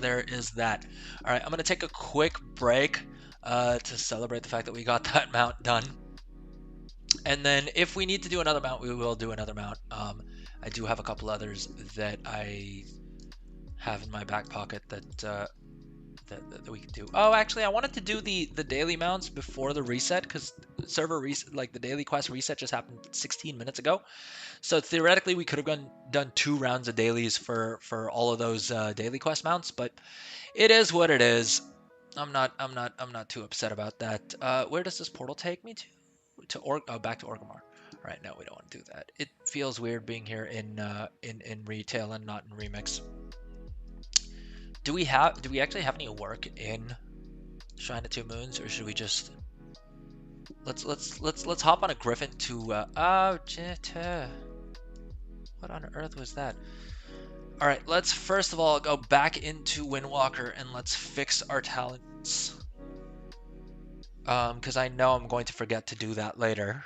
there is that. All right, I'm going to take a quick break to celebrate the fact that we got that mount done. And then if we need to do another mount, we will do another mount. I do have a couple others that I have in my back pocket that that we can do. Oh, actually, I wanted to do the daily mounts before the reset because server reset, like the daily quest reset, just happened 16 minutes ago. So theoretically, we could have done 2 rounds of dailies for all of those daily quest mounts, but it is what it is. I'm not too upset about that. Where does this portal take me to? Back to Orgrimmar. All right, no, we don't want to do that. It feels weird being here in retail and not in remix. Do we actually have any work in Shrine of Two Moons, or should we just let's hop on a griffin to what on earth was that? All right, let's first of all go back into Windwalker and let's fix our talents. Because I know I'm going to forget to do that later.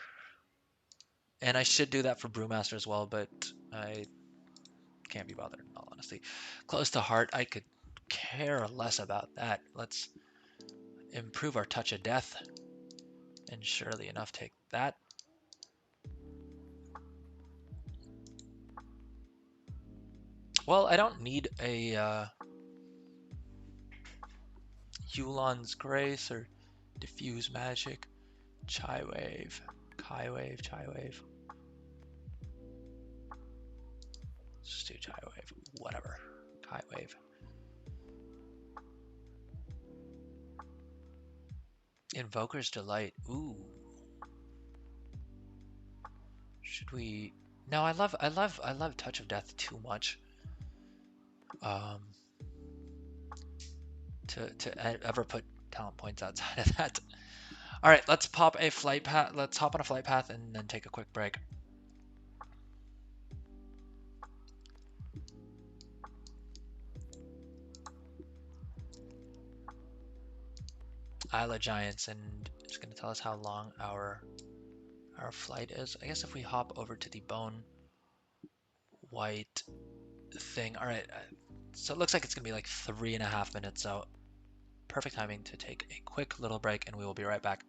And I should do that for Brewmaster as well, but I can't be bothered in all honesty. Close to heart, I could care less about that. Let's improve our touch of death. And surely enough, take that. Well, I don't need a Yu'lon's Grace or Diffuse Magic. Chai Wave. Kai Wave, Chai Wave. Just do Chai Wave. Whatever. Kai Wave. Invoker's Delight. Ooh. Should we? No, I love Touch of Death too much. To ever put talent points outside of that. All right, let's pop a flight path. Let's hop on a flight path and then take a quick break. Isle of Giants, and it's going to tell us how long our flight is. I guess if we hop over to the Bone-White thing. All right, so it looks like it's going to be like 3.5 minutes. So perfect timing to take a quick little break, and we will be right back.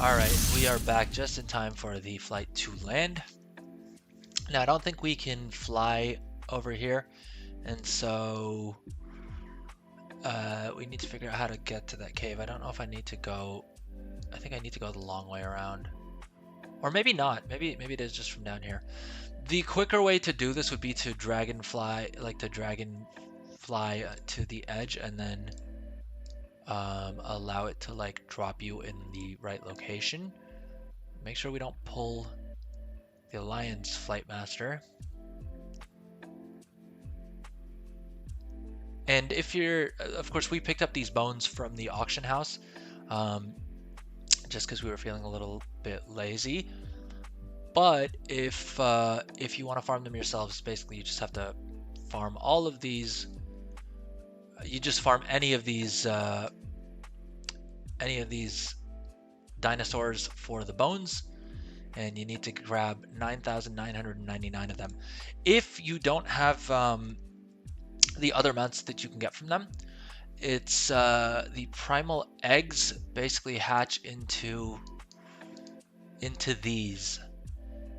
Alright, we are back just in time for the flight to land. Now, I don't think we can fly over here, and so we need to figure out how to get to that cave. I don't know if I need to go... I think I need to go the long way around. Or maybe not. Maybe it is just from down here. The quicker way to do this would be to dragonfly to the edge and then allow it to like drop you in the right location. Make sure we don't pull the Alliance Flight Master. And if you're, of course, we picked up these bones from the auction house, just because we were feeling a little bit lazy. But if you want to farm them yourselves, basically you just have to farm all of these. You just farm any of these dinosaurs for the bones, and you need to grab 9,999 of them. If you don't have the other mounts that you can get from them, it's the primal eggs basically hatch into these.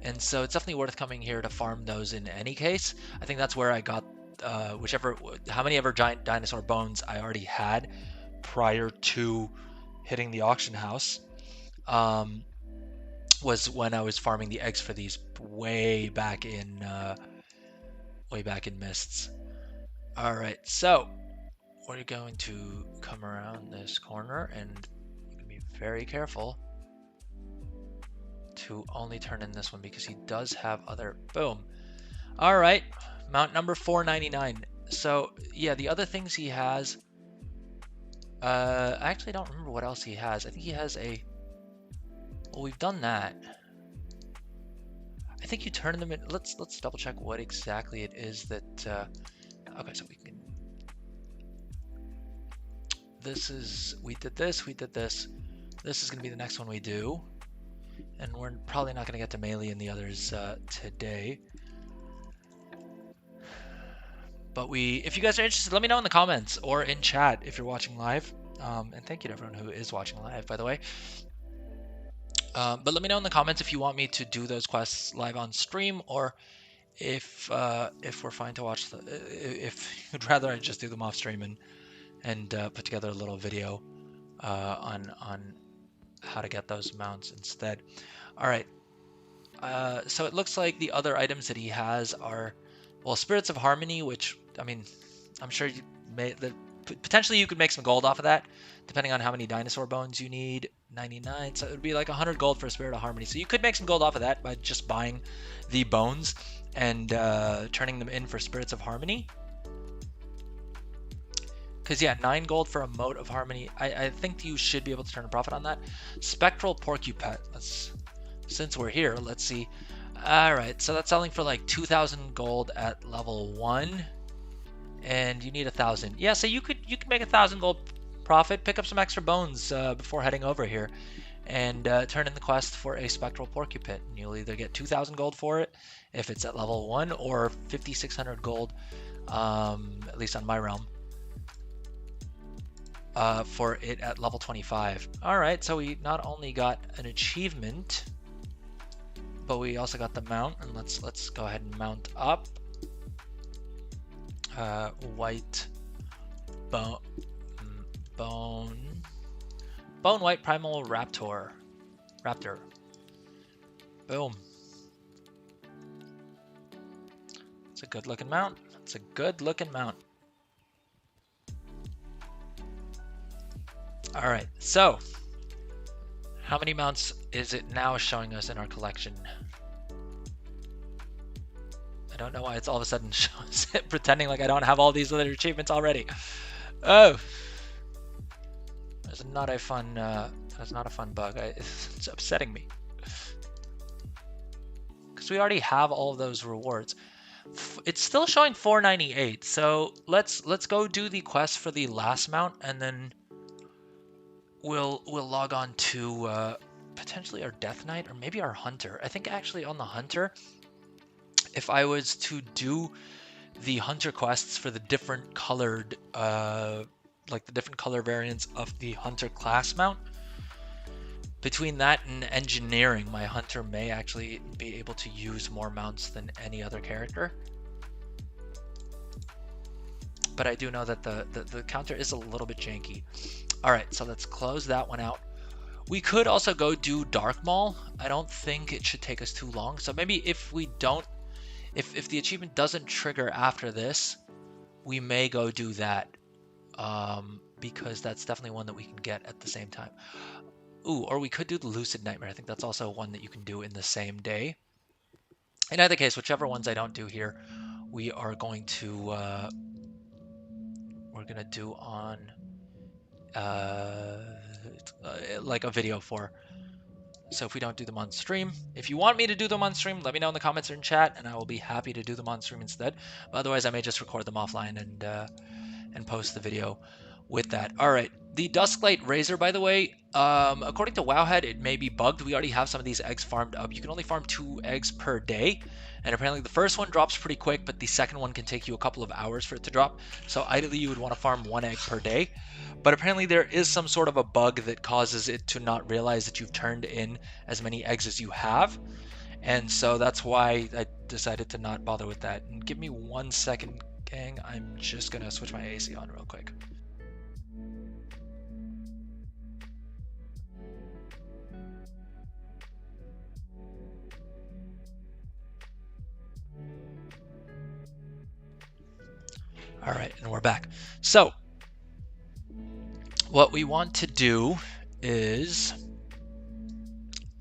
And so it's definitely worth coming here to farm those in any case. I think that's where I got how many ever giant dinosaur bones I already had prior to hitting the auction house, was when I was farming the eggs for these way back in Mists. All right, so we're going to come around this corner, and you can be very careful to only turn in this one because he does have other... Boom. All right, mount number 499. So yeah, the other things he has, I actually don't remember what else he has. I think he has a... Well, we've done that. I think you turn them in. Let's double check what exactly it is that... Okay, so we can... We did this. This is going to be the next one we do. And we're probably not going to get to melee and the others today. But if you guys are interested, let me know in the comments or in chat if you're watching live. And thank you to everyone who is watching live, by the way. But let me know in the comments if you want me to do those quests live on stream, or if we're fine to watch if you'd rather I just do them off stream and put together a little video on how to get those mounts instead. All right. So it looks like the other items that he has are, well, Spirits of Harmony, which, I mean, I'm sure potentially you could make some gold off of that, depending on how many dinosaur bones you need. 99, so it would be like 100 gold for a Spirit of Harmony. So you could make some gold off of that by just buying the bones and turning them in for Spirits of Harmony. Because, yeah, 9 gold for a Mote of Harmony. I think you should be able to turn a profit on that. Spectral Porcupet. Since we're here, let's see. Alright, so that's selling for like 2,000 gold at level 1. And you need 1,000. Yeah, so you could make 1,000 gold profit, pick up some extra bones before heading over here, and turn in the quest for a Spectral Porcupet. And you'll either get 2,000 gold for it, if it's at level 1, or 5,600 gold, at least on my realm, for it at level 25. Alright, so we not only got an achievement, but we also got the mount, and let's go ahead and mount up. White Bone-White Primal Raptor. Boom. It's a good looking mount. All right, so how many mounts is it now showing us in our collection? I don't know why it's all of a sudden shows it, pretending like I don't have all these other achievements already. Oh, that's not a fun bug. It's upsetting me because we already have all of those rewards. It's still showing 498. So let's go do the quest for the last mount, and then we'll log on to potentially our Death Knight or maybe our Hunter. I think actually on the Hunter, if I was to do the Hunter quests for the different colored, like the different color variants of the Hunter class mount, between that and engineering, my hunter may actually be able to use more mounts than any other character. But I do know that the counter is a little bit janky. All right, so let's close that one out. We could also go do Dark Maul. I don't think it should take us too long. So maybe if we don't, if the achievement doesn't trigger after this, we may go do that. Because that's definitely one that we can get at the same time. Ooh, or we could do the Lucid Nightmare. I think that's also one that you can do in the same day. In either case, whichever ones I don't do here, we are going to we're gonna do on like a video for. So if we don't do them on stream, if you want me to do them on stream, let me know in the comments or in chat, and I will be happy to do them on stream instead. But otherwise, I may just record them offline and post the video with that. All right, the Dusklight Razor, by the way, according to Wowhead, it may be bugged. We already have some of these eggs farmed up. You can only farm 2 eggs per day, and apparently the first one drops pretty quick, but the second one can take you a couple of hours for it to drop. So ideally, you would want to farm 1 egg per day. But apparently there is some sort of a bug that causes it to not realize that you've turned in as many eggs as you have. And so that's why I decided to not bother with that. And give me 1 second, gang. I'm just going to switch my AC on real quick. All right, and we're back. So what we want to do is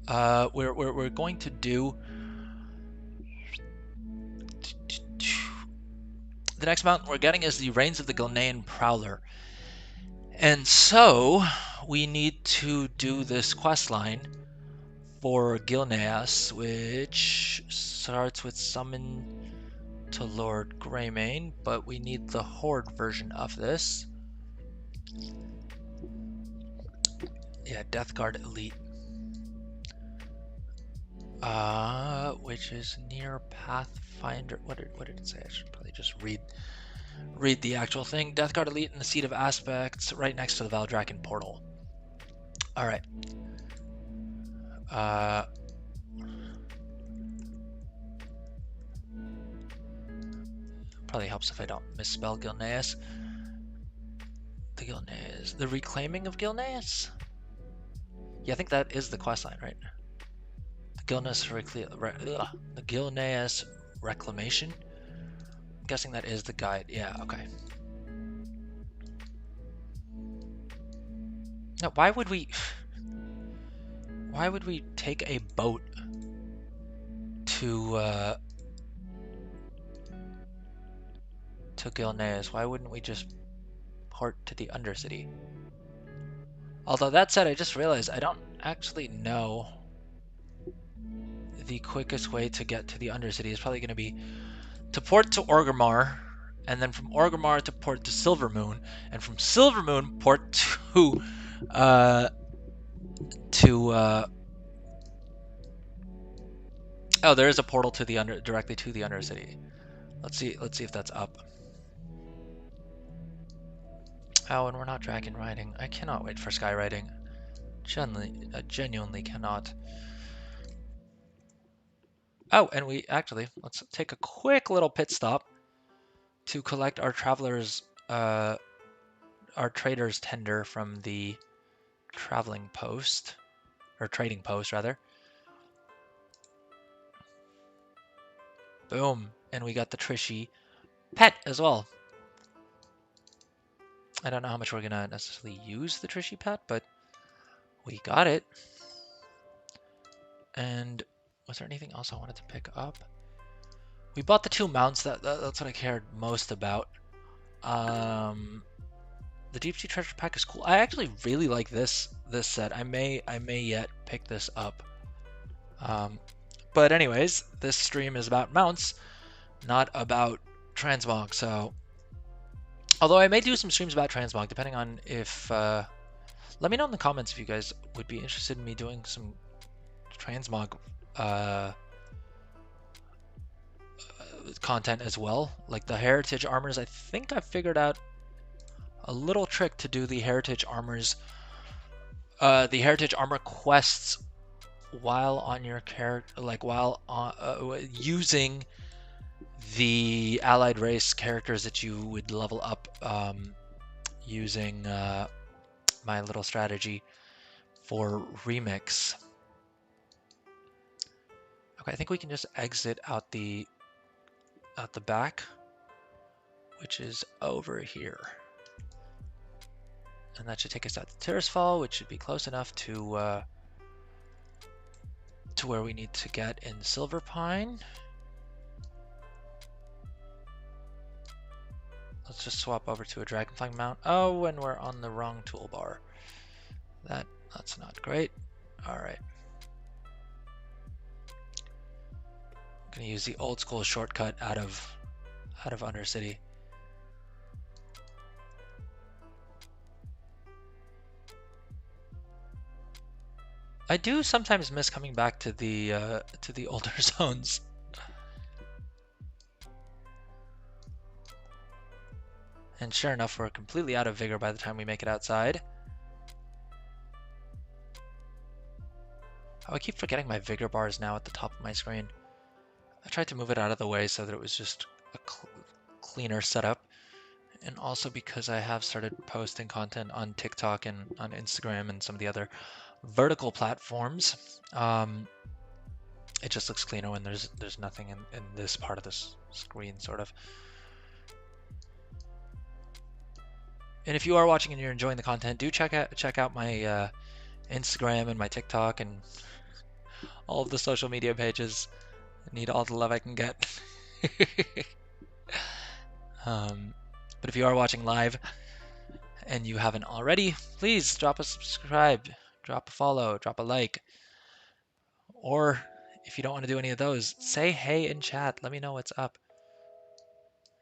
we're going to do the next mountain we're getting is the Reigns of the Gilnean Prowler. And so we need to do this quest line for Gilneas, which starts with summon to Lord Greymane, but we need the Horde version of this. Yeah, Deathguard Elite. Which is near Pathfinder. What did it say? I should probably just read the actual thing. Deathguard Elite in the Seat of Aspects, right next to the Valdrakken portal. All right. Probably helps if I don't misspell Gilneas. The Reclaiming of Gilneas? Yeah, I think that is the questline, right? The Gilneas Reclamation? I'm guessing that is the guide. Yeah, okay. Now, why would we take a boat to Gilneas? Why wouldn't we just port to the Undercity? Although that said, I just realized I don't actually know the quickest way to get to the Undercity. Is probably going to be to port to Orgrimmar, and then from Orgrimmar to port to Silvermoon, and from Silvermoon port to oh, there is a portal to the directly to the Undercity. Let's see if that's up. Oh, and we're not dragon riding. I cannot wait for sky riding. Genuinely cannot. Oh, and let's take a quick little pit stop to collect our our trader's tender from the traveling post, or trading post rather. Boom, and we got the Trishy pet as well. I don't know how much we're gonna necessarily use the Trishy pet, but we got it. And was there anything else I wanted to pick up? We bought the 2 mounts. That's what I cared most about. The Deep Sea Treasure Pack is cool. I actually really like this set. I may yet pick this up. But anyways, this stream is about mounts, not about transmog. So, although I may do some streams about transmog, depending on if. Let me know in the comments if you guys would be interested in me doing some transmog content as well, like the heritage armors. I think I figured out a little trick to do the heritage armors The Heritage Armor quests while on your character, like while using the allied race characters that you would level up using my little strategy for remix. Okay, I think we can just exit out the back, which is over here. And that should take us out to Terracefall, which should be close enough to where we need to get in Silverpine. Let's just swap over to a Dragonflight Mount. Oh, and we're on the wrong toolbar. That's not great. All right. I'm gonna use the old school shortcut out of Undercity. I do sometimes miss coming back to the older zones. And sure enough, we're completely out of vigor by the time we make it outside. Oh, I keep forgetting my vigor bar is now at the top of my screen. I tried to move it out of the way so that it was just a cleaner setup. And also because I have started posting content on TikTok and on Instagram and some of the other vertical platforms, it just looks cleaner when there's nothing in this part of this screen, sort of. And if you are watching and you're enjoying the content, do check out my Instagram and my TikTok and all of the social media pages. I need all the love I can get. But if you are watching live and you haven't already, please drop a subscribe, drop a follow, drop a like. Or if you don't want to do any of those, say hey in chat. Let me know what's up.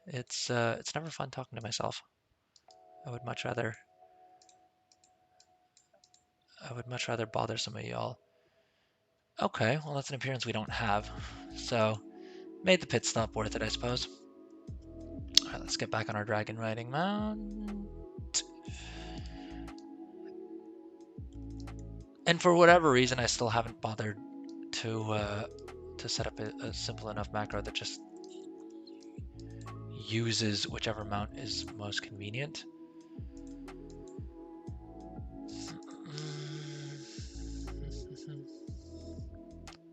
It's never fun talking to myself. I would much rather bother some of y'all. Okay, well that's an appearance we don't have. So made the pit stop worth it, I suppose. Alright, let's get back on our dragon riding mount. And for whatever reason, I still haven't bothered to set up a simple enough macro that just uses whichever mount is most convenient.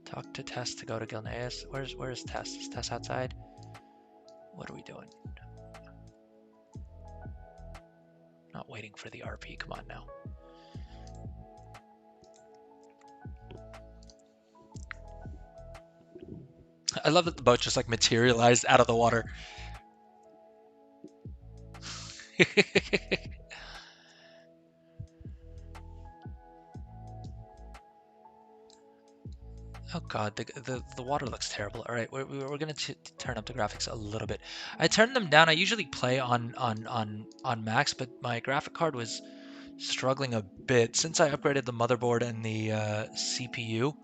Talk to Tess to go to Gilnean. Where's Tess? Is Tess outside? What are we doing? Not waiting for the RP. Come on now. I love that the boat just like materialized out of the water. Oh god, the water looks terrible. All right, we're gonna turn up the graphics a little bit. I turned them down. I usually play on max, but my graphic card was struggling a bit since I upgraded the motherboard and the CPU.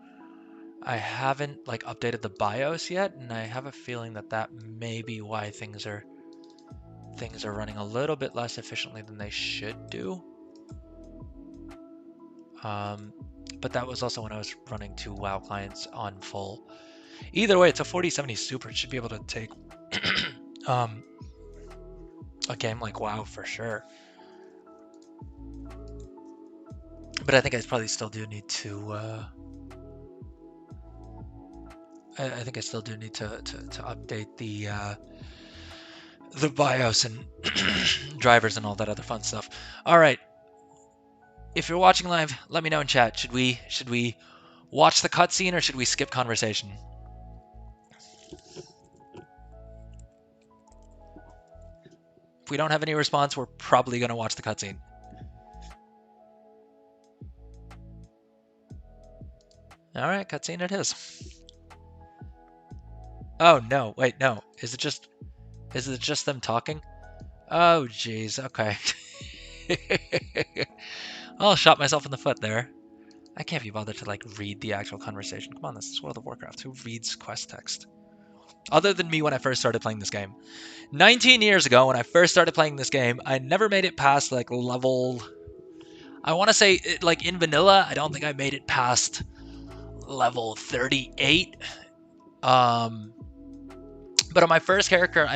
I haven't like updated the BIOS yet, and I have a feeling that may be why things are running a little bit less efficiently than they should do. But that was also when I was running 2 WoW clients on full. Either way, it's a 4070 Super. It should be able to take a game like WoW for sure. But I think I probably still do need to. I think I still do need to update the BIOS and drivers and all that other fun stuff. All right. If you're watching live, let me know in chat. Should we watch the cutscene or should we skip conversation? If we don't have any response, we're probably going to watch the cutscene. All right, cutscene it is. Oh no, wait, no. Is it just them talking? Oh jeez, okay. Oh, shot myself in the foot there. I can't be bothered to like read the actual conversation. Come on, this is World of Warcraft. Who reads quest text? Other than me when I first started playing this game. 19 years ago when I first started playing this game, I never made it past like level... I want to say, like in vanilla, I don't think I made it past level 38. But on my first character, I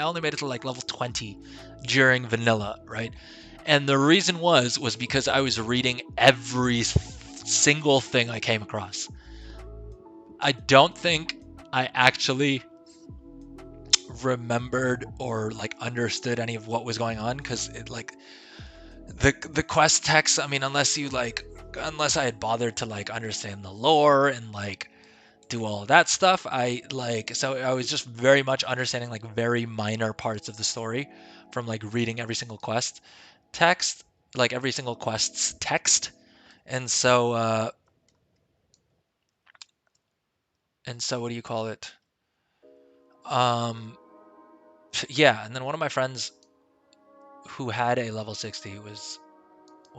only made it to like level 20 during vanilla, right? And the reason was because I was reading every single thing I came across. I don't think I actually remembered or like understood any of what was going on, because it like the quest text, I mean, unless I had bothered to like understand the lore and like do all of that stuff, so I was just very much understanding like very minor parts of the story from like reading every single quest text, like every single quest's text. And so what do you call it? Um yeah, and then one of my friends who had a level 60 was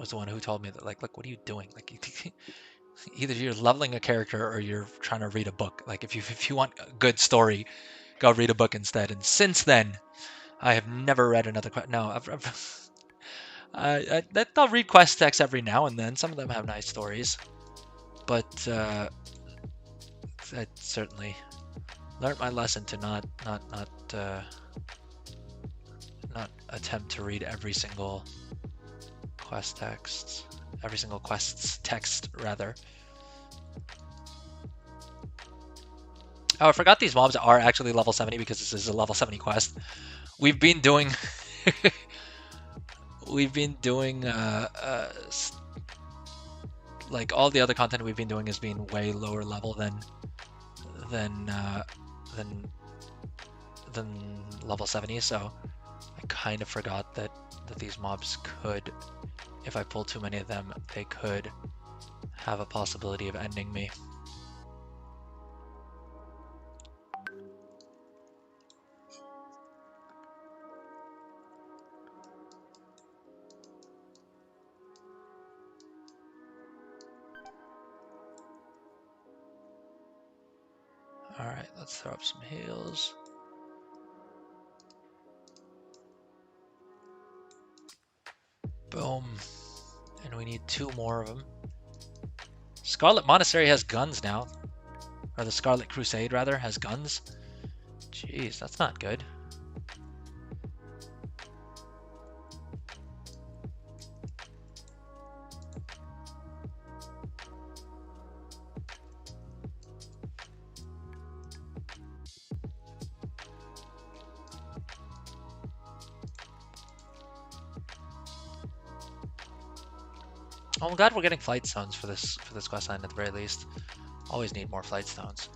the one who told me that, like, look, what are you doing? Like, either you're leveling a character or you're trying to read a book. Like, if you want a good story, go read a book instead. And since then, I have never read another quest. No, I'll read quest texts every now and then. Some of them have nice stories, but I certainly learned my lesson to not attempt to read every single quest's text rather. Oh, I forgot these mobs are actually level 70 because this is a level 70 quest. We've been doing like all the other content we've been doing has been way lower level than uh, than than level 70. So I kind of forgot that these mobs could, if I pull too many of them, they could have a possibility of ending me. Alright, let's throw up some heals. Boom. And we need 2 more of them. Scarlet Monastery has guns now. Or the Scarlet Crusade, rather, has guns. Jeez, that's not good. Oh, I'm glad we're getting flight stones for this quest line at the very least. Always need more flight stones.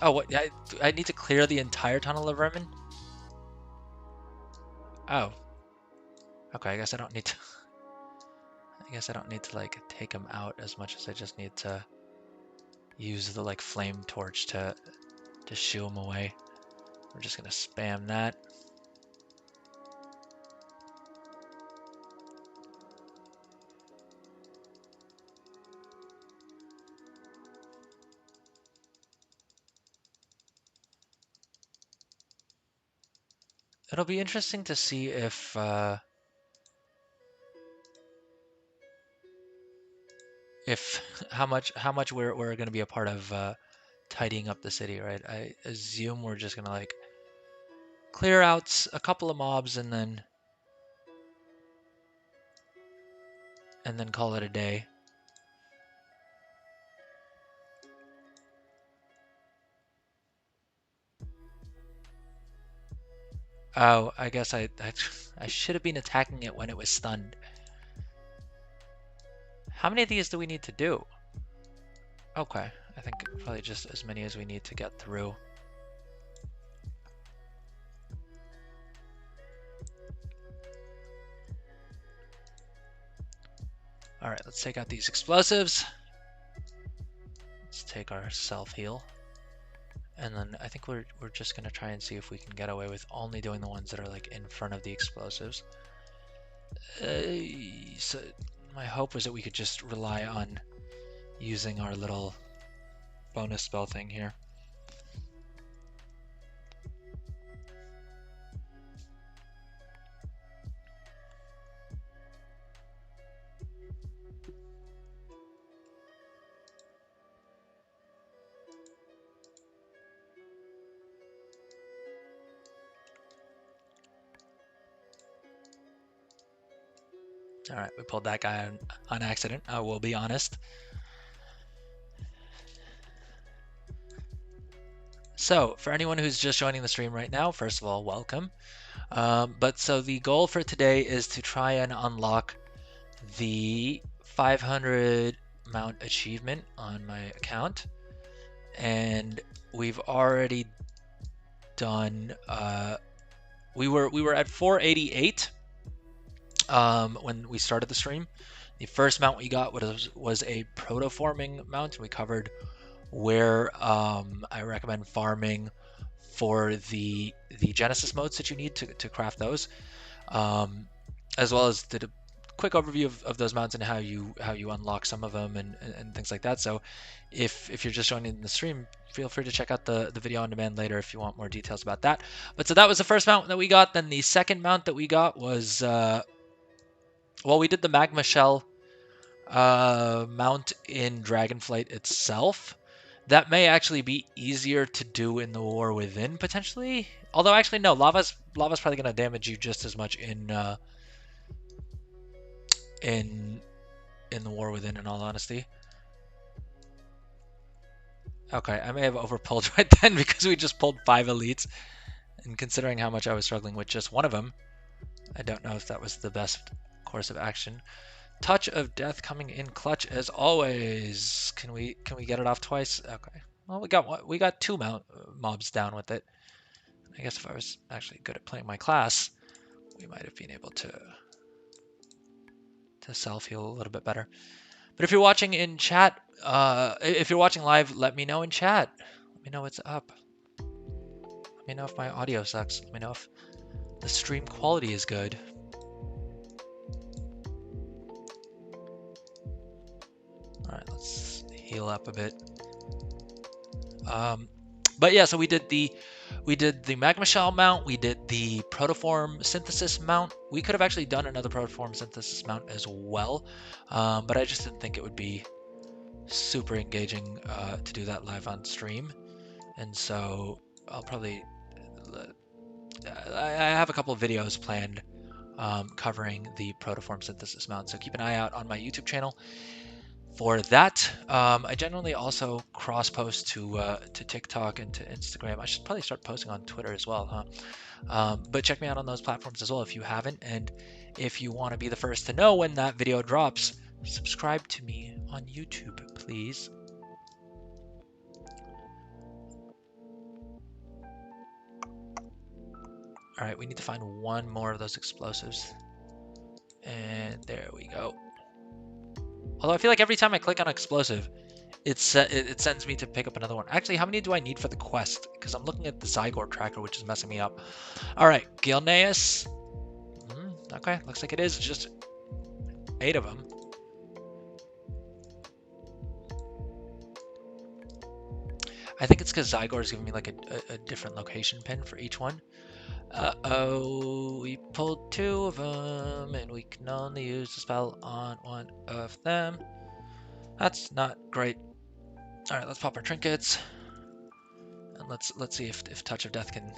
Oh, what? I need to clear the entire tunnel of vermin? Oh. Okay, I guess I don't need to. I guess I don't need to like take them out as much as I just need to use the like flame torch to shoo them away. We're just gonna spam that. It'll be interesting to see if how much we're gonna be a part of tidying up the city, right? I assume we're just gonna like clear out a couple of mobs and then call it a day. Oh, I guess I should have been attacking it when it was stunned. How many of these do we need to do? Okay, I think probably just as many as we need to get through. Alright, let's take out these explosives. Let's take our self-heal. And then I think we're just gonna try and see if we can get away with only doing the ones that are like in front of the explosives. So my hope was that we could just rely on using our little bonus spell thing here. All right, we pulled that guy on accident. I will be honest. So, for anyone who's just joining the stream right now, first of all, welcome. So the goal for today is to try and unlock the 500 mount achievement on my account, and we've already done. We were at 488 when we started the stream. The first mount we got was a proto-farming mount. We covered where I recommend farming for the Genesis modes that you need to craft those, as well as did a quick overview of those mounts and how you unlock some of them and things like that. So if you're just joining the stream, feel free to check out the video on demand later if you want more details about that. But so that was the first mount that we got. Then the second mount that we got was we did the Magmashell Mount in Dragonflight itself. That may actually be easier to do in the War Within, potentially. Although, actually, no. Lava's probably going to damage you just as much in the War Within, in all honesty. Okay, I may have overpulled right then because we just pulled 5 elites. And considering how much I was struggling with just one of them, I don't know if that was the best course of action. Touch of Death coming in clutch as always. Can we get it off twice? Okay. Well, we got 2 mobs down with it. I guess if I was actually good at playing my class, we might have been able to self-heal a little bit better. But if you're watching in chat, if you're watching live, let me know in chat. Let me know what's up. Let me know if my audio sucks. Let me know if the stream quality is good. All right, let's heal up a bit. But yeah, so we did the Magmashell Mount, we did the Protoform Synthesis Mount. We could have actually done another Protoform Synthesis Mount as well, but I just didn't think it would be super engaging to do that live on stream. And so I'll probably... I have a couple of videos planned covering the Protoform Synthesis Mount, so keep an eye out on my YouTube channel for that. I generally also cross-post to TikTok and to Instagram. I should probably start posting on Twitter as well, huh? But check me out on those platforms as well if you haven't. And if you want to be the first to know when that video drops, subscribe to me on YouTube, please. All right, we need to find one more of those explosives. And there we go. Although I feel like every time I click on explosive, it sends me to pick up another one. Actually, how many do I need for the quest? Because I'm looking at the Zygor tracker, which is messing me up. All right, Gilnean. Okay, looks like it is just 8 of them. I think it's because Zygor is giving me like a different location pin for each one. Uh-oh, we pulled 2 of them, and we can only use the spell on one of them. That's not great. All right, let's pop our trinkets, and let's see if Touch of Death can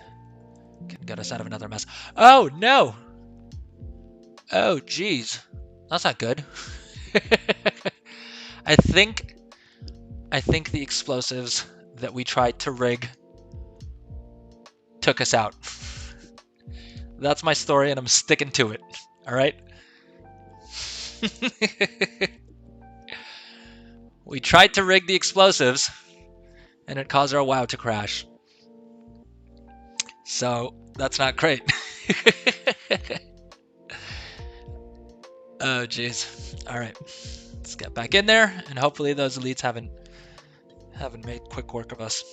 get us out of another mess. Oh no! Oh geez, that's not good. I think the explosives that we tried to rig took us out. That's my story, and I'm sticking to it. All right. We tried to rig the explosives, and it caused our WoW to crash. So that's not great. Oh jeez. All right, let's get back in there, and hopefully those elites haven't made quick work of us.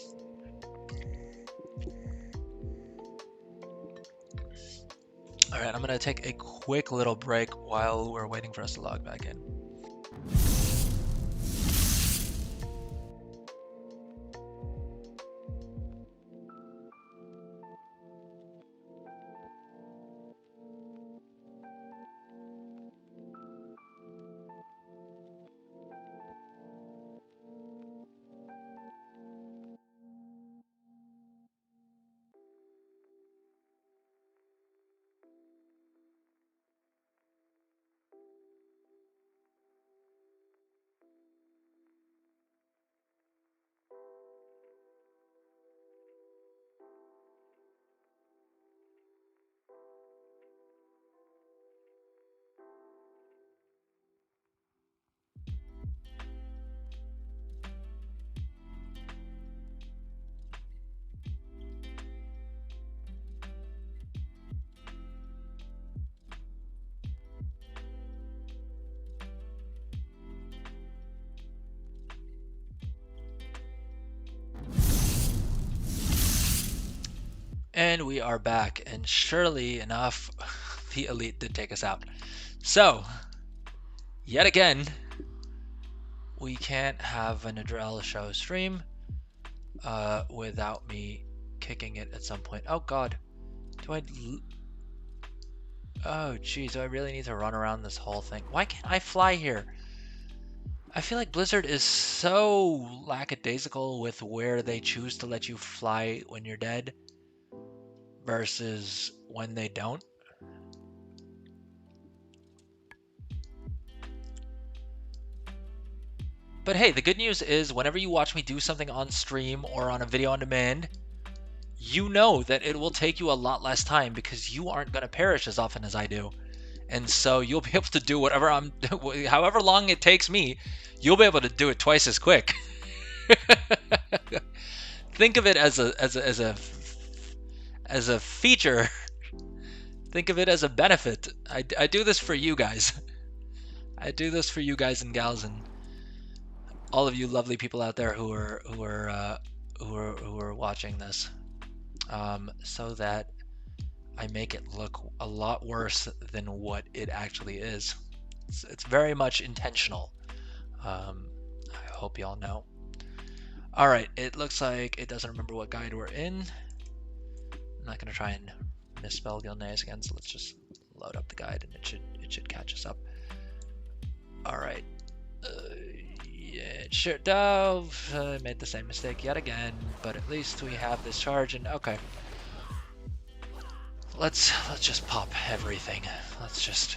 All right, I'm gonna take a quick little break while we're waiting for us to log back in. And we are back, and surely enough, the elite did take us out. So, yet again, we can't have an Adrel show stream without me kicking it at some point. Oh god. Do I... Oh geez, do I really need to run around this whole thing? Why can't I fly here? I feel like Blizzard is so lackadaisical with where they choose to let you fly when you're dead versus when they don't. But hey, the good news is whenever you watch me do something on stream or on a video on demand, you know that it will take you a lot less time because you aren't going to perish as often as I do. And so you'll be able to do whatever however long it takes me, you'll be able to do it twice as quick. Think of it as a feature. Think of it as a benefit. I do this for you guys. I do this for you guys and gals and all of you lovely people out there who are watching this, so that I make it look a lot worse than what it actually is. It's very much intentional. I hope y'all know. All right, it looks like it doesn't remember what guide we're in. I'm not gonna try and misspell Gilnean again, so let's just load up the guide and it should catch us up. All right. Yeah, it sure does. I made the same mistake yet again, but at least we have this charge and okay. Let's just pop everything. This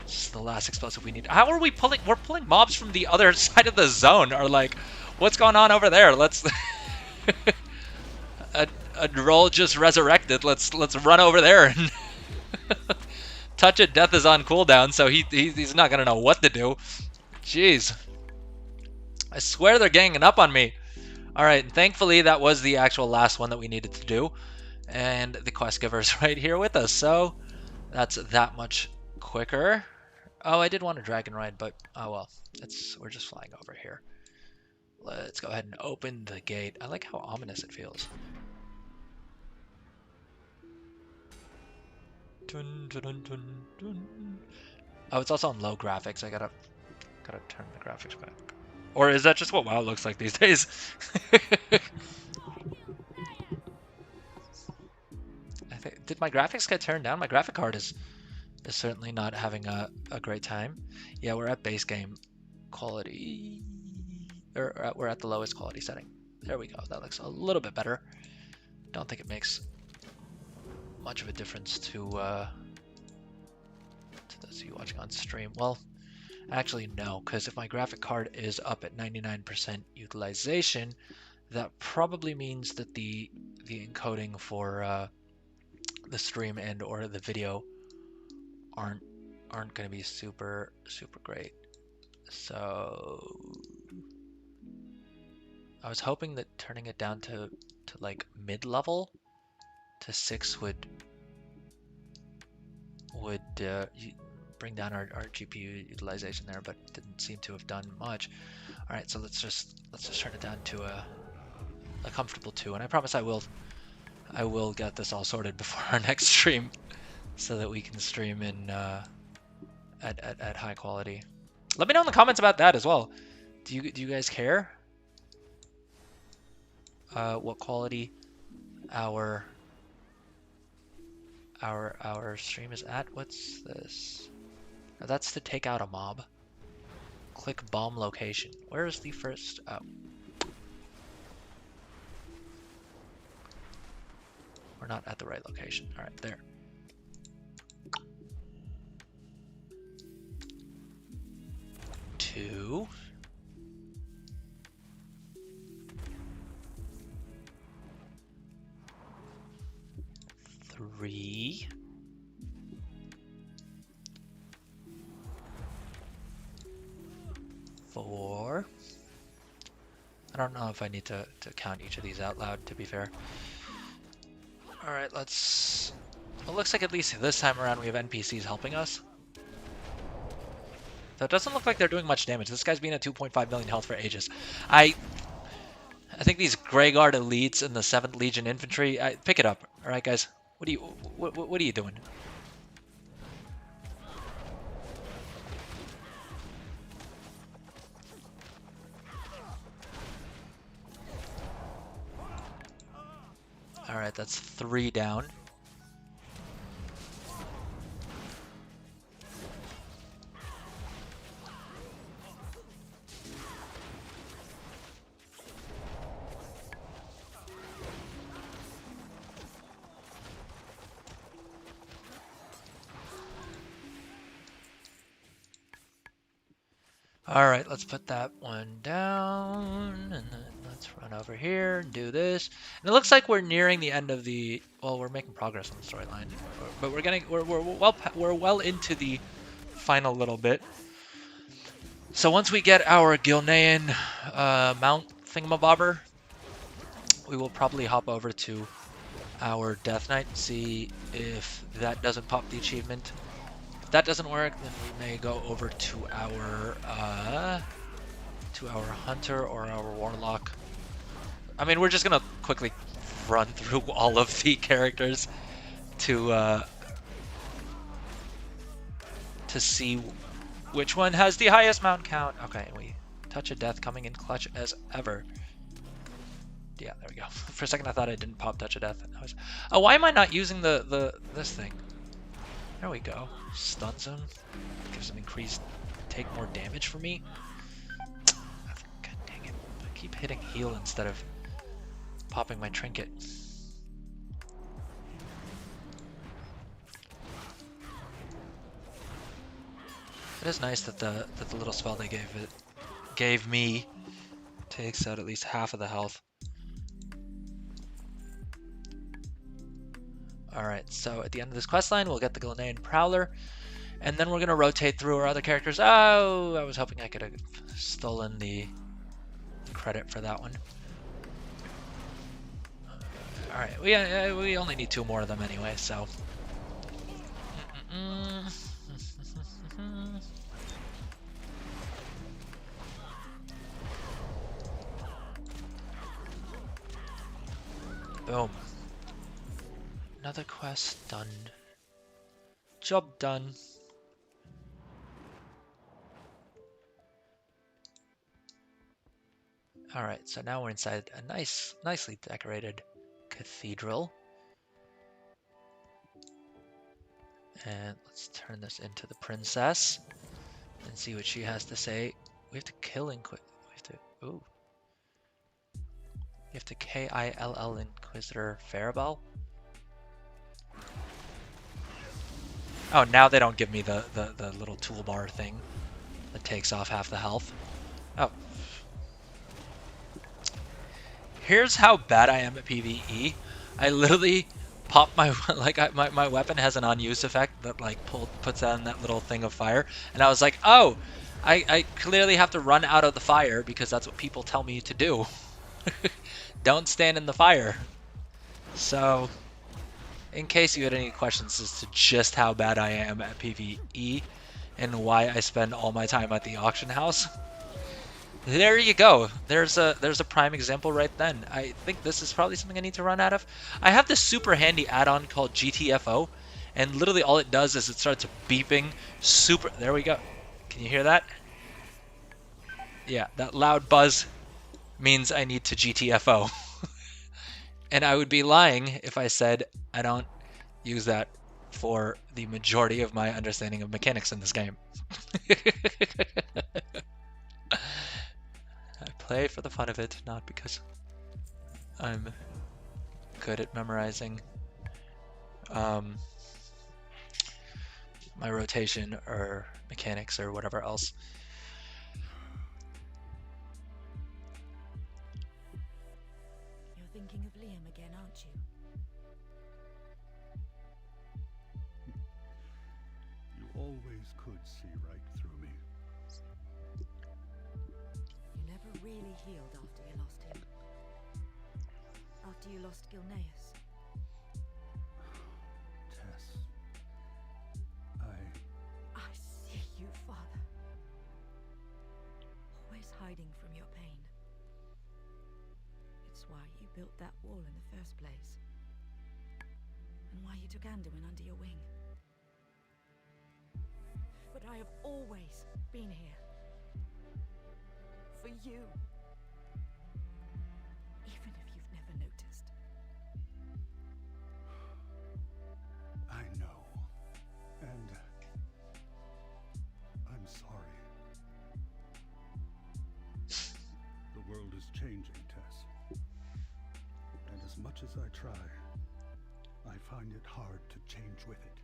is the last explosive we need. How are we pulling? We're pulling mobs from the other side of the zone. Or like, what's going on over there? Let's a roll just resurrected. Let's run over there and touch it. Death is on cooldown, so he's not gonna know what to do. Jeez. I swear they're ganging up on me. Alright, thankfully that was the actual last one that we needed to do. And the quest giver's right here with us, so that's that much quicker. Oh, I did want a dragon ride, but oh well. We're just flying over here. Let's go ahead and open the gate. I like how ominous it feels. Dun, dun, dun, dun, dun. Oh, it's also on low graphics. I gotta turn the graphics back. Or is that just what WoW looks like these days? Did my graphics get turned down? My graphic card is certainly not having a great time. Yeah, we're at base game quality. We're at the lowest quality setting. There we go. That looks a little bit better. Don't think it makes much of a difference to those of you watching on stream. Well, actually, no, because if my graphic card is up at 99% utilization, that probably means that the encoding for the stream and or the video aren't going to be super great. So I was hoping that turning it down to like mid-level to 6 would bring down our GPU utilization there, but didn't seem to have done much. All right, so let's just turn it down to a comfortable 2, and I promise I will get this all sorted before our next stream, so that we can stream in at high quality. Let me know in the comments about that as well. Do you guys care what quality our stream is at? What's this? Now that's to take out a mob. Click bomb location. Where is the first? Oh. We're not at the right location. All right, there. Two. 3. 4. I don't know if I need to count each of these out loud, to be fair. Alright, let's... Well, it looks like at least this time around we have NPCs helping us. So it doesn't look like they're doing much damage. This guy's been at 2.5 million health for ages. I think these Greyguard elites and the 7th Legion infantry, pick it up. All right, guys. What are you doing? All right, that's 3 down. All right, let's put that one down, and then let's run over here and do this. And it looks like we're nearing the end of the. Well, we're making progress on the storyline, but we're well into the final little bit. So once we get our Gilnean Mount thingamabobber, we will probably hop over to our Death Knight and see if that doesn't pop the achievement. If that doesn't work, then we may go over to our Hunter or our Warlock. I mean, we're just gonna quickly run through all of the characters to see which one has the highest mount count. Okay, we Touch of Death coming in clutch as ever. Yeah, there we go. For a second, I thought I didn't pop Touch of Death. Oh, why am I not using this thing? There we go. Stun zone gives him increased take more damage for me. God dang it! I keep hitting heal instead of popping my trinket. It is nice that the little spell they gave me takes out at least half of the health. Alright, so at the end of this questline, we'll get the Gilnean Prowler, and then we're going to rotate through our other characters. Oh, I was hoping I could have stolen the credit for that one. Alright, we only need 2 more of them anyway, so... Boom. Another quest done. Job done. Alright, so now we're inside a nicely decorated cathedral. And let's turn this into the princess and see what she has to say. We have to kill ooh. You have to KILL Inquisitor Farabelle. Oh, now they don't give me the little toolbar thing that takes off half the health. Oh. Here's how bad I am at PvE. I literally pop my my weapon has an unused effect that like puts on that little thing of fire, and I was like, oh, I clearly have to run out of the fire because that's what people tell me to do. Don't stand in the fire. So, in case you had any questions as to just how bad I am at PvE and why I spend all my time at the auction house, there you go. There's a prime example right then. I think this is probably something I need to run out of. I have this super handy add-on called GTFO, and literally all it does is it starts beeping super... There we go. Can you hear that? Yeah, that loud buzz means I need to GTFO. And I would be lying if I said I don't use that for the majority of my understanding of mechanics in this game. I play for the fun of it, not because I'm good at memorizing my rotation or mechanics or whatever else. You're thinking of Liam again, aren't you? You always could see right through me. You never really healed after you lost him. After you lost Gilneas. Tess, I see you, Father. Always hiding from your pain. It's why you built that wall in the first place. and why you took Anduin under your wing. But I have always been here. For you. Even if you've never noticed. I know. And I'm sorry. The world is changing, Tess. And as much as I try, I find it hard to change with it.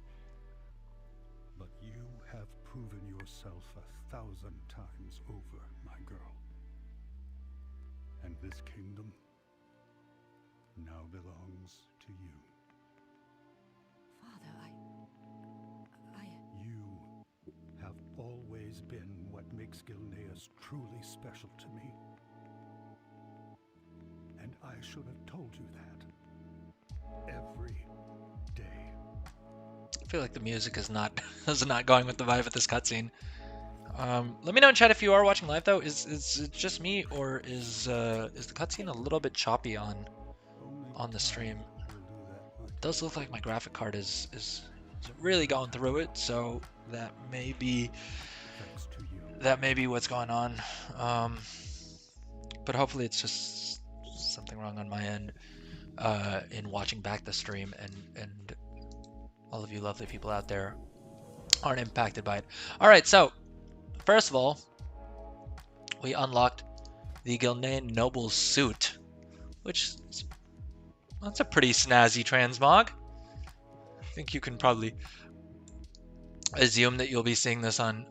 But you have proven yourself 1,000 times over, my girl. And this kingdom now belongs to you. Father, You have always been what makes Gilneas truly special to me. And I should have told you that every day. I feel like the music is not is not going with the vibe of this cutscene. Let me know in chat if you are watching live though. Is it just me, or is the cutscene a little bit choppy on the stream? It does look like my graphic card is really going through it, so that may be what's going on. But hopefully it's just something wrong on my end in watching back the stream, and all of you lovely people out there aren't impacted by it. All right, so first of all, we unlocked the Gilnean Noble's suit, which that's a pretty snazzy transmog. I think you can probably assume that you'll be seeing this in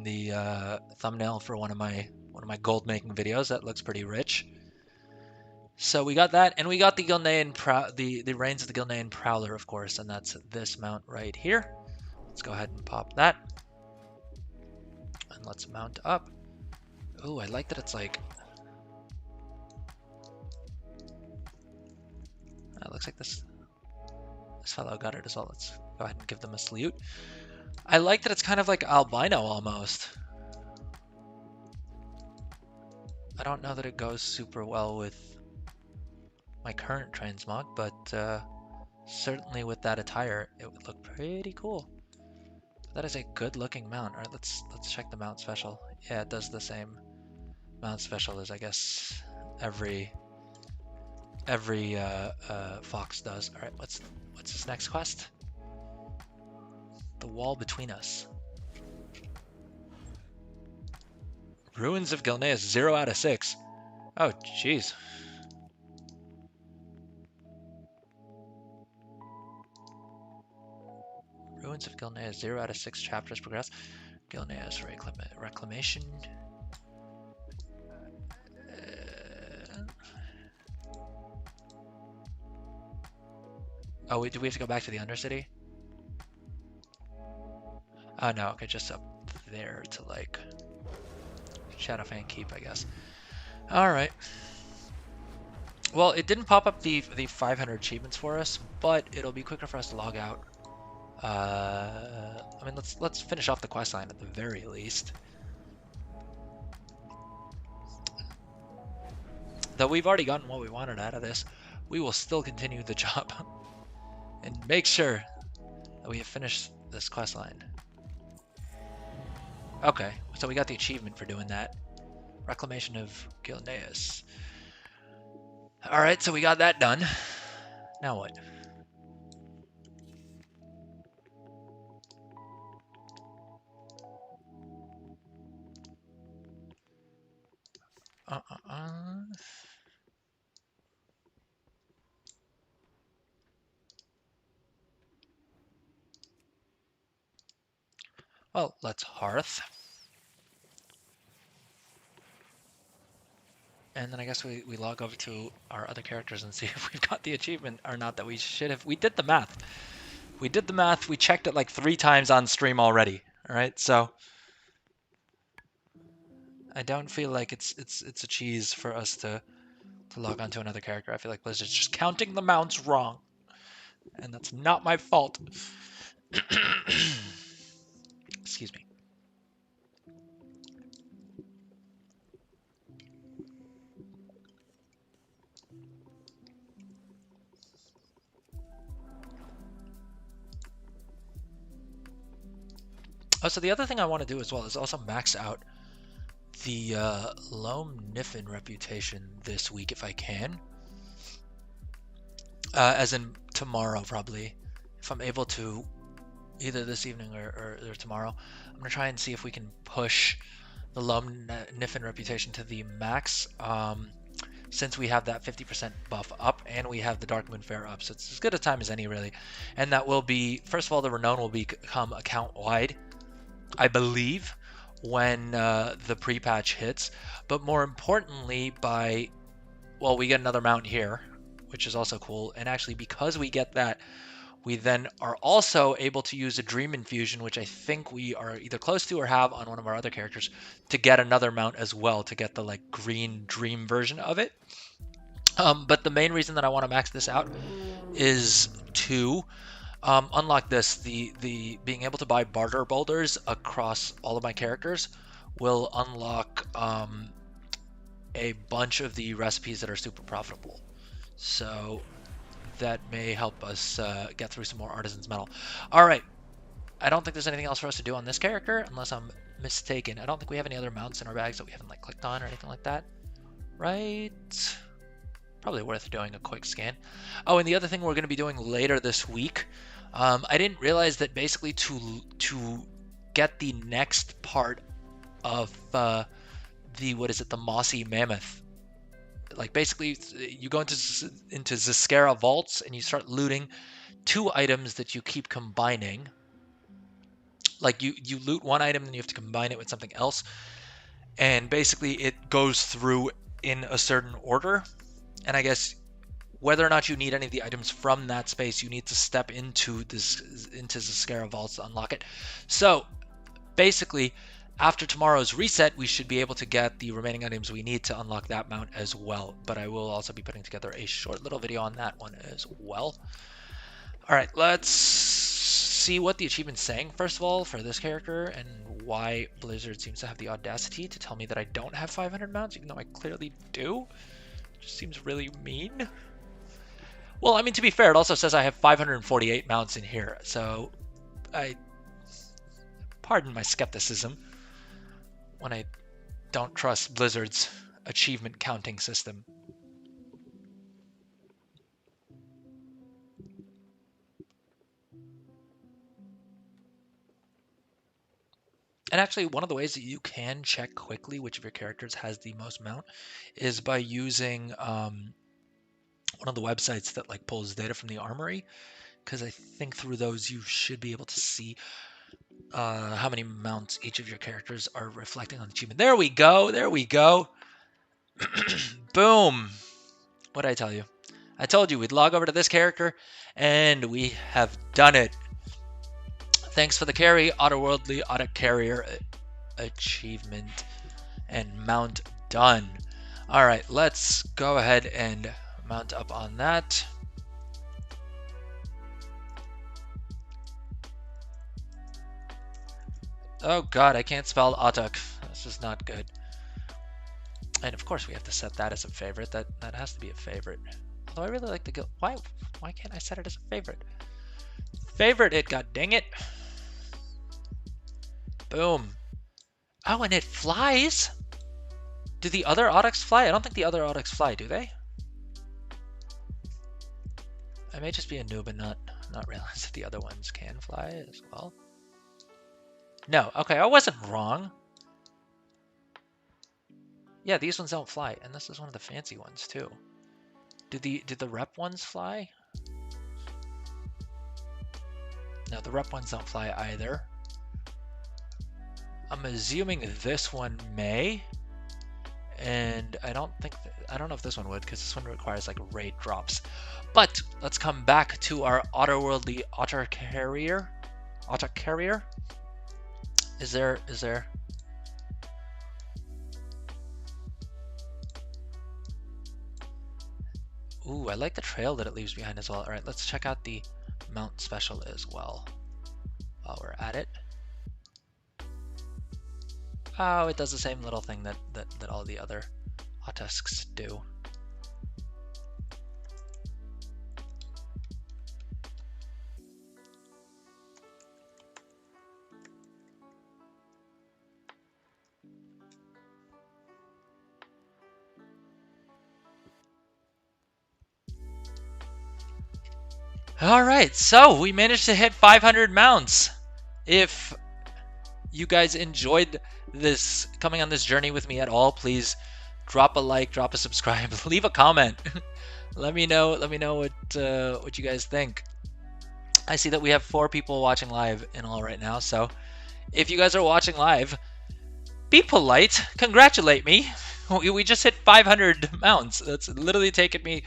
the thumbnail for one of my gold making videos. That looks pretty rich. So we got that, and we got the Gilnean the reins of the Gilnean Prowler, of course, and that's this mount right here. Let's go ahead and pop that, and let's mount up. Ooh, I like that it's like. It looks like this fellow got it as well. Let's go ahead and give them a salute. I like that it's kind of like albino almost. I don't know that it goes super well with my current transmog, but certainly with that attire, it would look pretty cool. That is a good looking mount. All right, let's check the mount special. Yeah, it does the same mount special as I guess every fox does. All right, what's this next quest? The wall between us. Ruins of Gilneas, 0 out of 6. Oh, jeez. Ruins of Gilneas, 0 out of 6 chapters progress. Gilneas reclamation. Oh, wait, do we have to go back to the Undercity? Oh, no, okay, just up there to, like, Shadowfang Keep, I guess. Alright. Well, it didn't pop up the 500 achievements for us, but it'll be quicker for us to log out. I mean, let's finish off the questline at the very least. Though we've already gotten what we wanted out of this, we will still continue the job and make sure that we have finished this questline. Okay, so we got the achievement for doing that. Reclamation of Gilneas. Alright, so we got that done. Now what? Well, let's hearth. And then I guess we log over to our other characters and see if we've got the achievement or not that we should have. We did the math. We did the math. We checked it like 3 times on stream already. All right, so I don't feel like it's a cheese for us to log on to another character. I feel like Blizzard's just counting the mounts wrong, and that's not my fault. Excuse me. Oh, so the other thing I want to do as well is also max out the Loam Niffin reputation this week if I can. As in tomorrow, probably. If I'm able to, either this evening or tomorrow. I'm going to try and see if we can push the Loam Niffin reputation to the max. Since we have that 50% buff up and we have the Dark Moon Fair up. So it's as good a time as any, really. And that will be, first of all, the Renown will become account-wide, I believe, when the pre-patch hits. But more importantly, well, we get another mount here, which is also cool. And actually, because we get that, we then are also able to use a Dream Infusion, which I think we are either close to or have on one of our other characters, to get another mount as well, to get the like green Dream version of it. But the main reason that I want to max this out is to unlock this. The being able to buy barter boulders across all of my characters will unlock a bunch of the recipes that are super profitable. So that may help us get through some more Artisan's Metal. All right. I don't think there's anything else for us to do on this character, unless I'm mistaken. I don't think we have any other mounts in our bags that we haven't like clicked on or anything like that. Right? Probably worth doing a quick scan. Oh, and the other thing we're going to be doing later this week, I didn't realize that basically to get the next part of the Mossy Mammoth, like basically you go into Zeskara vaults and you start looting 2 items that you keep combining. Like you loot one item and you have to combine it with something else, and basically it goes through in a certain order. And I guess whether or not you need any of the items from that space, you need to step into Zeskara vaults to unlock it. So basically, after tomorrow's reset, we should be able to get the remaining items we need to unlock that mount as well. But I will also be putting together a short little video on that one as well. All right, let's see what the achievement's saying, first of all, for this character, and why Blizzard seems to have the audacity to tell me that I don't have 500 mounts, even though I clearly do. Just seems really mean. Well, I mean, to be fair, it also says I have 548 mounts in here, so pardon my skepticism when I don't trust Blizzard's achievement counting system. And actually, one of the ways that you can check quickly which of your characters has the most mount is by using one of the websites that like pulls data from the armory, because I think through those you should be able to see how many mounts each of your characters are reflecting on the achievement. There we go. There we go. Boom. What did I tell you? I told you we'd log over to this character, and we have done it. Thanks for the carry, Otterworldly Ottuk Carrier achievement and mount done. All right, let's go ahead and mount up on that. Oh god, I can't spell Ottuk. This is not good. And of course we have to set that as a favorite. That has to be a favorite. Although I really like the guild. Why can't I set it as a favorite? Favorite it, god dang it. Boom. Oh, and it flies? Do the other Ottuks fly? I don't think the other Ottuks fly, do they? I may just be a noob and not realize that the other ones can fly as well. No, okay, I wasn't wrong. Yeah, these ones don't fly, and this is one of the fancy ones too. Did the rep ones fly? No, the rep ones don't fly either. I'm assuming this one may, and I don't know if this one would, because this one requires like raid drops. But let's come back to our Otterworldly Ottuk Carrier. Ottuk Carrier. Is there? Ooh, I like the trail that it leaves behind as well. All right, let's check out the mount special as well while we're at it. Oh, it does the same little thing that all the other Ottusks do. All right, so we managed to hit 500 mounts. If you guys enjoyed this, coming on this journey with me at all, please drop a like, drop a subscribe, leave a comment. Let me know what you guys think. I see that we have 4 people watching live in all right now, so if you guys are watching live, be polite, congratulate me. We just hit 500 mounts. That's literally taken me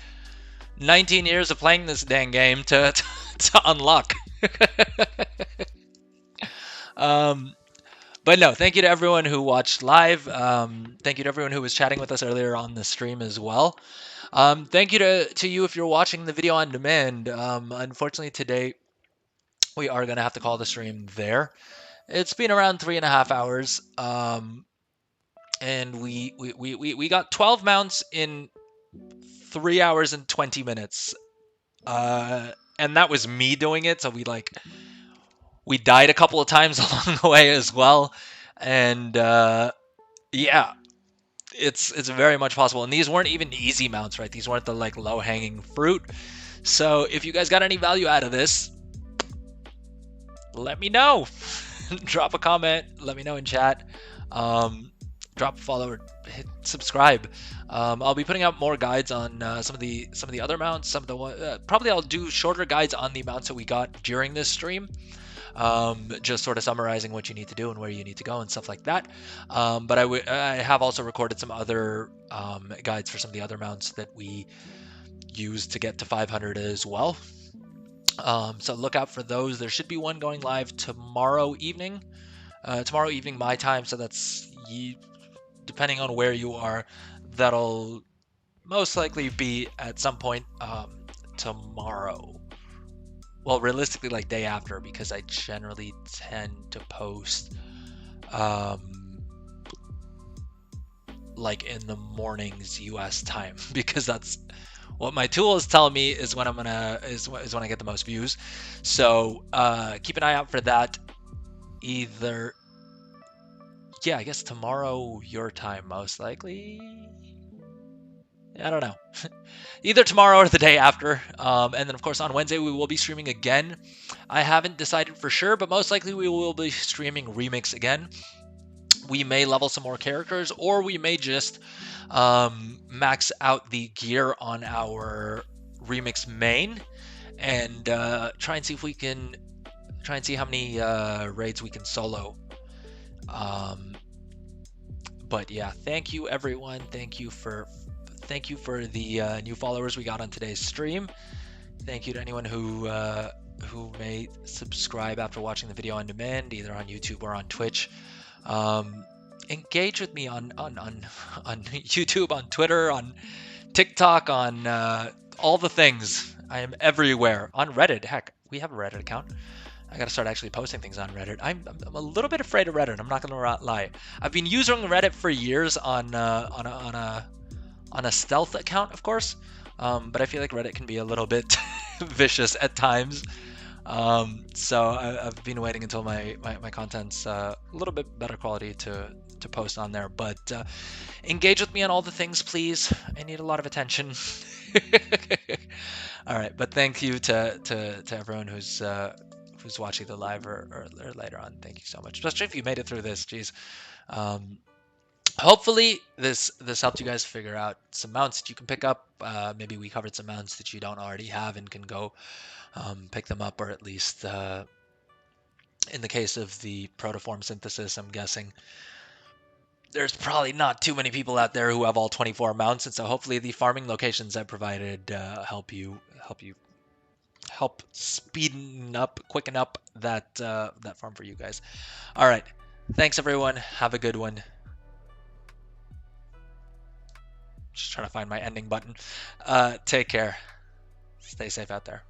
19 years of playing this dang game to unlock. But no, thank you to everyone who watched live. Thank you to everyone who was chatting with us earlier on the stream as well. Thank you to you if you're watching the video on demand. Unfortunately, today we are going to have to call the stream there. It's been around 3.5 hours, and we got 12 mounts in 3 hours and 20 minutes. And that was me doing it, so we died a couple of times along the way as well. And yeah, it's very much possible. And these weren't even easy mounts, right? These weren't the like low-hanging fruit. So if you guys got any value out of this, let me know. Drop a comment, let me know in chat. Drop a follow or hit subscribe. I'll be putting out more guides on some of the other mounts. Probably I'll do shorter guides on the mounts that we got during this stream. Just sort of summarizing what you need to do and where you need to go and stuff like that. But I have also recorded some other guides for some of the other mounts that we used to get to 500 as well. So look out for those. There should be one going live tomorrow evening. Tomorrow evening my time, so that's depending on where you are, that'll most likely be at some point tomorrow. Well, realistically, like day after, because I generally tend to post like in the mornings US time, because that's what my tools tell me is when I'm gonna is when I get the most views. So keep an eye out for that. Either, yeah, I guess tomorrow your time most likely. I don't know. Either tomorrow or the day after. And then, of course, on Wednesday, we will be streaming again. I haven't decided for sure, but most likely we will be streaming Remix again. We may level some more characters, or we may just max out the gear on our Remix main and try and see if we can see how many raids we can solo. But yeah, thank you everyone. Thank you for the new followers we got on today's stream. Thank you to anyone who may subscribe after watching the video on demand, either on YouTube or on Twitch. Engage with me on YouTube, on Twitter, on TikTok, on all the things. I am everywhere. On Reddit, heck, we have a Reddit account. I gotta start actually posting things on Reddit. I'm a little bit afraid of Reddit. I'm not gonna lie. I've been using Reddit for years on a stealth account, of course, but I feel like Reddit can be a little bit vicious at times. So I've been waiting until my content's a little bit better quality to post on there. But engage with me on all the things, please. I need a lot of attention. All right, but thank you to everyone who's watching the live or later on. Thank you so much, especially if you made it through this. Jeez. Hopefully this helped you guys figure out some mounts that you can pick up. Maybe we covered some mounts that you don't already have and can go pick them up, or at least in the case of the protoform synthesis, I'm guessing there's probably not too many people out there who have all 24 mounts, and so hopefully the farming locations I provided help quicken up that farm for you guys. All right, thanks everyone. Have a good one. Just trying to find my ending button. Take care. Stay safe out there.